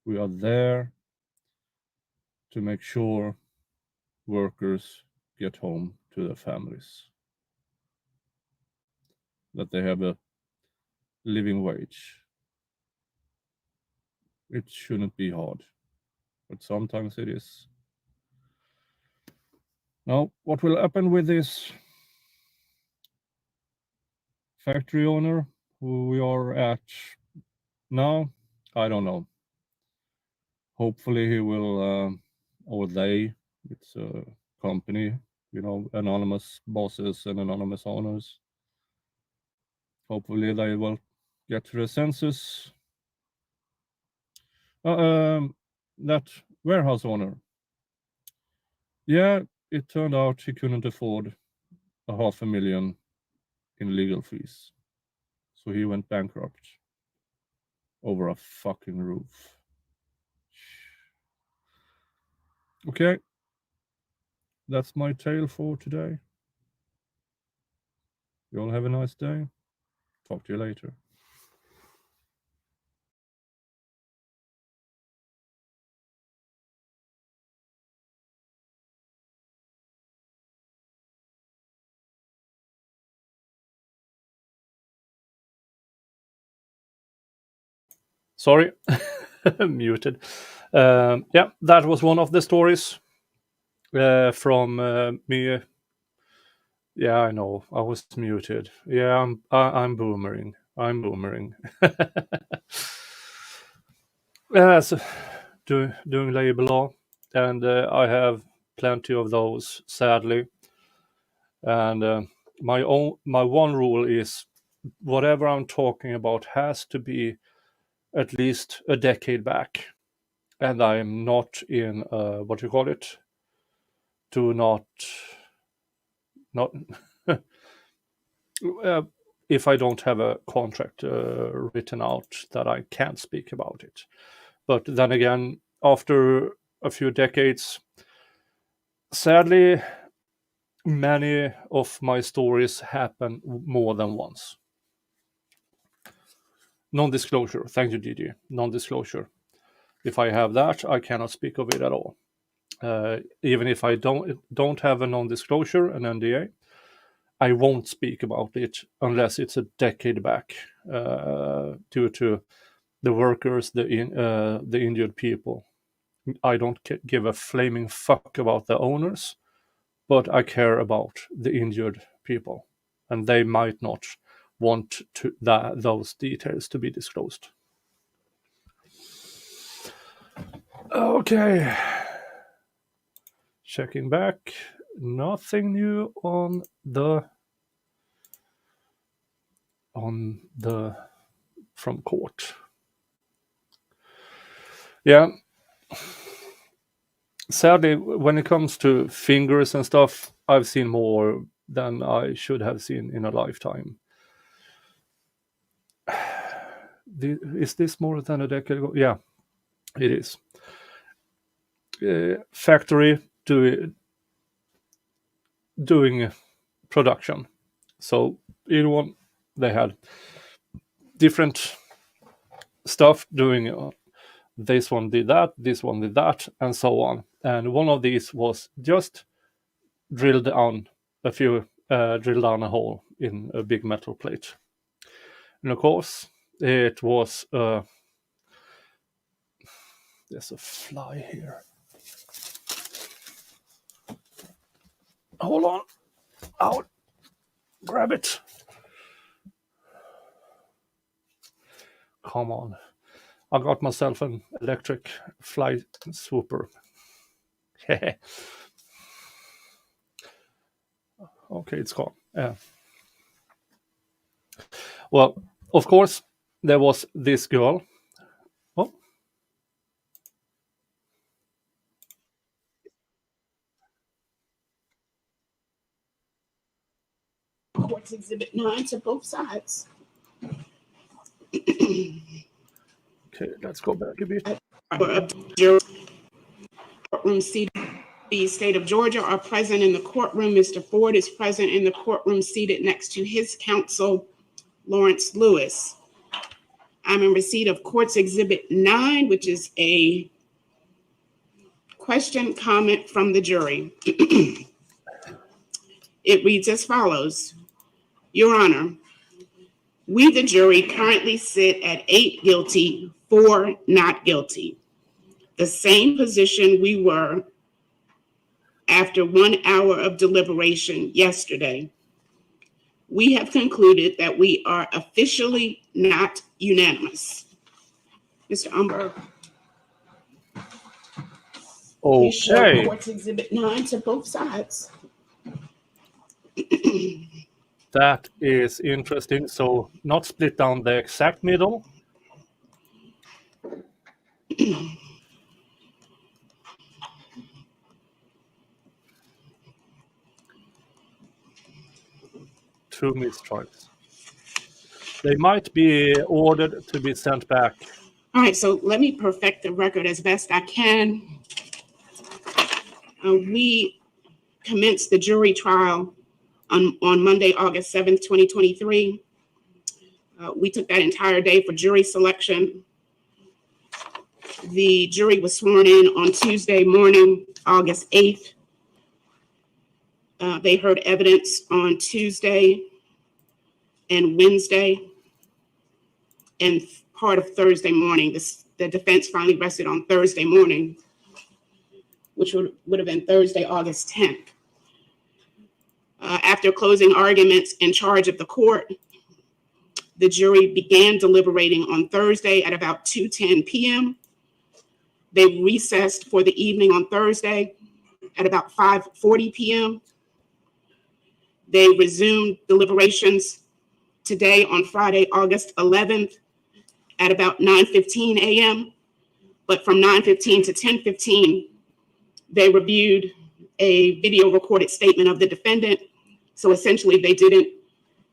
We are there to make sure workers get home to their families, that they have a living wage. It shouldn't be hard, but sometimes it is. Now, what will happen with this factory owner who we are at now, I don't know. Hopefully he will, or they, it's a company, anonymous bosses and anonymous owners. Hopefully they will get to their senses. That warehouse owner, yeah, it turned out he couldn't afford $500,000 in legal fees. So he went bankrupt over a fucking roof. Okay, that's my tale for today. You all have a nice day. Talk to you later. Sorry, muted. Yeah, that was one of the stories from me. Yeah, I know. I was muted. Yeah, I'm boomering. I'm boomering. So doing labor law, and I have plenty of those, sadly. And my one rule is, whatever I'm talking about has to be at least a decade back, and I'm not in what you call it, do not if I don't have a contract written out, that I can't speak about it. But then again, after a few decades, sadly, many of my stories happen more than once. Non-disclosure. Thank you, Gigi. Non-disclosure. If I have that, I cannot speak of it at all. Even if I don't have a non-disclosure, an NDA, I won't speak about it unless it's a decade back, due to the workers, the injured people. I don't give a flaming fuck about the owners, but I care about the injured people, and they might not want those details to be disclosed. Okay. Checking back. Nothing new on the from court. Yeah. Sadly, when it comes to fingers and stuff, I've seen more than I should have seen in a lifetime. Is this more than a decade ago? Yeah, it is. Factory doing production. So they had different stuff doing. This one did that, this one did that, and so on. And one of these was just drill down a hole in a big metal plate. And of course, it was there's a fly here. Hold on. Out. Grab it. Come on. I got myself an electric fly swooper. Okay, it's gone. Yeah. Well, of course, there was this girl. Oh. Court's Exhibit 9 to both sides. Okay, let's go back a bit. Courtroom seated the state of Georgia are present in the courtroom. Mr. Ford is present in the courtroom seated next to his counsel, Lawrence Lewis. I'm in receipt of Court's Exhibit 9, which is a question comment from the jury. It reads as follows. Your Honor, we, the jury, currently sit at 8 guilty, 4 not guilty. The same position we were after 1 hour of deliberation yesterday. We have concluded that we are officially not unanimous. Mr. Umberg. Please show Court's Exhibit 9 to both sides. That is interesting. So not split down the exact middle. Two mistrials. They might be ordered to be sent back. All right, so let me perfect the record as best I can. We commenced the jury trial on Monday, August 7th, 2023. We took that entire day for jury selection. The jury was sworn in on Tuesday morning, August 8th. They heard evidence on Tuesday and Wednesday and part of Thursday morning. The defense finally rested on Thursday morning, which would have been Thursday, August 10th. After closing arguments in charge of the court, the jury began deliberating on Thursday at about 2:10 p.m. They recessed for the evening on Thursday at about 5:40 p.m. They resumed deliberations today on Friday, August 11th at about 9:15 a.m. But from 9:15 to 10:15, they reviewed a video recorded statement of the defendant. So essentially, they didn't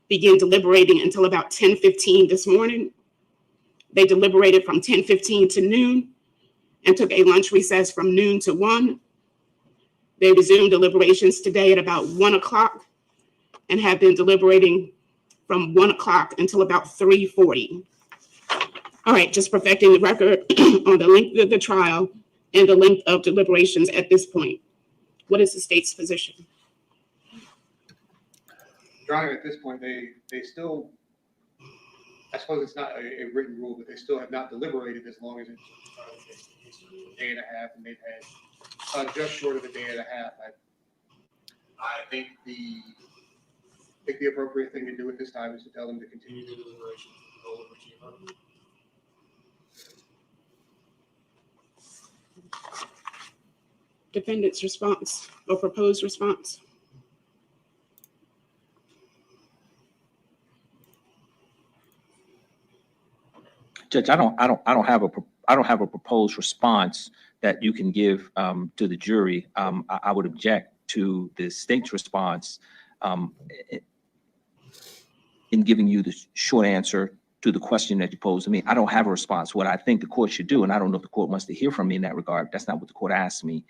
begin deliberating until about 10:15 this morning. They deliberated from 10:15 to noon and took a lunch recess from noon to 1. They resumed deliberations today at about 1 o'clock and have been deliberating from 1 o'clock until about 3:40. All right, just perfecting the record on the length of the trial and the length of deliberations at this point. What is the state's position? Your Honor, at this point, they still, I suppose it's not a written rule, but they still have not deliberated as long as it's a day and a half, and they've had just short of a day and a half. I think the appropriate thing to do at this time is to tell them to continue the deliberations. Defendant's response or proposed response? Judge, I don't have a proposed response that you can give to the jury. I would object to the state's response in giving you the short answer to the question that you posed to me. I don't have a response. What I think the court should do, and I don't know if the court wants to hear from me in that regard, that's not what the court asked me.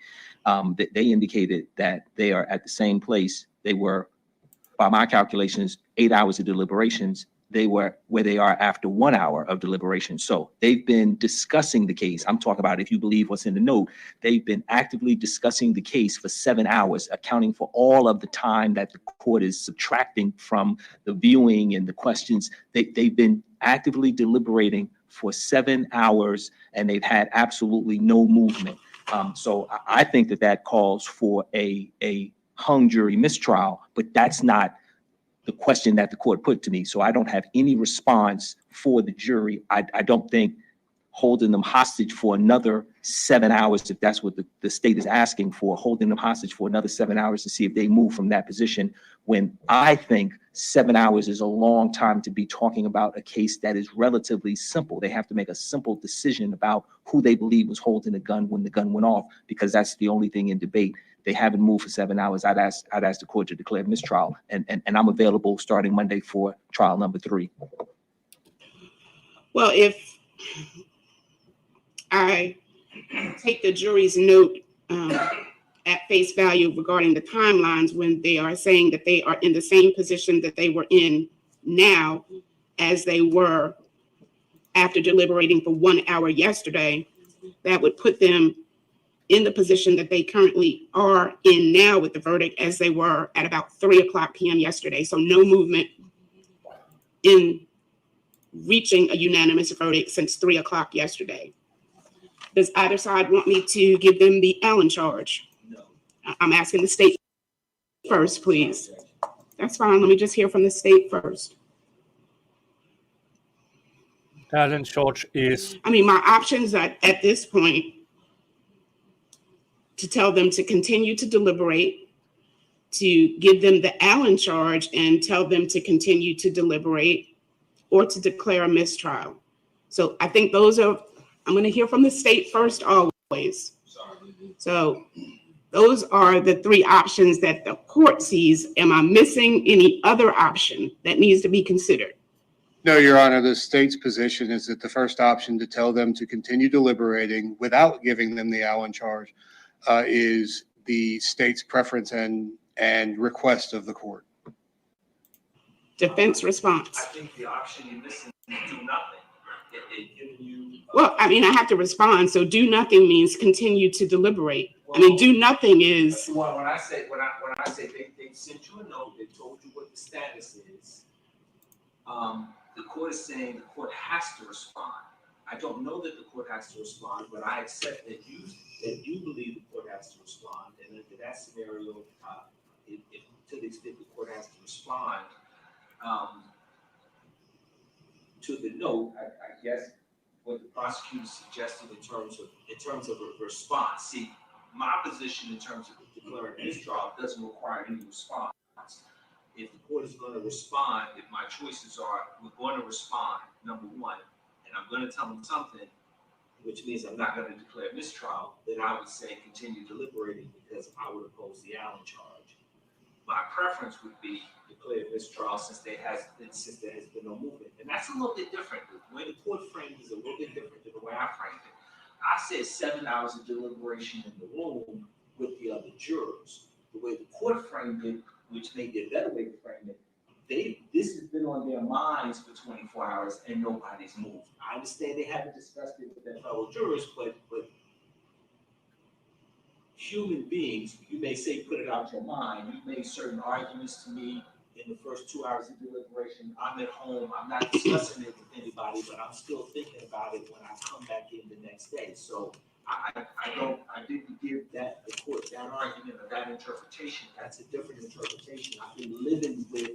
They indicated that they are at the same place they were, by my calculations, 8 hours of deliberations. They were where they are after 1 hour of deliberation. So they've been discussing the case. I'm talking about, if you believe what's in the note, they've been actively discussing the case for 7 hours, accounting for all of the time that the court is subtracting from the viewing and the questions. They've been actively deliberating for 7 hours, and they've had absolutely no movement. So I think that calls for a hung jury mistrial, but that's not the question that the court put to me. So I don't have any response for the jury. I don't think holding them hostage for another 7 hours, if that's what the state is asking for, holding them hostage for another 7 hours to see if they move from that position, when I think 7 hours is a long time to be talking about a case that is relatively simple. They have to make a simple decision about who they believe was holding the gun when the gun went off, because that's the only thing in debate. They haven't moved for 7 hours. I'd ask the court to declare mistrial, and I'm available starting Monday for trial number 3. Well, if I take the jury's note at face value regarding the timelines, when they are saying that they are in the same position that they were in now as they were after deliberating for 1 hour yesterday, that would put them in the position that they currently are in now with the verdict as they were at about 3:00 p.m. yesterday. So no movement in reaching a unanimous verdict since 3:00 yesterday. Does either side want me to give them the Allen charge? No. I'm asking the state first, please. That's fine. Let me just hear from the state first. Allen charge is I mean, my options are at this point to tell them to continue to deliberate, to give them the Allen charge and tell them to continue to deliberate, or to declare a mistrial. So I think those are, I'm going to hear from the state first always. So those are the 3 options that the court sees. Am I missing any other option that needs to be considered? No, Your Honor, the state's position is that the first option, to tell them to continue deliberating without giving them the Allen charge, is the state's preference and request of the court. Defense response. I think the option you're missing is do nothing. It giving you. Well, I mean, I have to respond. So do nothing means continue to deliberate. I mean, do nothing is. Well, when I say they sent you a note, they told you what the status is. The court is saying the court has to respond. I don't know that the court has to respond, but I accept that you believe the court has to respond. And in that scenario, if to the extent the court has to respond to the note, I guess what the prosecutor suggested in terms of a response. See, my position in terms of declaring mistrial doesn't require any response. If the court is going to respond, if my choices are, we're going to respond, number one, and I'm going to tell them something, which means I'm not gonna declare mistrial, then I would say continue deliberating because I would oppose the Allen charge. My preference would be declare mistrial since there has been no movement. And that's a little bit different. The way the court framed it is a little bit different than the way I framed it. I said 7 hours of deliberation in the room with the other jurors. The way the court framed it, which may be a better way to frame it, this has been on their minds for 24 hours and nobody's moved. I understand they haven't discussed it with their fellow jurors, but human beings, you may say, put it out your mind. You've made certain arguments to me in the first 2 hours of deliberation. I'm at home, I'm not discussing it with anybody, but I'm still thinking about it when I come back in the next day. So I didn't give the court that argument or that interpretation. That's a different interpretation. I've been living with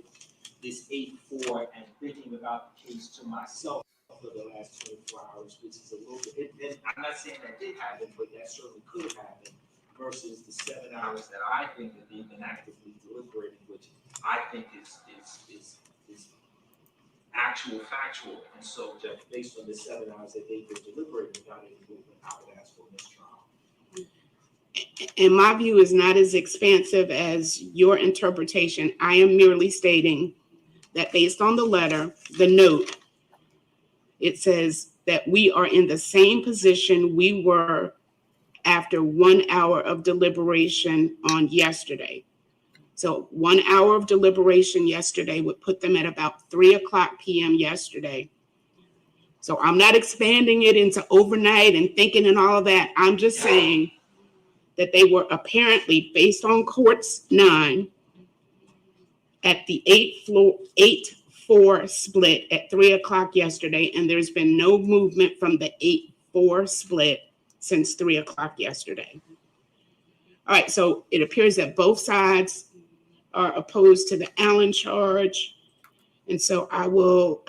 this 8-4 and thinking about the case to myself for the last 24 hours, which is a little bit, and I'm not saying that did happen, but that certainly could have happened, versus the 7 hours that I think that they've been actively deliberating, which I think is actual factual. And so, Judge, based on the 7 hours that they've been deliberating without any movement, I would ask for a mistrial. And my view is not as expansive as your interpretation. I am merely stating that based on the letter, the note, it says that we are in the same position we were after 1 hour of deliberation on yesterday. So 1 hour of deliberation yesterday would put them at about 3:00 p.m. yesterday. So I'm not expanding it into overnight and thinking and all of that. I'm just saying that they were apparently, based on Courts 9, at the 8-4 split at 3:00 yesterday, and there's been no movement from the 8-4 split since 3:00 yesterday. All right, so it appears that both sides are opposed to the Allen charge. And so I will,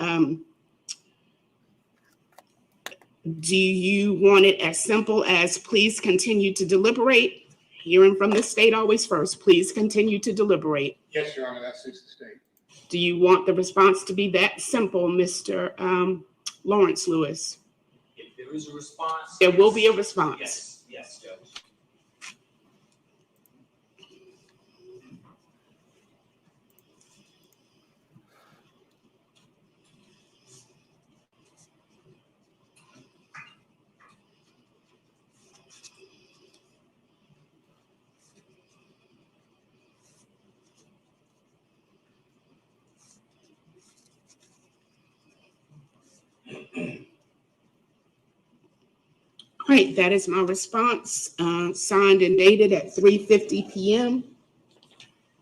do you want it as simple as please continue to deliberate? Hearing from the state always first, please continue to deliberate. Yes, Your Honor, that suits the state. Do you want the response to be that simple, Mr. Lawrence Lewis? If there is a response. There will be a response. Yes, Judge. All right, that is my response, signed and dated at 3:50 p.m.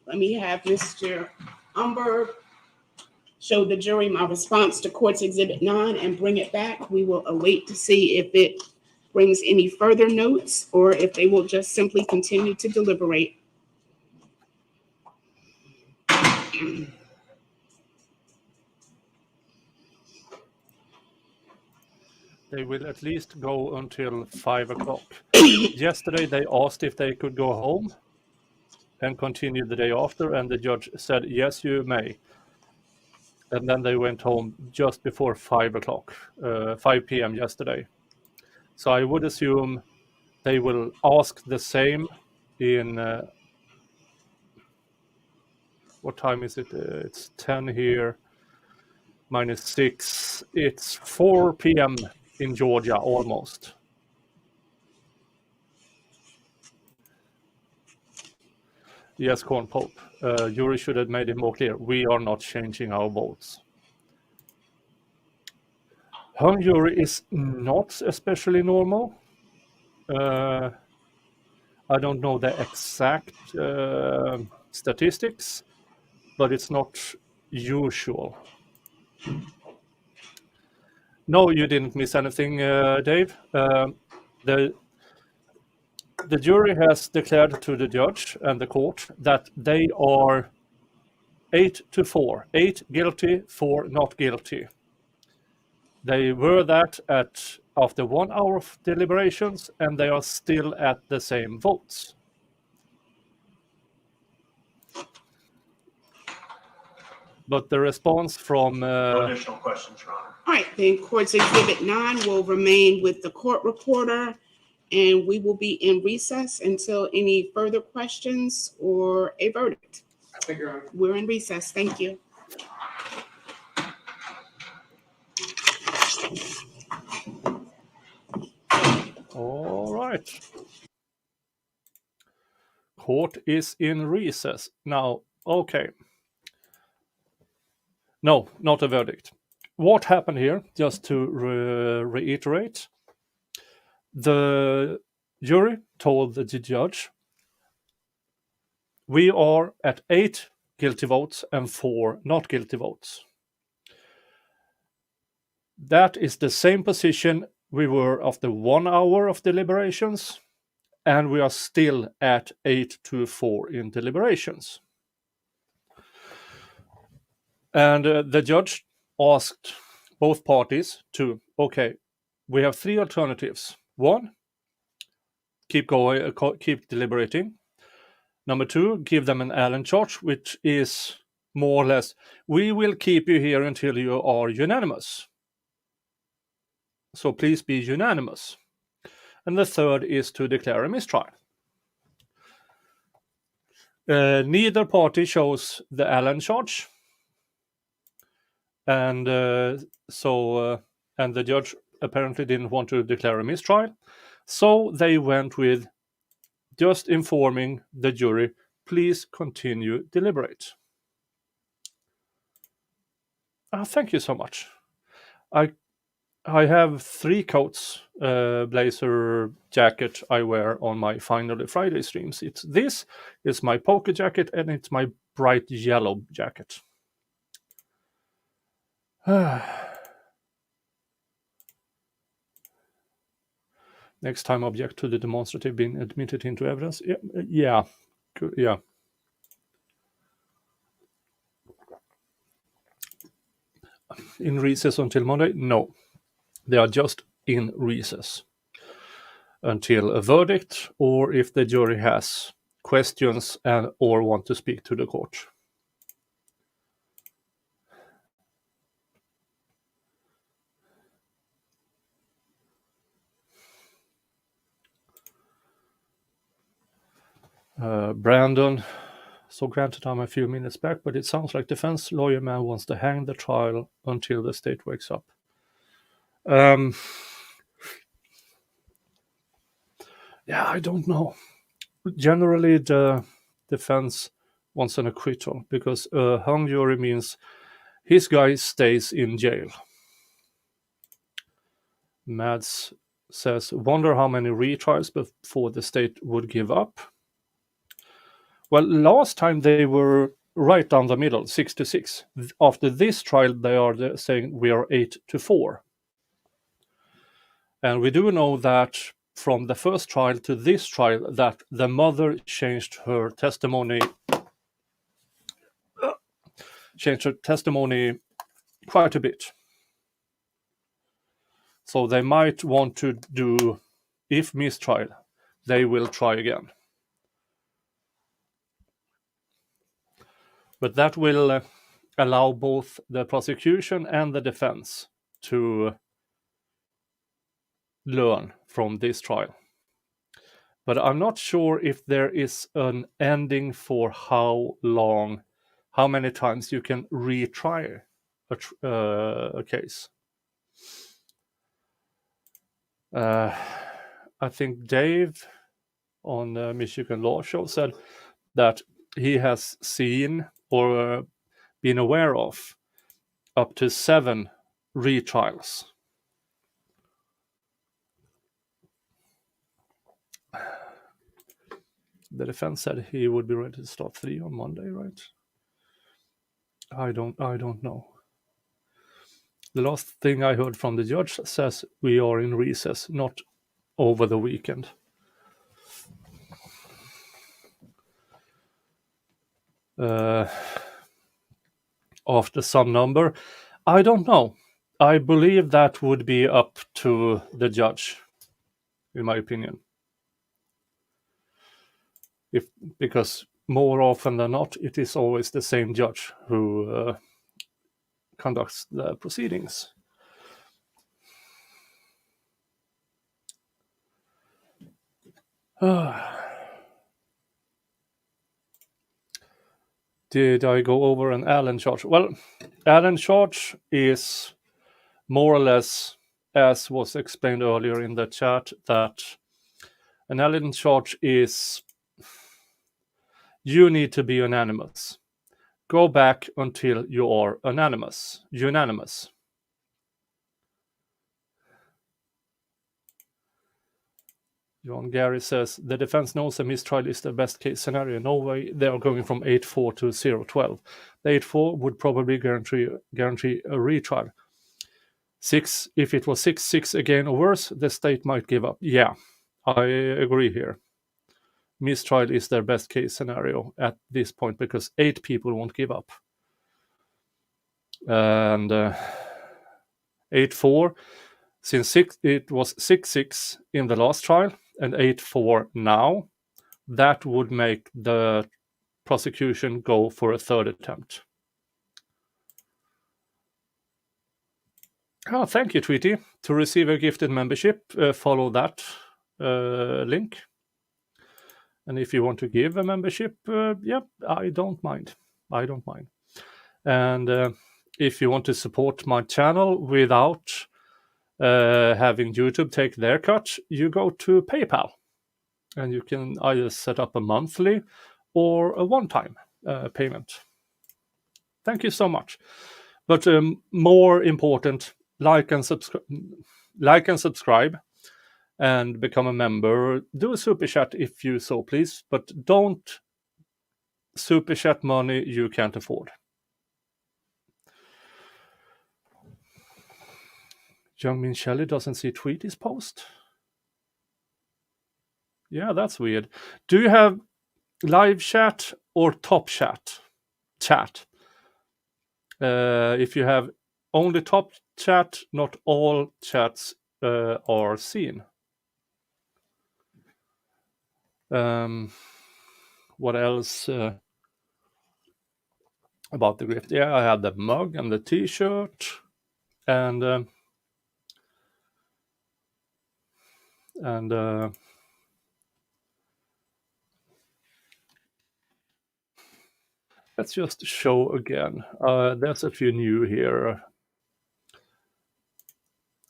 Let me have Mr. Umberg show the jury my response to Court's Exhibit 9 and bring it back. We will await to see if it brings any further notes or if they will just simply continue to deliberate. They will at least go until 5:00. Yesterday, they asked if they could go home and continue the day after, and the judge said, yes, you may. And then they went home just before 5:00, 5 p.m. yesterday. So I would assume they will ask the same in, what time is it? It's 10 here, minus 6. It's 4 p.m. in Georgia, almost. Yes, Corn Pope. Jury should have made it more clear. We are not changing our votes. Hung jury is not especially normal. I don't know the exact statistics, but it's not usual. No, you didn't miss anything, Dave. The jury has declared to the judge and the court that they are 8-4, 8 guilty, 4 not guilty. They were that after 1 hour of deliberations, and they are still at the same votes. but the response from No additional questions, Your Honor. All right, then Court's Exhibit 9 will remain with the court reporter, and we will be in recess until any further questions or a verdict. Thank you, Your Honor. We're in recess. Thank you. all right. Court is in recess now. Okay. No, not a verdict. What happened here? Just to reiterate, the jury told the judge, we are at 8 guilty votes and 4 not guilty votes. That is the same position we were after 1 hour of deliberations, and we are still at 8-4 in deliberations. And the judge asked both parties to, okay, we have 3 alternatives. 1, keep going, keep deliberating. Number 2, give them an Allen charge, which is more or less, we will keep you here until you are unanimous. So please be unanimous. And the 3rd is to declare a mistrial. Neither party chose the Allen charge. And and the judge apparently didn't want to declare a mistrial. So they went with just informing the jury, please continue deliberate. Thank you so much. I have 3 coats, blazer, jacket I wear on my Finally Friday streams. This is my poker jacket, and it's my bright yellow jacket. Next time, object to the demonstrative being admitted into evidence. Yeah. In recess until Monday? No. They are just in recess until a verdict, or if the jury has questions or want to speak to the court. Brandon, so granted I'm a few minutes back, but it sounds like defense lawyer man wants to hang the trial until the state wakes up. Yeah, I don't know. Generally, the defense wants an acquittal because a hung jury means his guy stays in jail. Mads says, wonder how many retrials before the state would give up. Well, last time they were right down the middle, 6-6. After this trial, they are saying we are 8-4. And we do know that from the first trial to this trial, that the mother changed her testimony quite a bit. So they might want to do, if mistrial, they will try again. But that will allow both the prosecution and the defense to learn from this trial. But I'm not sure if there is an ending for how long, how many times you can retry a case. I think Dave on the Michigan Law Show said that he has seen or been aware of up to 7 retrials. The defense said he would be ready to start 3 on Monday, right? I don't know. The last thing I heard from the judge says we are in recess, not over the weekend. After some number, I don't know. I believe that would be up to the judge, in my opinion. Because more often than not, it is always the same judge who conducts the proceedings. Did I go over an Allen charge? Well, Allen charge is more or less, as was explained earlier in the chat, that an Allen charge is you need to be unanimous. Go back until you are unanimous. John Gary says the defense knows a mistrial is the best case scenario. No way they are going from 8-4 to 0-12. The 8-4 would probably guarantee a retrial. 6, if it was 6-6 again or worse, the state might give up. Yeah, I agree here. Mistrial is their best case scenario at this point because 8 people won't give up. And 8-4, since it was 6-6 in the last trial and 8-4 now, that would make the prosecution go for a third attempt. Oh, thank you, Tweety. To receive a gifted membership, follow that link. And if you want to give a membership, yeah, I don't mind. And if you want to support my channel without having YouTube take their cut, you go to PayPal. And you can either set up a monthly or a one-time payment. Thank you so much. But more important, like and subscribe and become a member. Do a super chat if you so please, but don't super chat money you can't afford. Youngmin Shelley doesn't see Tweety's post. Yeah, that's weird. Do you have live chat or top chat? If you have only top chat, not all chats are seen. What else about the gift? Yeah, I have the mug and the t-shirt and let's just show again. There's a few new here.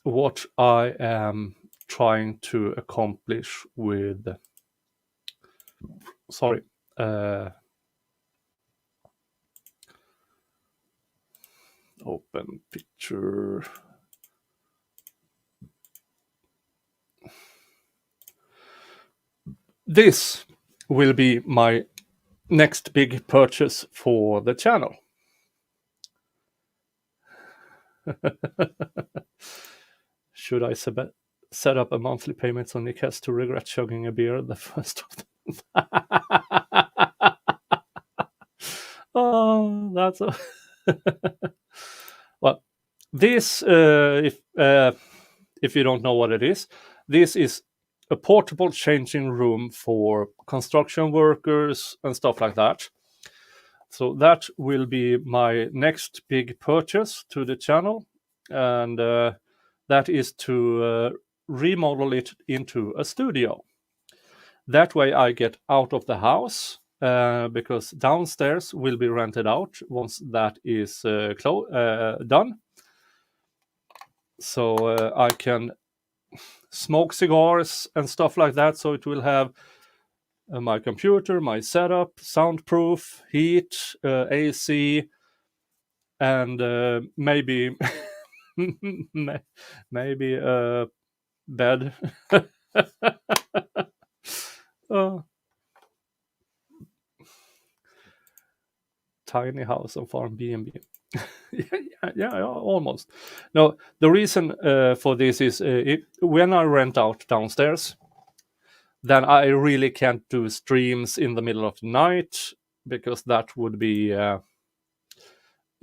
What I am trying to accomplish with, open picture. This will be my next big purchase for the channel. Should I set up a monthly payment so Nick has to regret chugging a beer the first of them? Oh, that's a well. This, if you don't know what it is, this is a portable changing room for construction workers and stuff like that. So that will be my next big purchase to the channel, and that is to remodel it into a studio. That way I get out of the house, because downstairs will be rented out once that is done. So I can smoke cigars and stuff like that. So it will have my computer, my setup, soundproof, heat, AC, and maybe maybe a bed. Tiny house on farm B&B. yeah, almost. No, the reason for this is when I rent out downstairs, then I really can't do streams in the middle of the night because that would be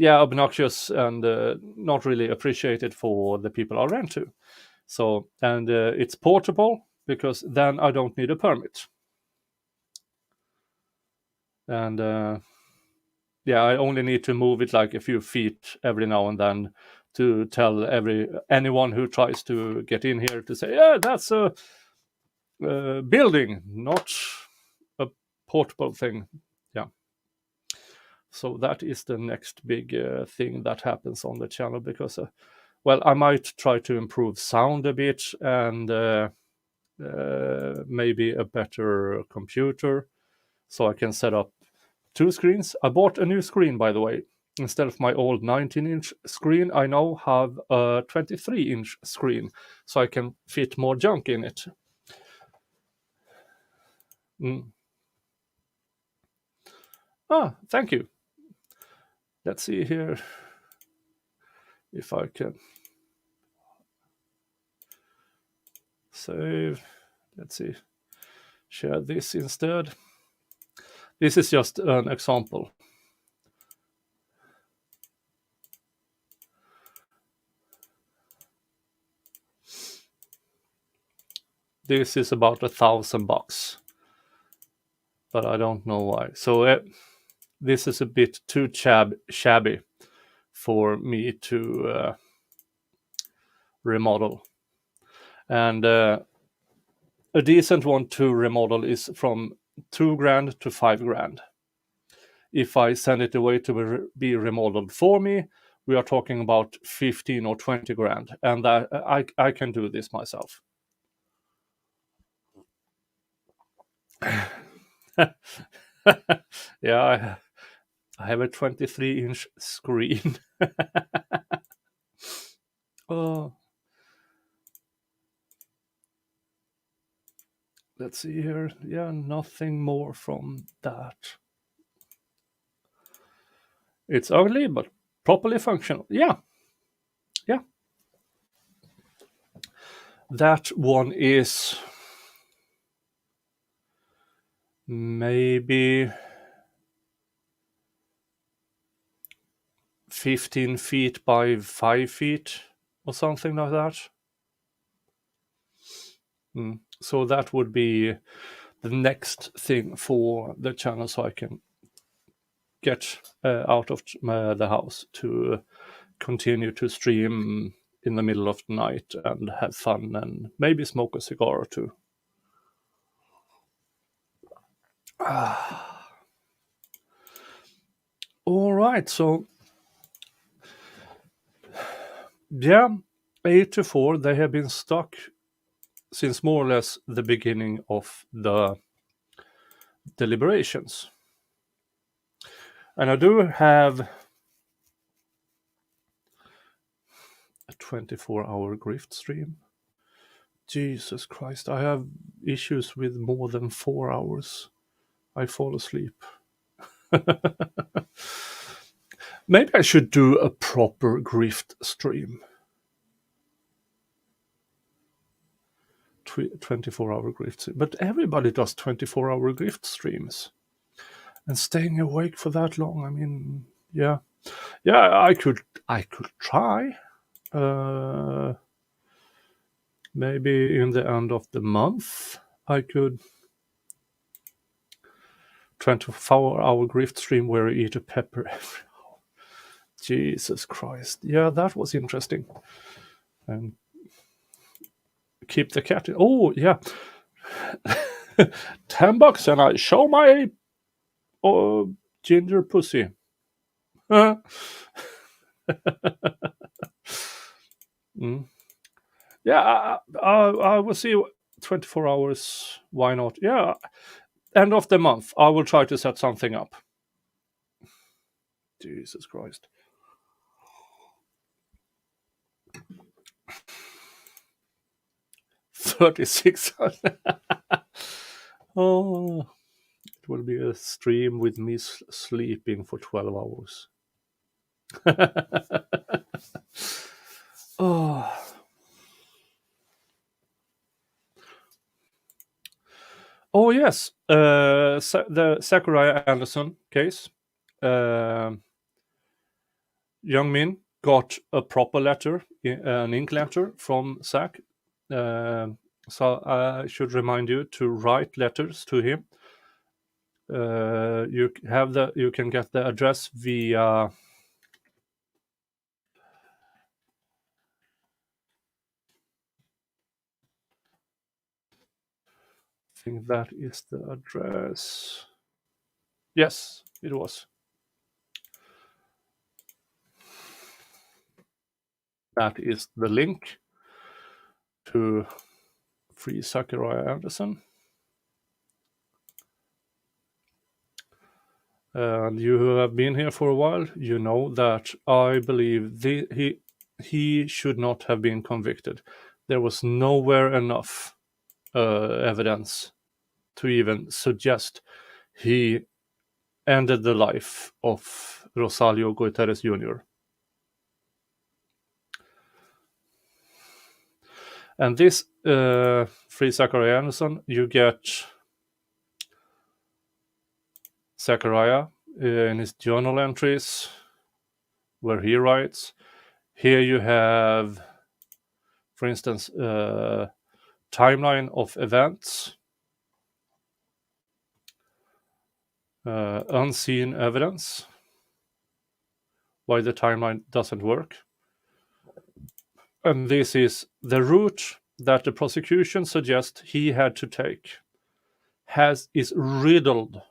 obnoxious and not really appreciated for the people I rent to. So, and it's portable because then I don't need a permit. And yeah, I only need to move it like a few feet every now and then to tell anyone who tries to get in here to say, yeah, that's a building, not a portable thing. Yeah. So that is the next big thing that happens on the channel, because, well, I might try to improve sound a bit and maybe a better computer so I can set up 2 screens. I bought a new screen, by the way. Instead of my old 19-inch screen, I now have a 23-inch screen, so I can fit more junk in it. Thank you. Let's see here if I can save. Let's see. Share this instead. This is just an example. This is about $1,000, but I don't know why. So this is a bit too shabby for me to remodel. And a decent one to remodel is from $2,000 to $5,000. If I send it away to be remodeled for me, we are talking about 15 or 20 grand, and that I can do this myself. Yeah, I have a 23-inch screen. Oh, let's see here. Yeah, nothing more from that. It's ugly, but properly functional. Yeah. Yeah. That one is maybe 15 feet by 5 feet or something like that. So that would be the next thing for the channel, so I can get out of the house to continue to stream in the middle of the night and have fun and maybe smoke a cigar or two. All right, so yeah, 8 to 4, they have been stuck since more or less the beginning of the deliberations. And I do have a 24-hour grift stream. Jesus Christ, I have issues with more than 4 hours. I fall asleep. Maybe I should do a proper grift stream. 24-hour grift stream. But everybody does 24-hour grift streams. And staying awake for that long, I mean, yeah. Yeah, I could try. Maybe in the end of the month, I could 24-hour grift stream where I eat a pepper every hour. Jesus Christ. Yeah, that was interesting. And keep the cat in. Oh, yeah. $10 and I show my ginger pussy. Yeah, I will see 24 hours. Why not? Yeah. End of the month, I will try to set something up. Jesus Christ. $36. Oh, it will be a stream with me sleeping for 12 hours. Oh. Oh yes, the Zachariah Anderson case. Young Min got a proper letter, an ink letter from Zach. So I should remind you to write letters to him. you can get the address via I think that is the address. Yes, it was. That is the link to Free Zachariah Anderson. And you who have been here for a while, you know that I believe he should not have been convicted. There was nowhere enough evidence to even suggest he ended the life of Rosalio Guterres Jr. And this Free Zachariah Anderson, you get Zachariah in his journal entries where he writes. Here you have, for instance, timeline of events, unseen evidence, why the timeline doesn't work. And this is the route that the prosecution suggests he had to take is riddled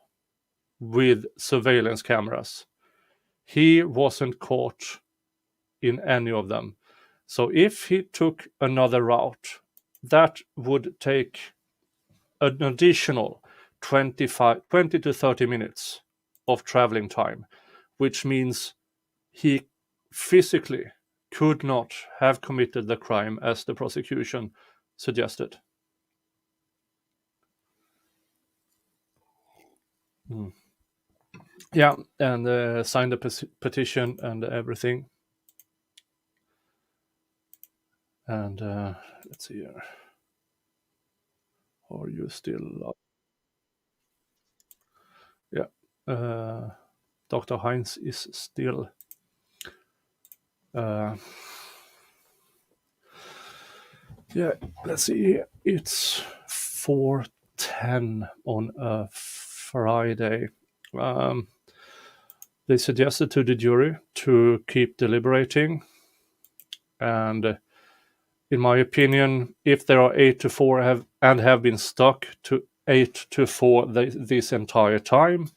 with surveillance cameras. He wasn't caught in any of them. So if he took another route, that would take an additional 20 to 30 minutes of traveling time, which means he physically could not have committed the crime as the prosecution suggested. Yeah, and signed the petition and everything. And let's see here. Are you still up? Yeah. Dr. Heinz is still yeah, let's see. It's 4:10 on a Friday. They suggested to the jury to keep deliberating. And in my opinion, if there are 8 to 4 have been stuck to 8 to 4 this entire time,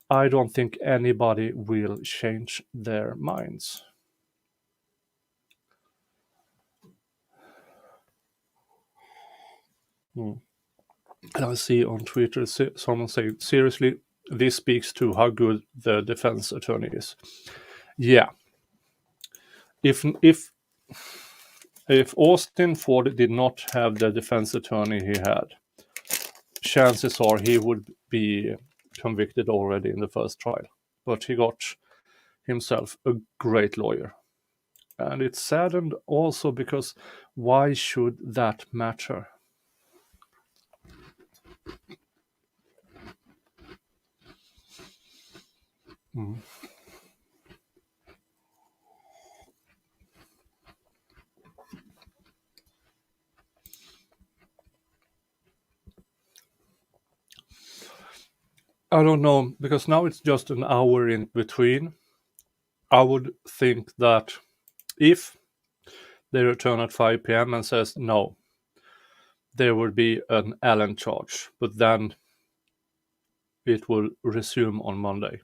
I don't think anybody will change their minds. And I see on Twitter someone say, seriously, this speaks to how good the defense attorney is. Yeah. If Austin Ford did not have the defense attorney he had, chances are he would be convicted already in the first trial. But he got himself a great lawyer. And it's saddened also because why should that matter? I don't know, because now it's just an hour in between. I would think that if they return at 5 p.m. and says no, there would be an Allen charge, but then it will resume on Monday.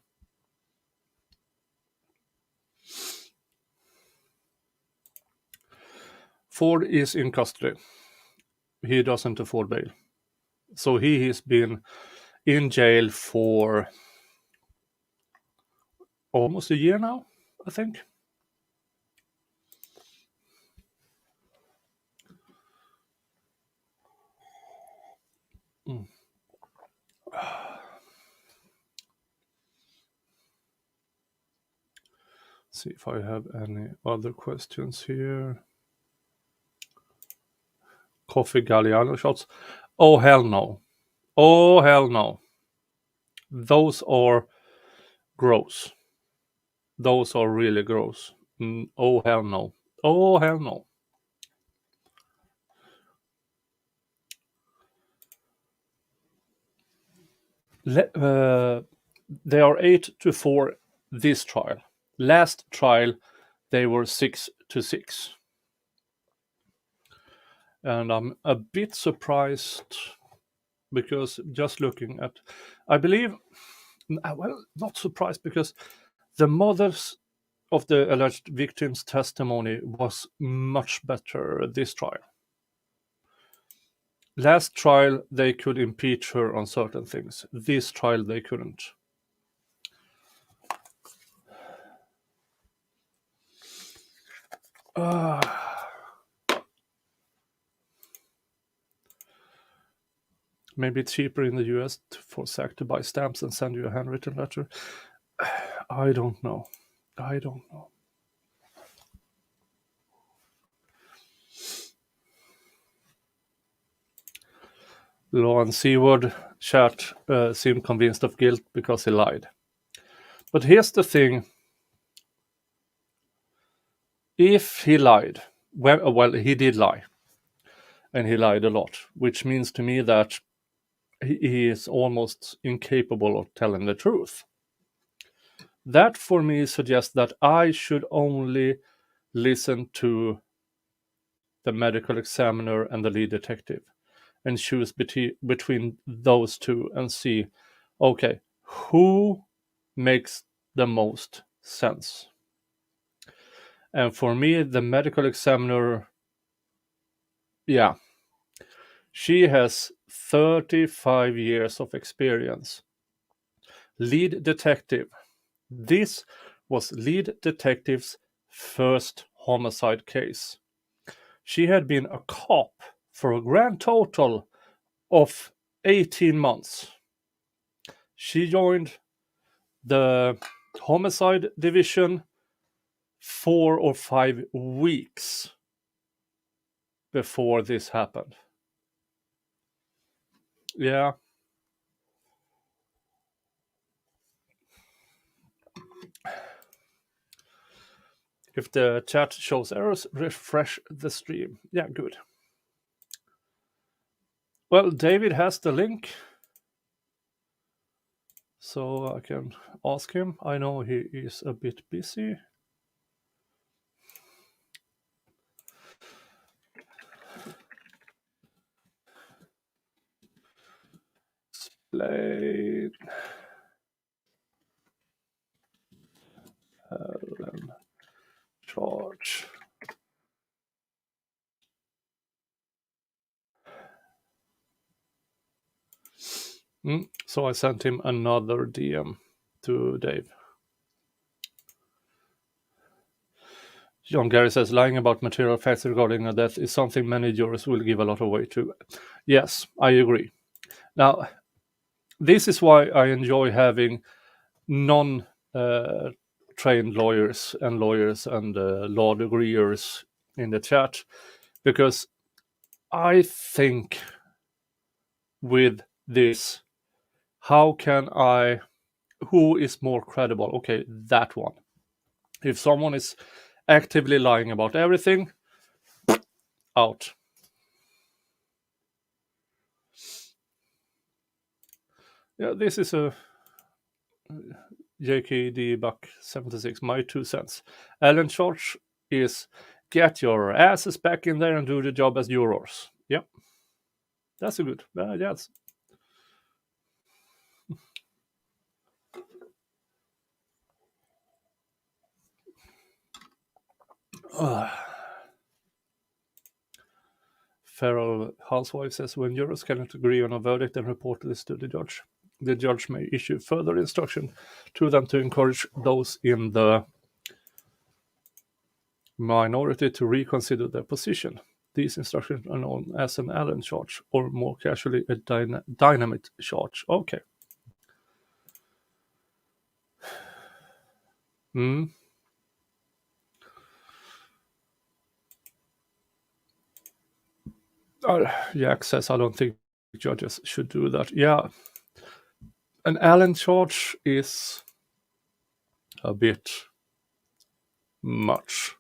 Ford is in custody. He doesn't afford bail. So he has been in jail for almost a year now, I think. See if I have any other questions here. Coffee Galliano shots. Oh, hell no. Oh, hell no. Those are gross. Those are really gross. Oh, hell no. Oh, hell no. they are 8-4 this trial. Last trial, they were 6-6. And I'm a bit surprised because just looking at, I believe, well, not surprised because the mothers of the alleged victims' testimony was much better this trial. Last trial, they could impeach her on certain things. This trial, they couldn't. Maybe it's cheaper in the US for SAC to buy stamps and send you a handwritten letter. I don't know. Law and Seward chat seemed convinced of guilt because he lied. But here's the thing. If he lied, well, he did lie. And he lied a lot, which means to me that he is almost incapable of telling the truth. That for me suggests that I should only listen to the medical examiner and the lead detective and choose between those two and see, okay, who makes the most sense? And for me, the medical examiner, yeah, she has 35 years of experience. Lead detective. This was lead detective's first homicide case. She had been a cop for a grand total of 18 months. She joined the homicide division 4 or 5 weeks before this happened. Yeah. If the chat shows errors, refresh the stream. Yeah, good. Well, David has the link, so I can ask him. I know he is a bit busy. Explain. Allen charge. So I sent him another DM to Dave. John Gary says, lying about material facts regarding a death is something many jurors will give a lot of weight to. Yes, I agree. Now, this is why I enjoy having non-trained lawyers and law degreeers in the chat, because I think with this, who is more credible? Okay, that one. If someone is actively lying about everything, out. Yeah, this is a JKD Buck 76, my 2 cents. Allen Charge is get your asses back in there and do the job as jurors. Yep. That's a good. Yes. Feral housewife says, when jurors cannot agree on a verdict and report this to the judge may issue further instruction to them to encourage those in the minority to reconsider their position. These instructions are known as an Allen charge, or more casually, a dynamite charge. Okay. Jack says, I don't think judges should do that. Yeah. An Allen charge is a bit much.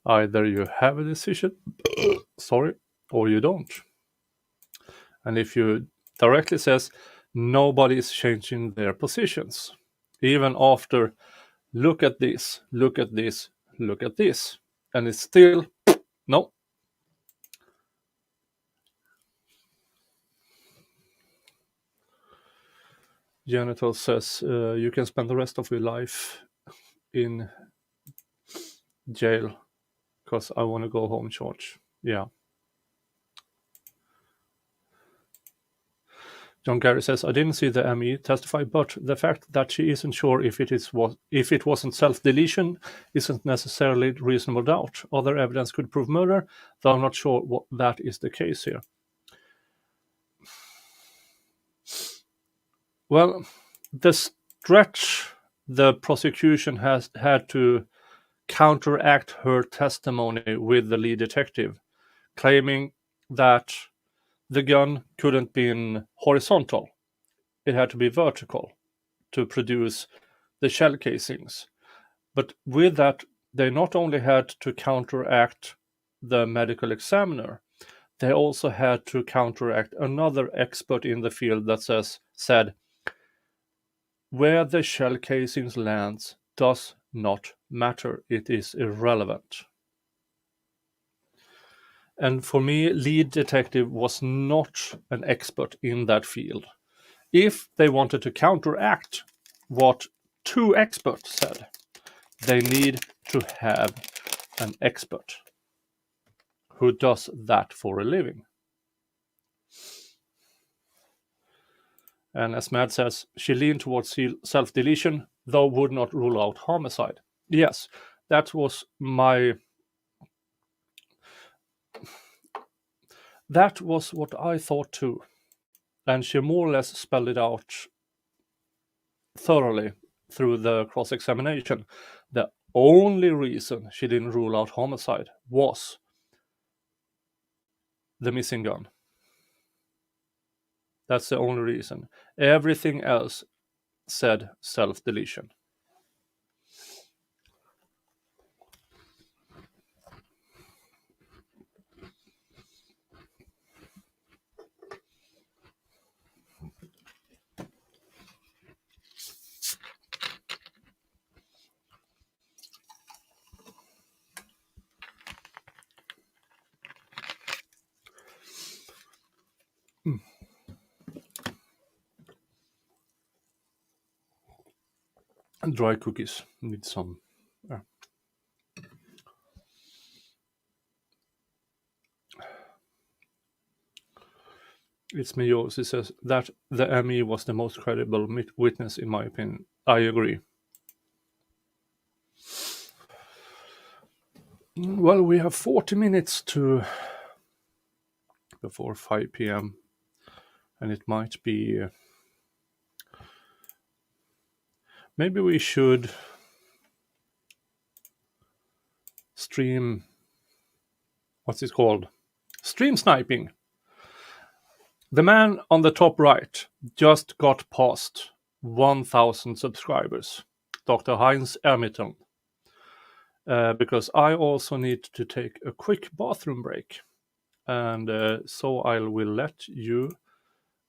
Either you have a decision, or you don't. And if you directly says, Nobody is changing their positions. Even after, look at this, look at this, look at this. And it's still, no. Janitor says you can spend the rest of your life in jail because I want to go home, George. Yeah. John Gary says, I didn't see the ME testify, but the fact that she isn't sure if it wasn't self-deletion isn't necessarily reasonable doubt. Other evidence could prove murder, though I'm not sure that is the case here. Well, the stretch the prosecution has had to counteract her testimony with the lead detective, claiming that the gun couldn't be horizontal. It had to be vertical to produce the shell casings. But with that, they not only had to counteract the medical examiner, they also had to counteract another expert in the field that said, where the shell casings lands does not matter. It is irrelevant. And for me, lead detective was not an expert in that field. If they wanted to counteract what two experts said, they need to have an expert who does that for a living. And as Mad says, she leaned towards self-deletion, though would not rule out homicide. Yes, that was what I thought too. And she more or less spelled it out thoroughly through the cross-examination. The only reason she didn't rule out homicide was the missing gun. That's the only reason. Everything else said self-deletion. Dry cookies need some. It's Miyoshi says that the ME was the most credible witness in my opinion. I agree. Well, we have 40 minutes before 5 p.m. and it might be maybe we should stream, what's it called? Stream sniping. The man on the top right just got past 1,000 subscribers, Dr. Heinz Ermiton, because I also need to take a quick bathroom break. And so I will let you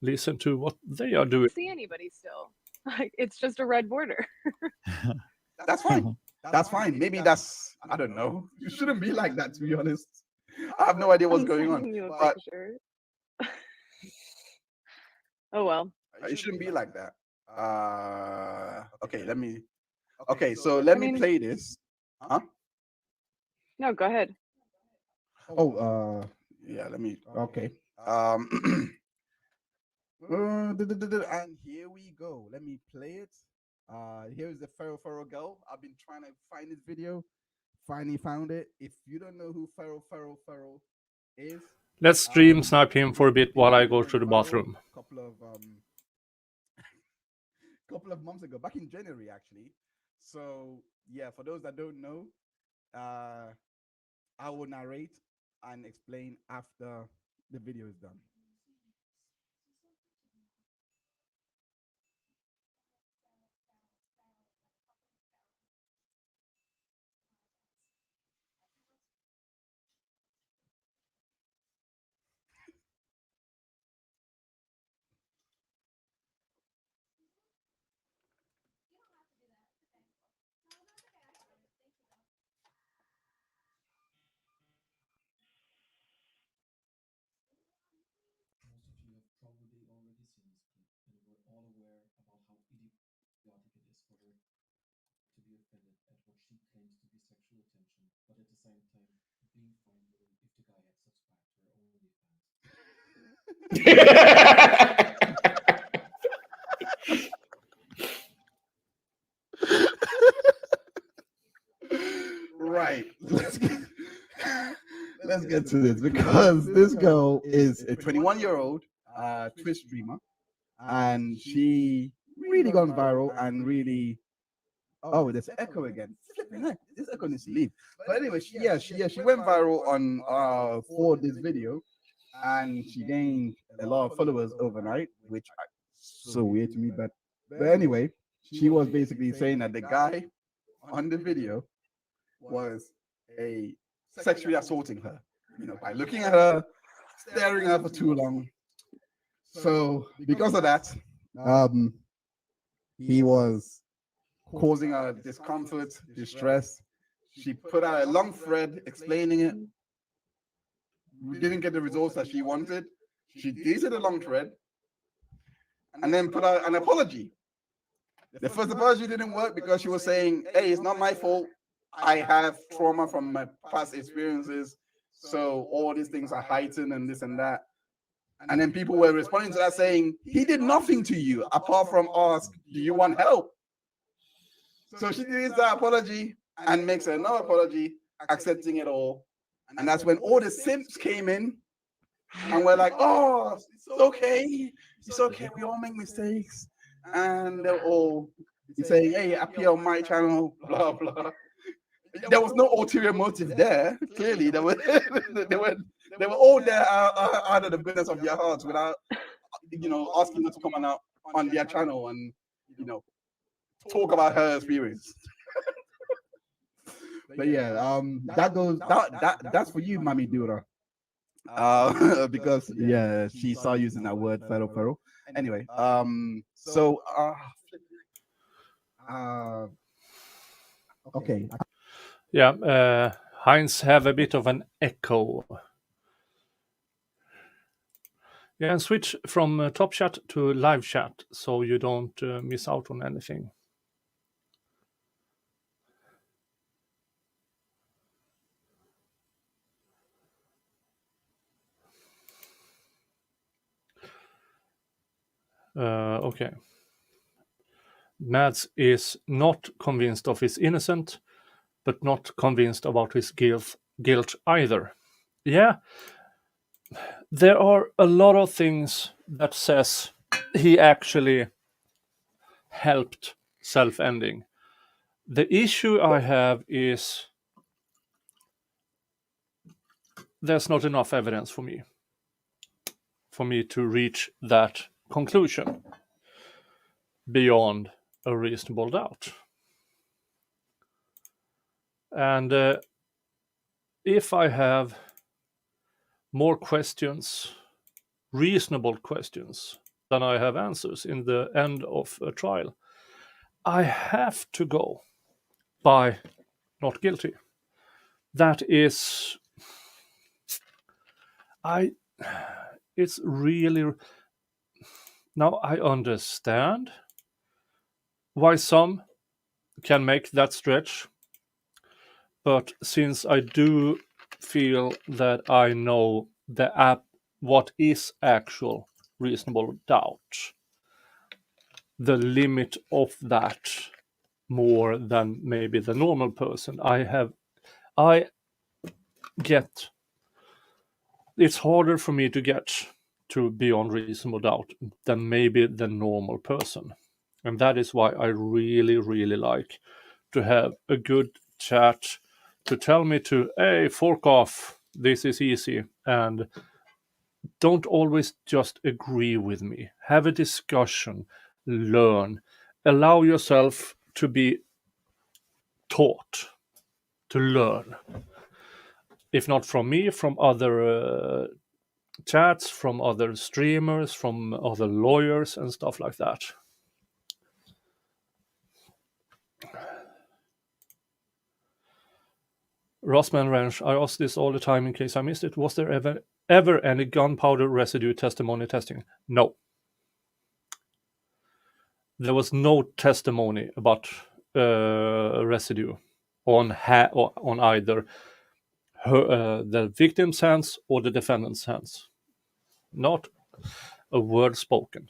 listen to what they are doing. See anybody still. Like, it's just a red border. That's fine. That's fine. Maybe that's, I don't know. You shouldn't be like that, to be honest. I have no idea what's I'm going sending on. you a But picture. Oh well. it shouldn't be like that. Okay, let me. Okay, so let me play this. Huh? No, go ahead. Oh, yeah, let me. Okay. And here we go. Let me play it. Here's the Pharaoh girl. I've been trying to find this video. Finally found it. If you don't know who Pharaoh is, let's stream snipe him for a bit while I go to the bathroom. Couple of months ago, back in January actually. So yeah, for those that don't know, I will narrate and explain after the video is done. what she claims to be sexual attention, but at the same time being fine with it if the guy had subscribed to her OnlyFans. Right. Let's get to this because this girl is a 21-year-old Twitch streamer, and she really gone viral and really. Oh, there's an echo again. Flipping heck, this echo needs to leave. But anyway, she went viral on for this video, and she gained a lot of followers overnight, which is so weird to me. But anyway, she was basically saying that the guy on the video was sexually assaulting her, by looking at her, staring at her for too long. So because of that, he was causing her discomfort, distress. She put out a long thread explaining it. We didn't get the results that she wanted. She deleted a long thread and then put out an apology. The first apology didn't work because she was saying, hey, it's not my fault. I have trauma from my past experiences. So all these things are heightened and this and that. And then people were responding to that saying, he did nothing to you apart from ask, do you want help? So she deletes that apology and makes another apology, accepting it all. And that's when all the simps came in and were like, oh, it's okay. It's okay. We all make mistakes. And they're all saying, hey, appear on my channel, blah, blah. There was no ulterior motive there. Clearly, they were all there out of the goodness of their hearts without, asking them to come on their channel and, talk about her experience. But yeah, that's for you, Mami Dura. Because yeah, she saw using that word, feral. Anyway, okay. Yeah, Heinz have a bit of an echo. Yeah, and switch from top chat to live chat so you don't miss out on anything. Okay. Mads is not convinced of his innocence, but not convinced about his guilt either. Yeah, there are a lot of things that says he actually helped self-ending. The issue I have is there's not enough evidence for me to reach that conclusion beyond a reasonable doubt. And if I have more questions, reasonable questions, than I have answers in the end of a trial, I have to go by not guilty. That is, it's really, now I understand why some can make that stretch, but since I do feel that I know what is actual reasonable doubt, the limit of that more than maybe the normal person, it's harder for me to get to beyond reasonable doubt than maybe the normal person. And that is why I really, really like to have a good chat to tell me to, hey, fork off, this is easy. And don't always just agree with me. Have a discussion, learn, allow yourself to be taught, to learn. If not from me, from other chats, from other streamers, from other lawyers and stuff like that. Rossman Ranch, I ask this all the time in case I missed it. Was there ever any gunpowder residue testimony testing? No. There was no testimony about residue on either the victim's hands or the defendant's hands. Not a word spoken.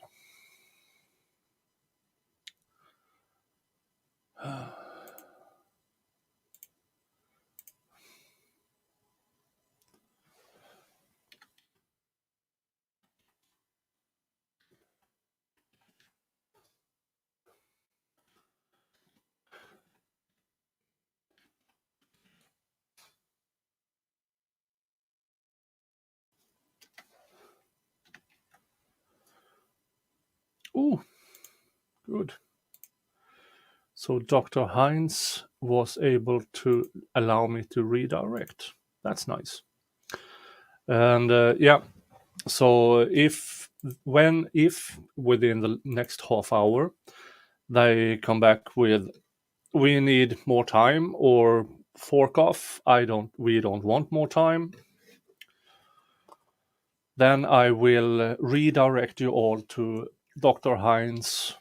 Oh, good. So Dr. Hines was able to allow me to redirect. That's nice. And so if within the next half hour they come back with we need more time or fork off, we don't want more time, then I will redirect you all to Dr. Hines'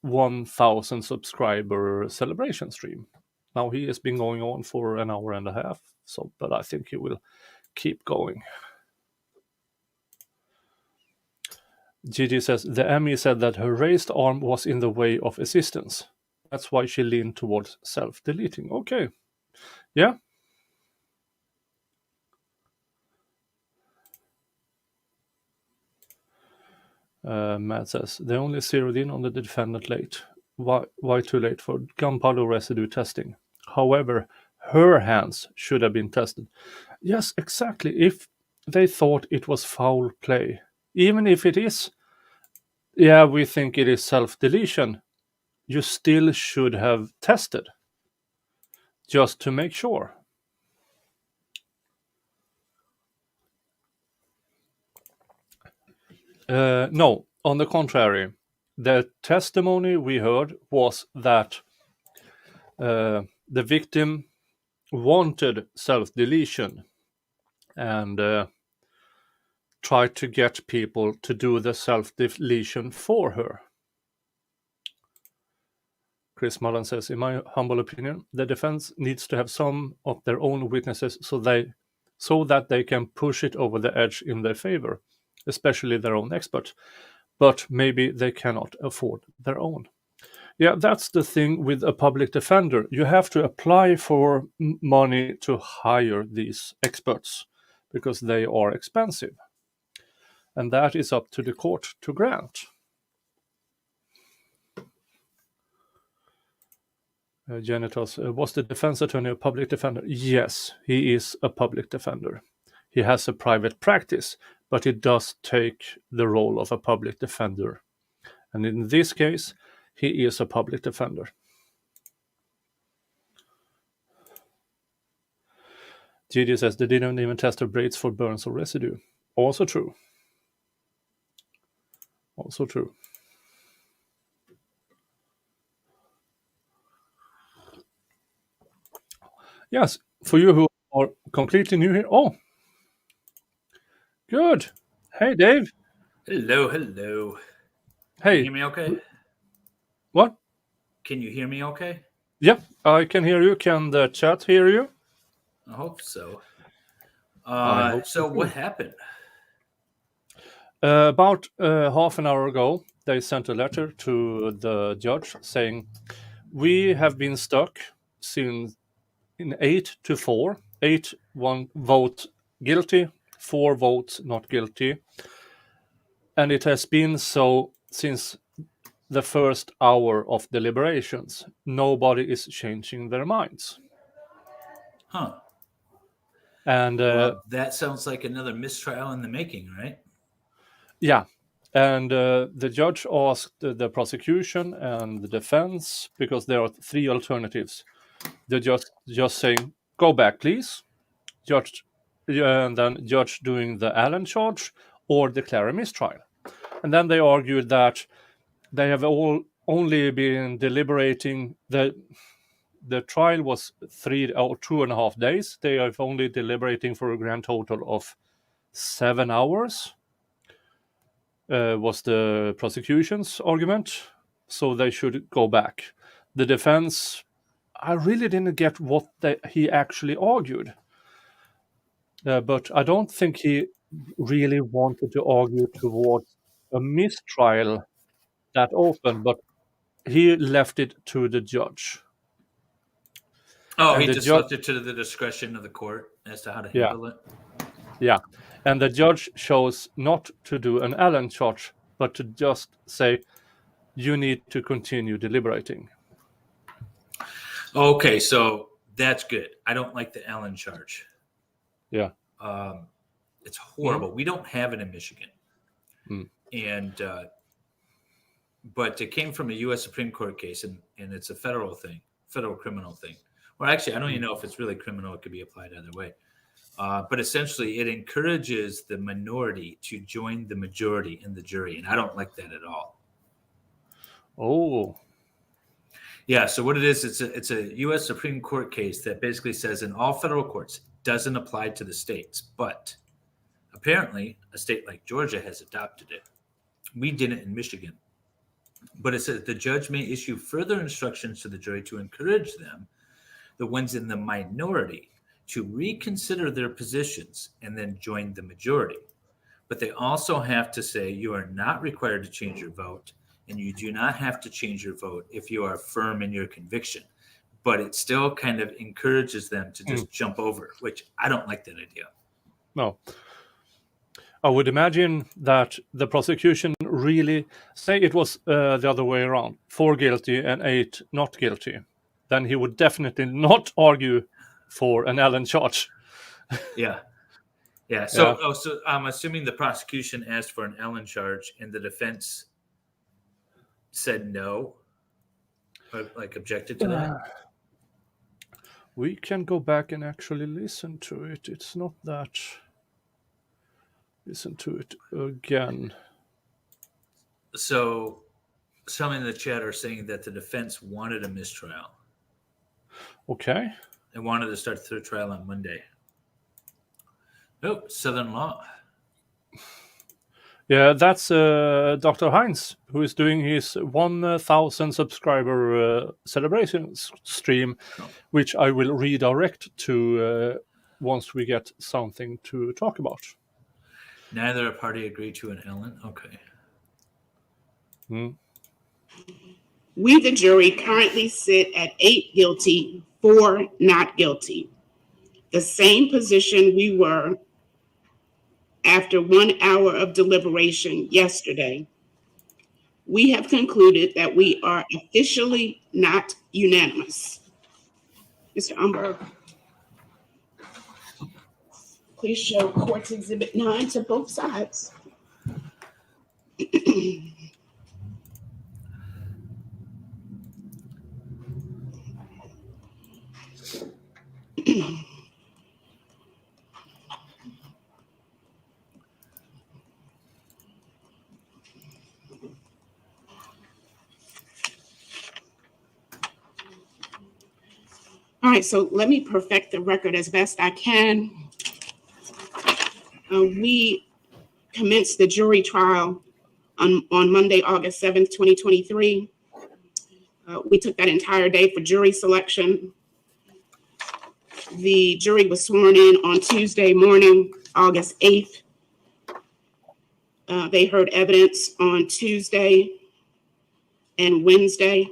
1,000 subscriber celebration stream. Now he has been going on for an hour and a half, but I think he will keep going. Gigi says the ME said that her raised arm was in the way of assistance. That's why she leaned towards self-deleting. Okay. Yeah. Matt says they only zeroed in on the defendant late. Why too late for gunpowder residue testing? However, her hands should have been tested. Yes, exactly. If they thought it was foul play, even if it is, we think it is self-deletion, you still should have tested just to make sure. No, on the contrary, the testimony we heard was that the victim wanted self-deletion and tried to get people to do the self-deletion for her. Chris Mullen says, in my humble opinion, the defense needs to have some of their own witnesses so that they can push it over the edge in their favor, especially their own expert. But maybe they cannot afford their own. Yeah, that's the thing with a public defender. You have to apply for money to hire these experts because they are expensive. And that is up to the court to grant. Genitals, was the defense attorney a public defender? Yes, he is a public defender. He has a private practice, but he does take the role of a public defender. And in this case, he is a public defender. Gigi says they didn't even test her braids for burns or residue. Also true. Also true. Yes, for you who are completely new here. Oh, good. Hey, Dave. Hello. Can Hey. you hear me okay? What? Can you hear me okay? Yeah, I can hear you. Can the chat hear you? I hope so. I hope so so what too. happened? About half an hour ago, they sent a letter to the judge saying, we have been stuck since in 8-4. 8 1 vote guilty, 4 votes not guilty. And it has been so since the first hour of deliberations. Nobody is changing their minds. Huh. And well, that sounds like another mistrial in the making, right? Yeah. And the judge asked the prosecution and the defense, because there are 3 alternatives. The judge just saying, go back, please. Judge, and then judge doing the Allen charge or declare a mistrial. And then they argued that they have only been deliberating. The trial was 3 or 2.5 days. They are only deliberating for a grand total of 7 hours. Was the prosecution's argument, so they should go back. The defense, I really didn't get what he actually argued. But I don't think he really wanted to argue towards a mistrial that often, but he left it to the judge. Oh, And he the just judge, left it to the discretion of the court as to how to yeah, handle it. yeah. And the judge chose not to do an Allen charge, but to just say, you need to continue deliberating. Okay, so that's good. I don't like the Allen charge. Yeah. It's horrible. We don't have it in Michigan. Mm. And but it came from a U.S. Supreme Court case, and it's a federal thing, federal criminal thing. Well, actually, I don't even know if it's really criminal. It could be applied either way. But essentially, it encourages the minority to join the majority in the jury, and I don't like that at all. Oh. Yeah, so what it is, it's a U.S. Supreme Court case that basically says in all federal courts, doesn't apply to the states, but apparently a state like Georgia has adopted it. We didn't in Michigan. But it says the judge may issue further instructions to the jury to encourage them, the ones in the minority, to reconsider their positions and then join the majority. But they also have to say you are not required to change your vote, and you do not have to change your vote if you are firm in your conviction. But it still kind of encourages them to just jump over, which I don't like that idea. No. I would imagine that the prosecution really, say it was the other way around, 4 guilty and 8 not guilty, then he would definitely not argue for an Allen charge. Yeah. Yeah. So, so I'm assuming the prosecution asked for an Allen charge and the defense said no, or like objected to that. We can go back and actually listen to it. It's not that. Listen to it again. So some in the chat are saying that the defense wanted a mistrial. Okay. They wanted to start the trial on Monday. Oh, Southern Law. Yeah, that's Dr. Heinz, who is doing his 1,000 subscriber celebration stream, which I will redirect to once we get something to talk about. Neither party agreed to an Allen? Okay. We, the jury, currently sit at 8 guilty, 4 not guilty. The same position we were after 1 hour of deliberation yesterday. We have concluded that we are officially not unanimous. Mr. Umberg, please show Court's Exhibit 9 to both sides. All right, so let me perfect the record as best I can. We commenced the jury trial on Monday, August 7th, 2023. We took that entire day for jury selection. The jury was sworn in on Tuesday morning, August 8th. They heard evidence on Tuesday and Wednesday,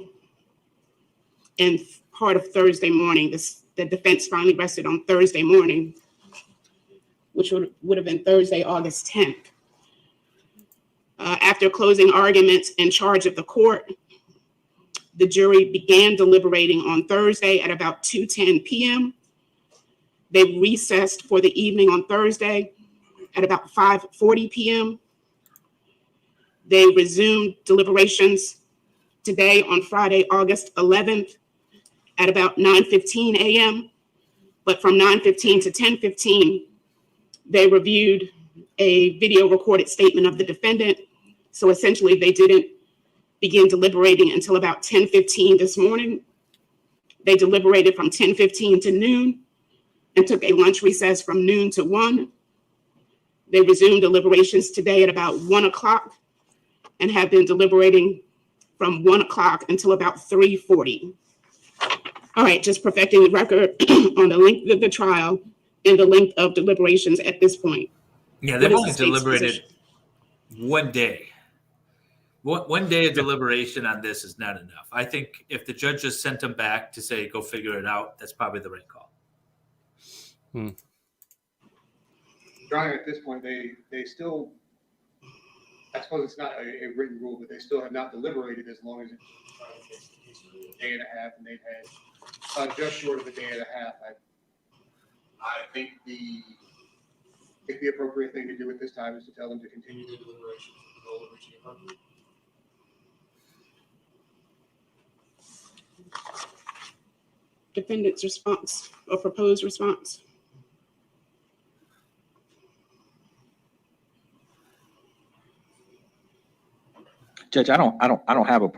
and part of Thursday morning. The defense finally rested on Thursday morning, which would have been Thursday, August 10th. After closing arguments and charge of the court, the jury began deliberating on Thursday at about 2:10 p.m. They recessed for the evening on Thursday at about 5:40 p.m. They resumed deliberations today on Friday, August 11th at about 9:15 a.m. But from 9:15 to 10:15, they reviewed a video recorded statement of the defendant. So essentially, they didn't begin deliberating until about 10:15 this morning. They deliberated from 10:15 to noon and took a lunch recess from noon to 1. They resumed deliberations today at about 1 o'clock and have been deliberating from 1 o'clock until about 3:40. All right, just perfecting the record on the length of the trial and the length of deliberations at this point. Yeah, What they've is only the state's deliberated position? 1 day. One day of deliberation on this is not enough. I think if the judge just sent them back to say, go figure it out, that's probably the right call. Your Honor, at this point, they still, I suppose it's not a written rule, but they still have not deliberated as long as it's a day and a half, and they've had just short of a day and a half. I think the appropriate thing to do at this time is to tell them to continue the deliberations with the goal of reaching a verdict. Defendant's response or proposed response. Judge, I don't have a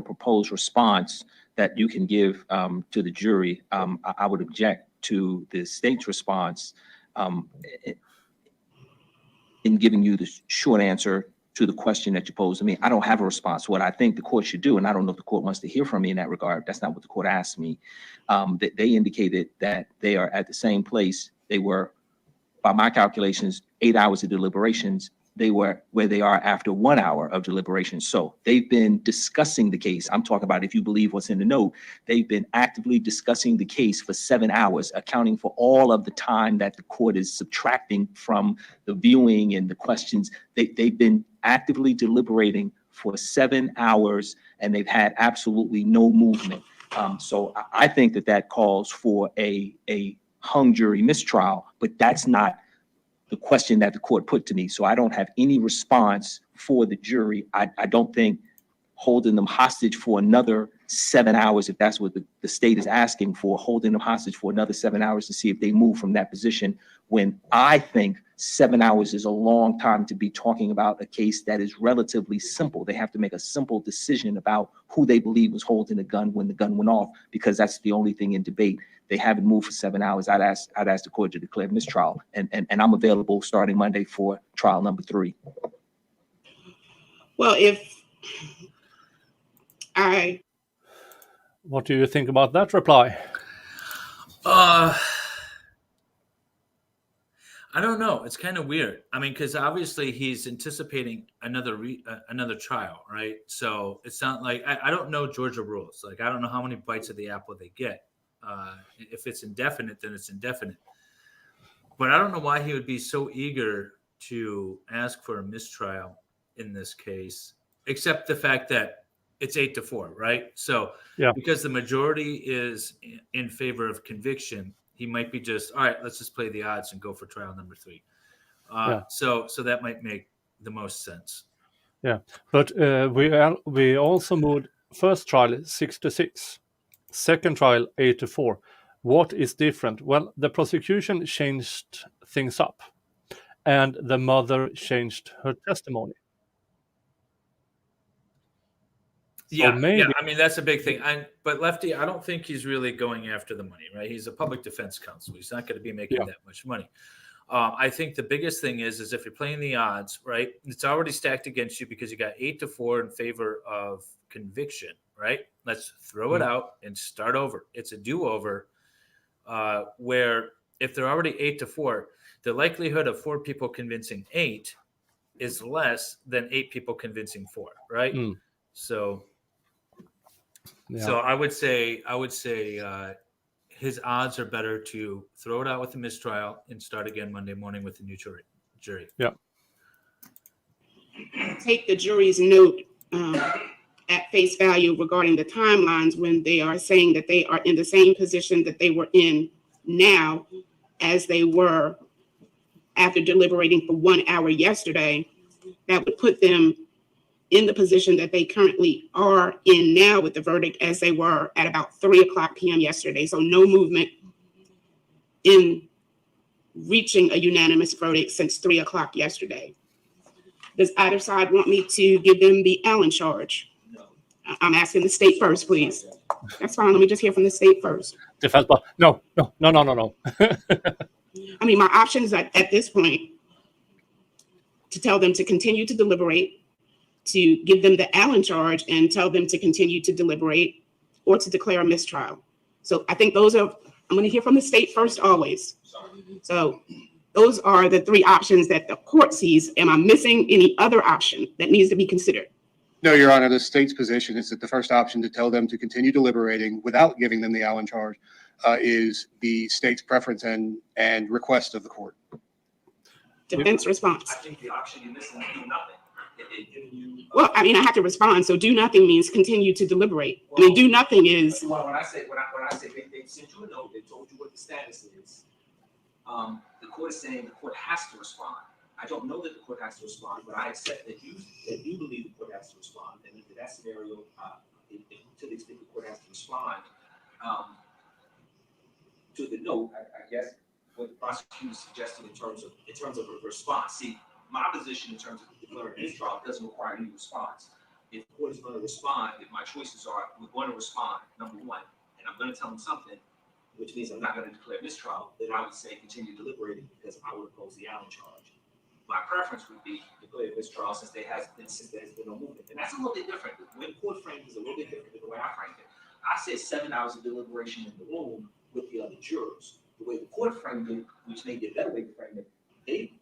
proposed response that you can give to the jury. I would object to the state's response in giving you the short answer to the question that you posed to me. I don't have a response. What I think the court should do, and I don't know if the court wants to hear from me in that regard, that's not what the court asked me. That they indicated that they are at the same place they were, by my calculations, 8 hours of deliberations. They were where they are after 1 hour of deliberation. So they've been discussing the case. I'm talking about, if you believe what's in the note, they've been actively discussing the case for 7 hours, accounting for all of the time that the court is subtracting from the viewing and the questions. They've been actively deliberating for 7 hours, and they've had absolutely no movement. So I think that calls for a hung jury mistrial, but that's not the question that the court put to me. So I don't have any response for the jury. I don't think holding them hostage for another 7 hours, if that's what the state is asking for, holding them hostage for another 7 hours to see if they move from that position, when I think 7 hours is a long time to be talking about a case that is relatively simple. They have to make a simple decision about who they believe was holding the gun when the gun went off, because that's the only thing in debate. They haven't moved for 7 hours. I'd ask the court to declare mistrial, and I'm available starting Monday for trial number 3. Well, What do you think about that reply? I don't know. It's kind of weird. I mean, because obviously he's anticipating another trial, right? So it's not like I don't know Georgia rules. Like, I don't know how many bites of the apple they get. If it's indefinite, then it's indefinite. But I don't know why he would be so eager to ask for a mistrial in this case, except the fact that it's 8-4, right? So yeah, because the majority is in favor of conviction, he might be just, all right, let's just play the odds and go for trial number 3. So that might make the most sense. Yeah, but we also moved first trial 6-6, second trial 8-4. What is different? Well, the prosecution changed things up, and the mother changed her testimony. Yeah, I mean, that's a big thing. But Lefty, I don't think he's really going after the money, right? He's a public defense counsel. He's not going to be making that much money. I think the biggest thing is if you're playing the odds, right, it's already stacked against you because you got 8-4 in favor of conviction, right? Let's throw it out and start over. It's a do-over where if they're already 8-4, the likelihood of 4 people convincing 8 is less than 8 people convincing 4, right? So I would say his odds are better to throw it out with a mistrial and start again Monday morning with a new jury. Yeah. Take the jury's note at face value regarding the timelines when they are saying that they are in the same position that they were in now as they were after deliberating for 1 hour yesterday. That would put them in the position that they currently are in now with the verdict as they were at about 3:00 p.m. yesterday. So no movement in reaching a unanimous verdict since 3:00 yesterday. Does either side want me to give them the Allen charge? No. I'm asking the state first, please. That's fine. Let me just hear from the state first. Defense, no. I mean, my options at this point to tell them to continue to deliberate, to give them the Allen charge and tell them to continue to deliberate, or to declare a mistrial. So I think those are, I'm going to hear from the state first always. So those are the three options that the court sees. Am I missing any other option that needs to be considered? No, Your Honor, the state's position is that the first option to tell them to continue deliberating without giving them the Allen charge is the state's preference and request of the court. Defense response. I think the option you're missing is do nothing. They've given you. Well, I mean, I have to respond. So do nothing means continue to deliberate. I mean, do nothing is, Well, when I say they sent you a note, they told you what the status is. The court is saying the court has to respond. I don't know that the court has to respond, but I accept that you believe the court has to respond. And in that scenario, to the extent the court has to respond to the note, I guess what the prosecutor suggested in terms of a response. See, my position in terms of declaring this trial doesn't require any response. If the court is going to respond, if my choices are, we're going to respond, number one, and I'm going to tell them something, which means I'm not going to declare mistrial, then I would say continue deliberating because I would oppose the Allen charge. My preference would be declare mistrial since there has been no movement. And that's a little bit different. The way the court framed it is a little bit different than the way I framed it. I said 7 hours of deliberation in the room with the other jurors. The way the court framed it, which may be a better way to frame it,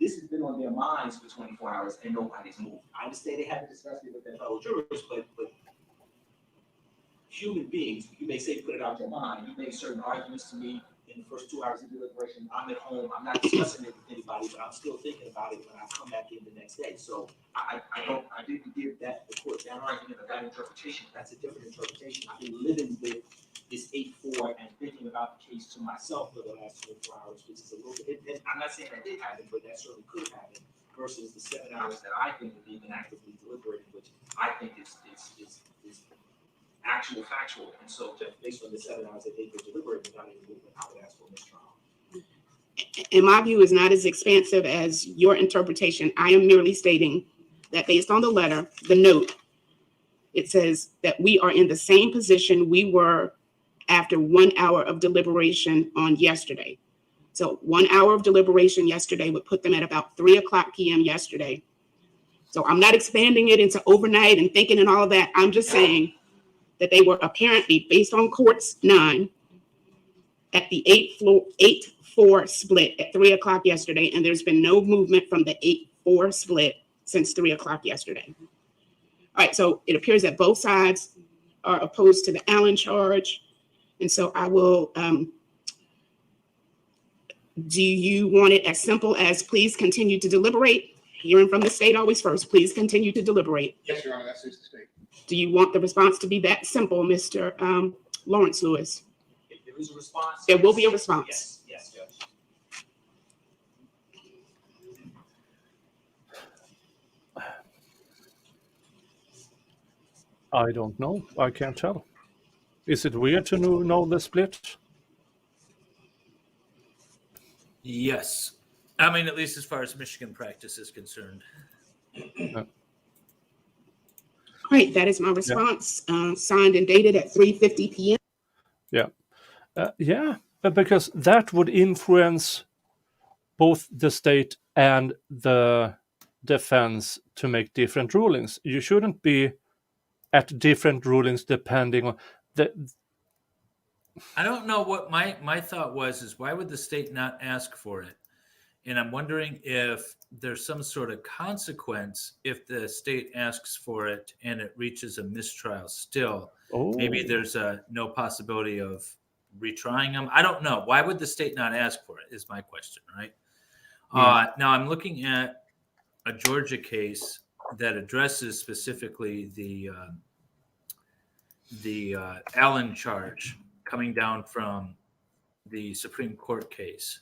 this has been on their minds for 24 hours and nobody's moved. I understand they haven't discussed it with their fellow jurors, but human beings, you may say put it out your mind. You make certain arguments to me in the first 2 hours of deliberation. I'm at home. I'm not discussing it with anybody, but I'm still thinking about it when I come back in the next day. So I didn't give that the court that argument or that interpretation. That's a different interpretation. I've been living with this 8-4 and thinking about the case to myself for the last 24 hours, which is a little bit, and I'm not saying that did happen, but that certainly could happen versus the 7 hours that I think that they've been actively deliberating, which I think is actual factual. And so just based on the 7 hours that they've been deliberating without any movement, I would ask for a mistrial. in my view, is not as expansive as your interpretation. I am merely stating that based on the letter, the note, it says that we are in the same position we were after 1 hour of deliberation on yesterday. So 1 hour of deliberation yesterday would put them at about 3:00 p.m. yesterday. So I'm not expanding it into overnight and thinking and all of that. I'm just saying that they were apparently, based on court's 9, at the 8-4 split at 3:00 yesterday, and there's been no movement from the 8-4 split since 3:00 yesterday. All right, so it appears that both sides are opposed to the Allen charge. And so I will, do you want it as simple as please continue to deliberate? Hearing from the state always first, please continue to deliberate. Yes, Your Honor, that suits the state. Do you want the response to be that simple, Mr. Lawrence Lewis? If there is a response. There will be a response. Yes, Judge. I don't know. I can't tell. Is it weird to know the split? Yes. I mean, at least as far as Michigan practice is concerned. All right, that is my response, signed and dated at 3:50 p.m. Yeah, because that would influence both the state and the defense to make different rulings. You shouldn't be at different rulings depending on the. I don't know what my thought was is why would the state not ask for it? And I'm wondering if there's some sort of consequence if the state asks for it and it reaches a mistrial still. Oh. Maybe there's no possibility of retrying them. I don't know. Why would the state not ask for it is my question, right? Now I'm looking at a Georgia case that addresses specifically the Allen charge coming down from the Supreme Court case.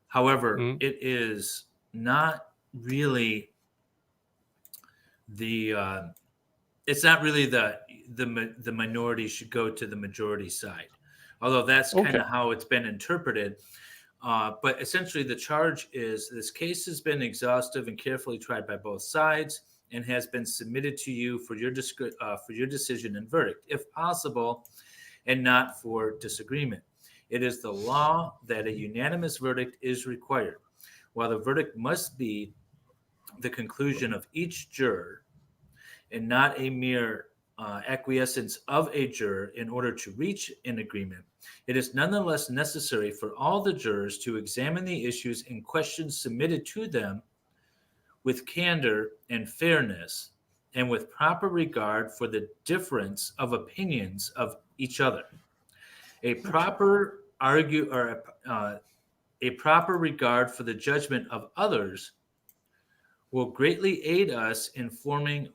However, it is not really it's not really the minority should go to the majority side, although that's kind of how it's been interpreted. But essentially the charge is this case has been exhaustive and carefully tried by both sides and has been submitted to you for your decision and verdict, if possible, and not for disagreement. It is the law that a unanimous verdict is required. While the verdict must be the conclusion of each juror and not a mere acquiescence of a juror in order to reach an agreement, it is nonetheless necessary for all the jurors to examine the issues and questions submitted to them with candor and fairness and with proper regard for the difference of opinions of each other. A proper a proper regard for the judgment of others will greatly aid us in forming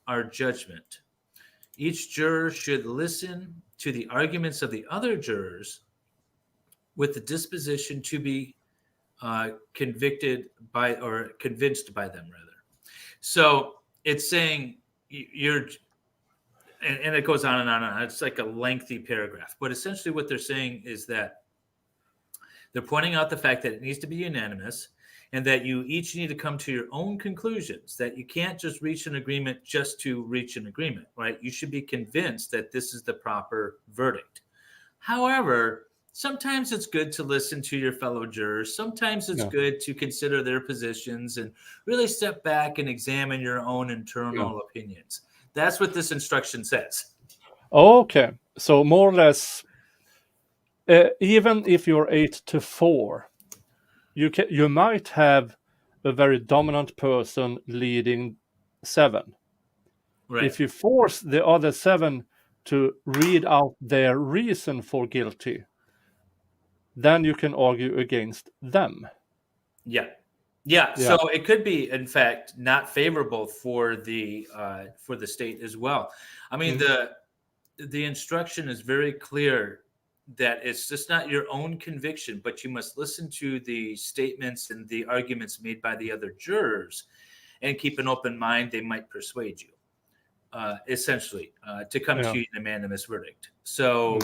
our judgment. Each juror should listen to the arguments of the other jurors with the disposition to be convicted by or convinced by them, rather. So it's saying you're, and it goes on and on and on. It's like a lengthy paragraph, but essentially what they're saying is that they're pointing out the fact that it needs to be unanimous and that you each need to come to your own conclusions, that you can't just reach an agreement just to reach an agreement, right? You should be convinced that this is the proper verdict. However, sometimes it's good to listen to your fellow jurors. Sometimes it's good to consider their positions and really step back and examine your own internal opinions. That's what this instruction says. Okay, so more or less, even if you're 8-4, you might have a very dominant person leading 7. Right. If you force the other 7 to read out their reason for guilty, then you can argue against them. Yeah. So it could be, in fact, not favorable for the state as well. I mean, the instruction is very clear that it's just not your own conviction, but you must listen to the statements and the arguments made by the other jurors and keep an open mind. They might persuade you, essentially, to come to a unanimous verdict. So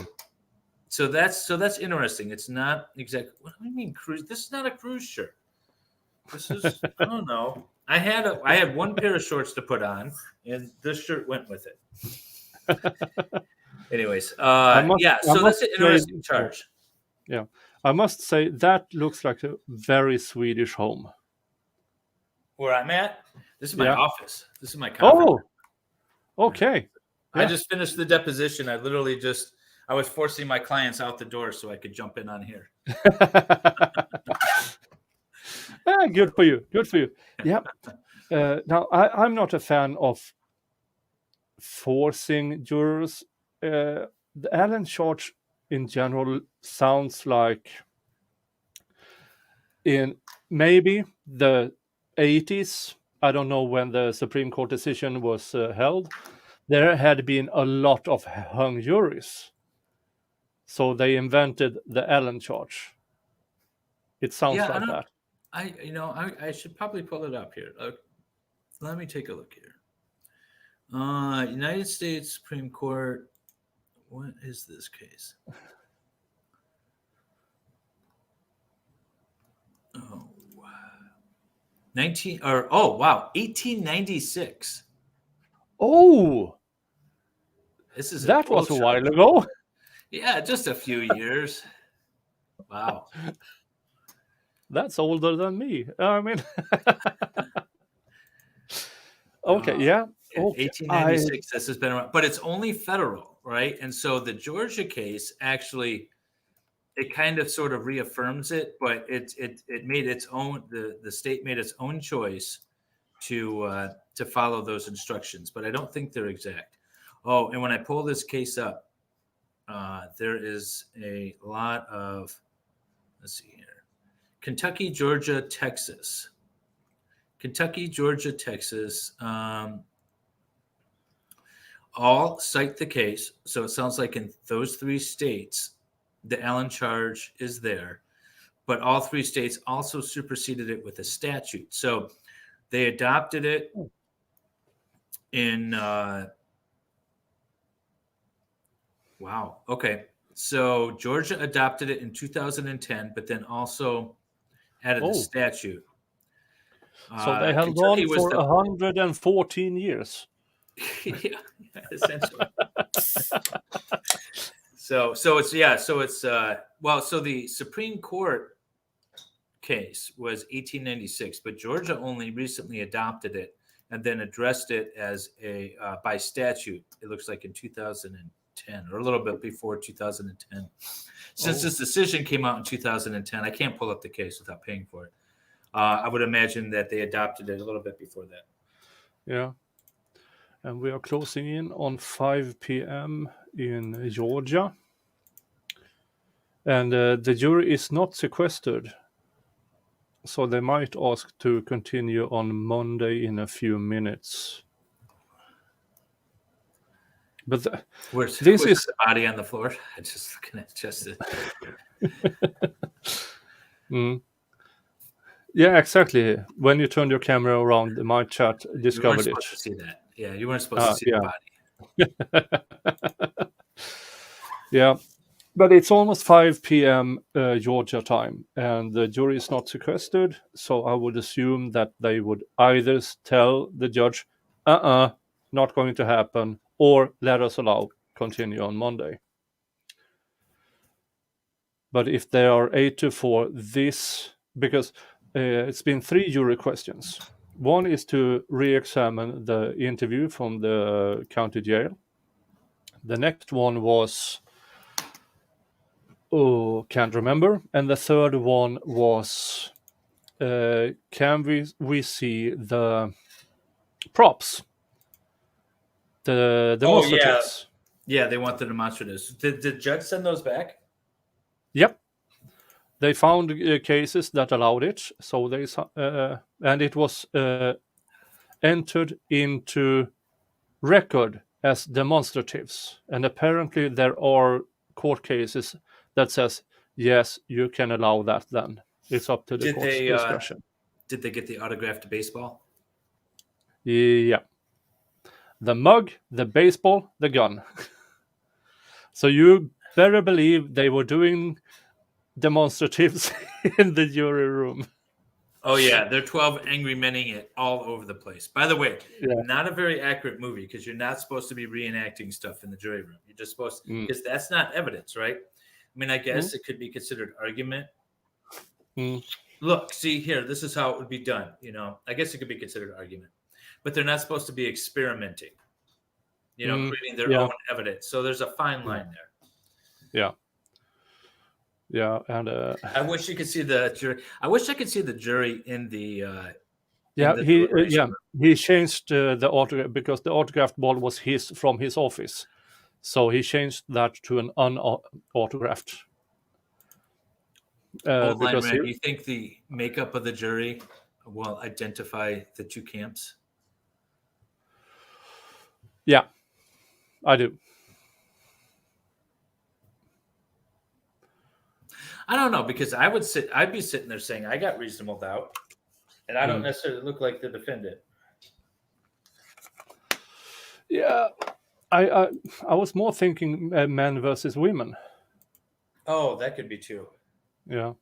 that's interesting. It's not exactly, what do you mean cruise? This is not a cruise shirt. This is, I don't know. I had one pair of shorts to put on and this shirt went with it. Anyways, so that's an interesting charge. Yeah, I must say that looks like a very Swedish home. Where I'm at, this is my office. This is my conference. Oh, okay. I just finished the deposition. I was forcing my clients out the door so I could jump in on here. Good for you. Good for you. Yeah. Now, I'm not a fan of forcing jurors. The Allen charge in general sounds like in maybe the 80s, I don't know when the Supreme Court decision was held, there had been a lot of hung juries. So they invented the Allen charge. It sounds like that. I should probably pull it up here. Let me take a look here. United States Supreme Court. What is this case? Oh, wow. 1896. Oh, That was a while ago. Yeah, just a few years. Wow. That's older than me. I mean, okay, yeah. Okay. 1896, this has been around, but it's only federal, right? And so the Georgia case actually, it kind of sort of reaffirms it, but it made its own, the state made its own choice to follow those instructions, but I don't think they're exact. Oh, and when I pull this case up, there is a lot of, let's see here, Kentucky, Georgia, Texas. Kentucky, Georgia, Texas, all cite the case. So it sounds like in those 3 states, the Allen charge is there, but all 3 states also superseded it with a statute. So they adopted it in, wow. Okay. So Georgia adopted it in 2010, but then also added a statute. So they held on for 114 years. Yeah, essentially. So it's so the Supreme Court case was 1896, but Georgia only recently adopted it and then addressed it as a by statute. It looks like in 2010 or a little bit before 2010. Since this decision came out in 2010, I can't pull up the case without paying for it. I would imagine that they adopted it a little bit before that. Yeah. And we are closing in on 5 p.m. in Georgia. And the jury is not sequestered. So they might ask to continue on Monday in a few minutes. But Where's this is is the body on the floor? I just looking at just it. Mm. Yeah, exactly. When you turned your camera around, my chat You weren't discovered it. supposed to see that. Yeah, you weren't supposed to see yeah. the body. Yeah, but it's almost 5 p.m. Georgia time, and the jury is not sequestered. So I would assume that they would either tell the judge, not going to happen, or let us continue on Monday. But if they are 8-4, this, because it's been 3 jury questions. One is to re-examine the interview from the county jail. The next one was, can't remember. And the third one was, can we see the props? The demonstratives. Yeah, they want the demonstratives. Did the judge send those back? Yep. They found cases that allowed it, so they and it was entered into record as demonstratives. And apparently there are court cases that says, yes, you can allow that then. It's up to the court's discretion. Did they get the autographed baseball? Yeah. The mug, the baseball, the gun. So you better believe they were doing demonstratives in the jury room. Oh yeah, they're 12 angry menning it all over the place. By the way, not a very accurate movie because you're not supposed to be reenacting stuff in the jury room. You're just supposed to, because that's not evidence, right? I mean, I guess it could be considered argument. Look, see here, this is how it would be done. You know, I guess it could be considered argument, but they're not supposed to be experimenting. You know, creating their own evidence. So there's a fine line there. Yeah. Yeah, and I wish you could see the jury. I wish I could see the jury in the. He changed the autograph because the autographed ball was from his office, so he changed that to an unautographed. Because do you think the makeup of the jury will identify the 2 camps? Yeah, I do. I don't know, because I'd be sitting there saying I got reasonable doubt, and I don't necessarily look like the defendant. Yeah, I was more thinking men versus women. Oh, that could be too. Yeah.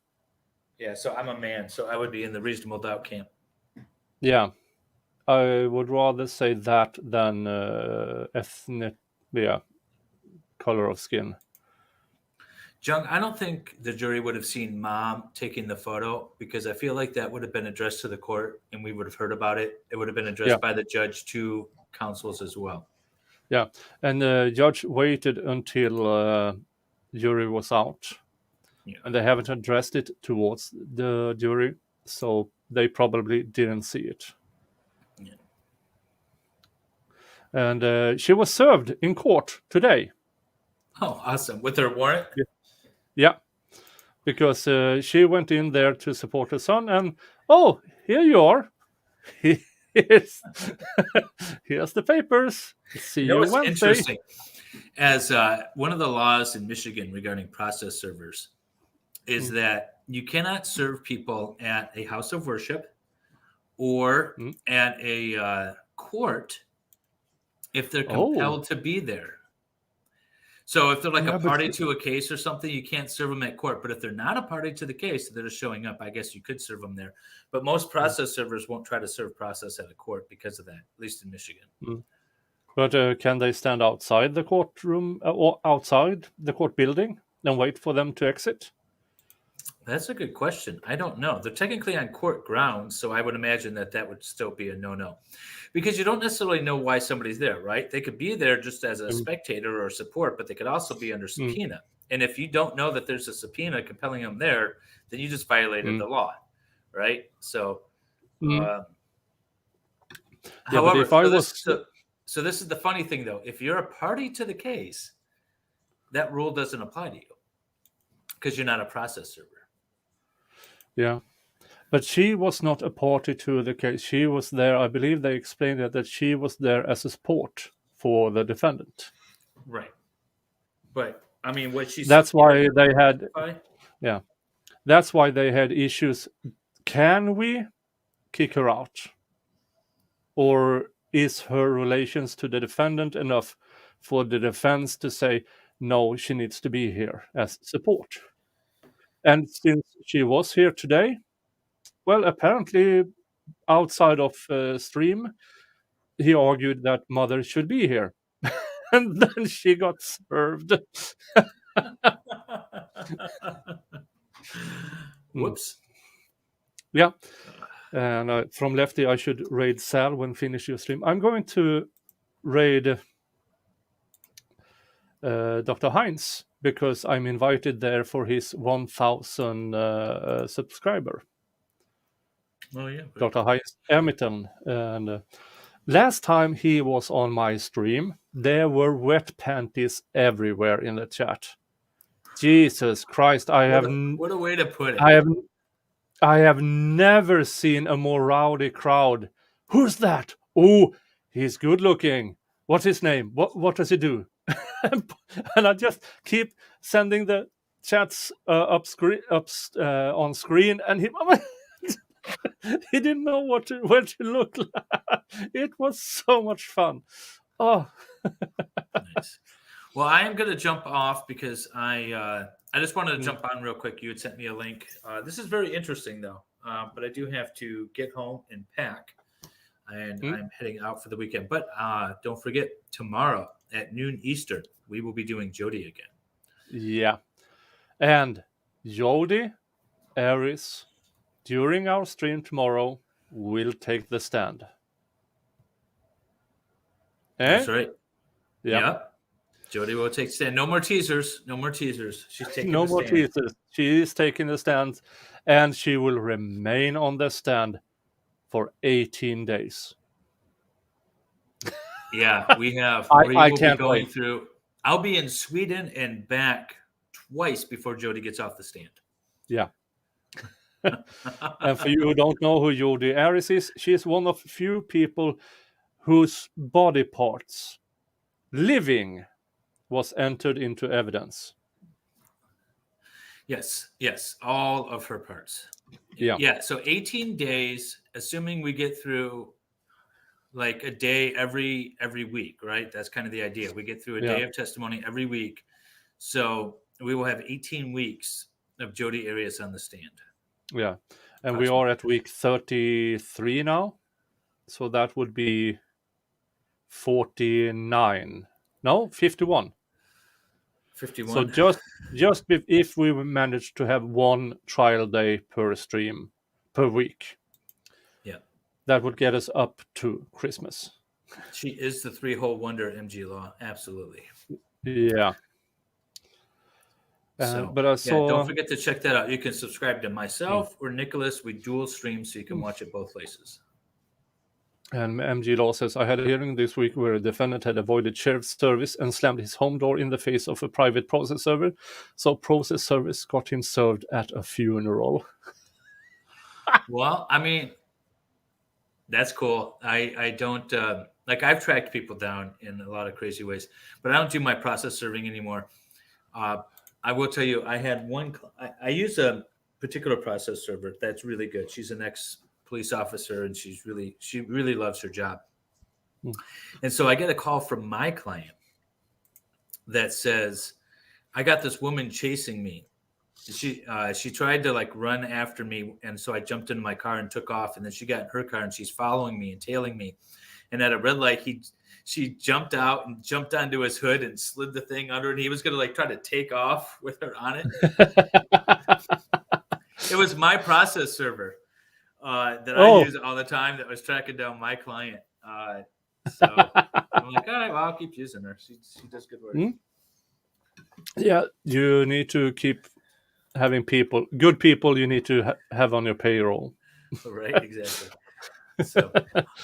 Yeah, so I'm a man, so I would be in the reasonable doubt camp. Yeah, I would rather say that than ethnic, color of skin. Jung, I don't think the jury would have seen mom taking the photo because I feel like that would have been addressed to the court and we would have heard about it. It would have been addressed by the judge to counsels as well. Yeah, and the judge waited until jury was out. Yeah. And they haven't addressed it towards the jury, so they probably didn't see it. Yeah. And she was served in court today. Oh, awesome. With her warrant? Yeah, because she went in there to support her son, and here you are. Here's the papers. See you Wednesday. Interesting. As one of the laws in Michigan regarding process servers is that you cannot serve people at a house of worship or at a court if they're compelled to be there. So if they're like a party to a case or something, you can't serve them at court. But if they're not a party to the case, they're just showing up, I guess you could serve them there. But most process servers won't try to serve process at a court because of that, at least in Michigan. But can they stand outside the courtroom or outside the court building and wait for them to exit? That's a good question. I don't know. They're technically on court grounds, so I would imagine that would still be a no-no. Because you don't necessarily know why somebody's there, right? They could be there just as a spectator or support, but they could also be under subpoena. And if you don't know that there's a subpoena compelling them there, then you just violated the law, right? So, however, if I was so this is the funny thing, though. If you're a party to the case, that rule doesn't apply to you because you're not a process server. Yeah, but she was not a party to the case. She was there. I believe they explained it, that she was there as a support for the defendant. Right. But I mean, what she That's why they had. Why? Yeah, that's why they had issues. Can we kick her out, or is her relations to the defendant enough for the defense to say no? She needs to be here as support. And since she was here today, well, apparently outside of stream, he argued that mother should be here. And then she got served. Whoops. Yeah. And from Lefty, I should raid Sal when finish your stream. I'm going to raid Dr. Heinz, because I'm invited there for his 1,000 subscriber. Oh, yeah. Dr. Heinz Ermiton. And last time he was on my stream, there were wet panties everywhere in the chat. Jesus Christ, What a way to put it. I have never seen a more rowdy crowd. Who's that? Oh, he's good looking. What's his name? What does he do? And I just keep sending the chats on screen, and he didn't know where to look like. It was so much fun. Oh, Nice. Well, I am going to jump off because I just wanted to jump on real quick. You had sent me a link. This is very interesting, though, but I do have to get home and pack, and I'm heading out for the weekend. But don't forget, tomorrow at noon Eastern, we will be doing Jody again. yeah. And Jody, Aries, during our stream tomorrow, will take the stand. That's right. Yeah. Jody will take stand. No more teasers. No more teasers. She's taking No the more stand. teasers. She is taking the stand, and she will remain on the stand for 18 days. Yeah, we have. I will can't be going wait. through. I'll be in Sweden and back twice before Jody gets off the stand. Yeah. And for you who don't know who Jodi Aries is, she is one of few people whose body parts, living, was entered into evidence. Yes, all of her parts. Yeah. So 18 days, assuming we get through like a day every week, right? That's kind of the idea. We get through a day of testimony every week. So we will have 18 weeks of Jodi Arias on the stand. Yeah. And we are at week 33 now. So that would be 49. No, 51. 51. So just if we manage to have one trial day per stream per week, that would get us up to Christmas. She is the three-hole wonder, MG Law. Absolutely. Yeah. But I saw. Don't forget to check that out. You can subscribe to myself or Nicholas. We dual stream, so you can watch it both places. And MG Law says, I had a hearing this week where a defendant had avoided sheriff's service and slammed his home door in the face of a private process server. So process service got him served at a funeral. Well, I mean, that's cool. I don't like I've tracked people down in a lot of crazy ways, but I don't do my process serving anymore. I will tell you, I had one. I use a particular process server that's really good. She's an ex-police officer, and she really loves her job. And so I get a call from my client that says, "I got this woman chasing me. She tried to like run after me, and so I jumped into my car and took off. And then she got in her car and she's following me and tailing me. And at a red light, she jumped out and jumped onto his hood and slid the thing under, and he was gonna like try to take off with her on it." It was my process server that Oh. I use all the time that was tracking down my client. So I'm like, all right, well, I'll keep using her. She does good work. Hmm? Yeah, you need to keep having good people you need to have on your payroll. Right, exactly. So,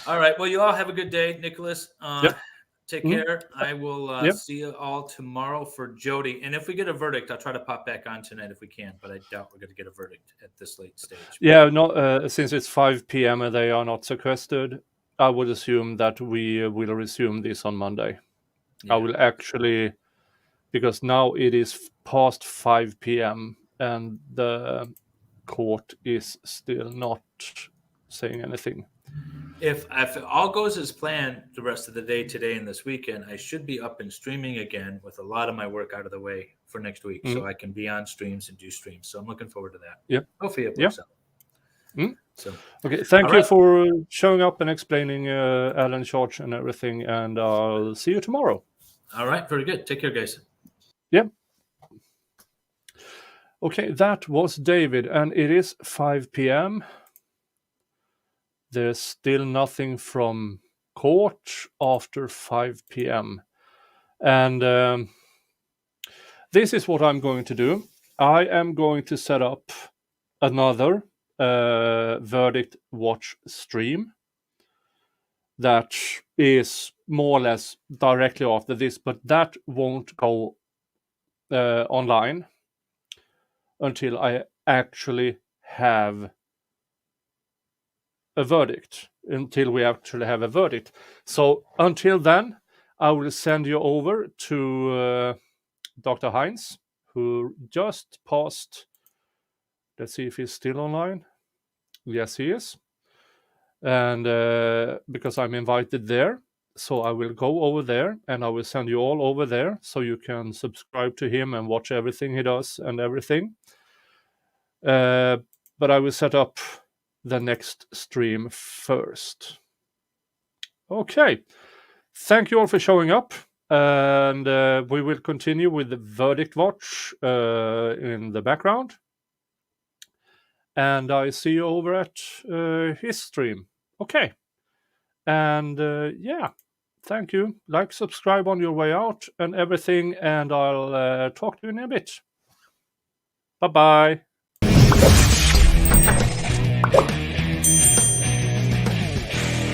all right. Well, you all have a good day, Nicholas. Yep. Take Mhm. care. I will Yep. see you all tomorrow for Jody. And if we get a verdict, I'll try to pop back on tonight if we can, but I doubt we're going to get a verdict at this late stage. Yeah, no, since it's 5 p.m. and they are not sequestered, I would assume that we will resume this on Monday. Yeah. I will actually, because now it is past 5 p.m. and the court is still not saying anything. If it all goes as planned the rest of the day today and this weekend, I should be up and streaming again with a lot of my work out of the way for next week. So I can be on streams and do streams. So I'm looking forward to that. Yep. Hopefully it works out. So Okay, thank All you right. for showing up and explaining Alan Charge and everything, and I'll see you tomorrow. all right, very good. Take care, guys. Okay, that was David, and it is 5 p.m. There's still nothing from court after 5 p.m. And this is what I'm going to do. I am going to set up another Verdict Watch stream that is more or less directly after this, but that won't go online until I actually have a verdict, until we actually have a verdict. So until then, I will send you over to Dr. Heinz, who just passed. Let's see if he's still online. Yes, he is. And because I'm invited there, so I will go over there and I will send you all over there so you can subscribe to him and watch everything he does and everything. But I will set up the next stream first. Okay. Thank you all for showing up. And we will continue with the Verdict Watch in the background. And I see you over at his stream. Okay. And yeah, thank you. Like, subscribe on your way out and everything. And I'll talk to you in a bit. Bye-bye.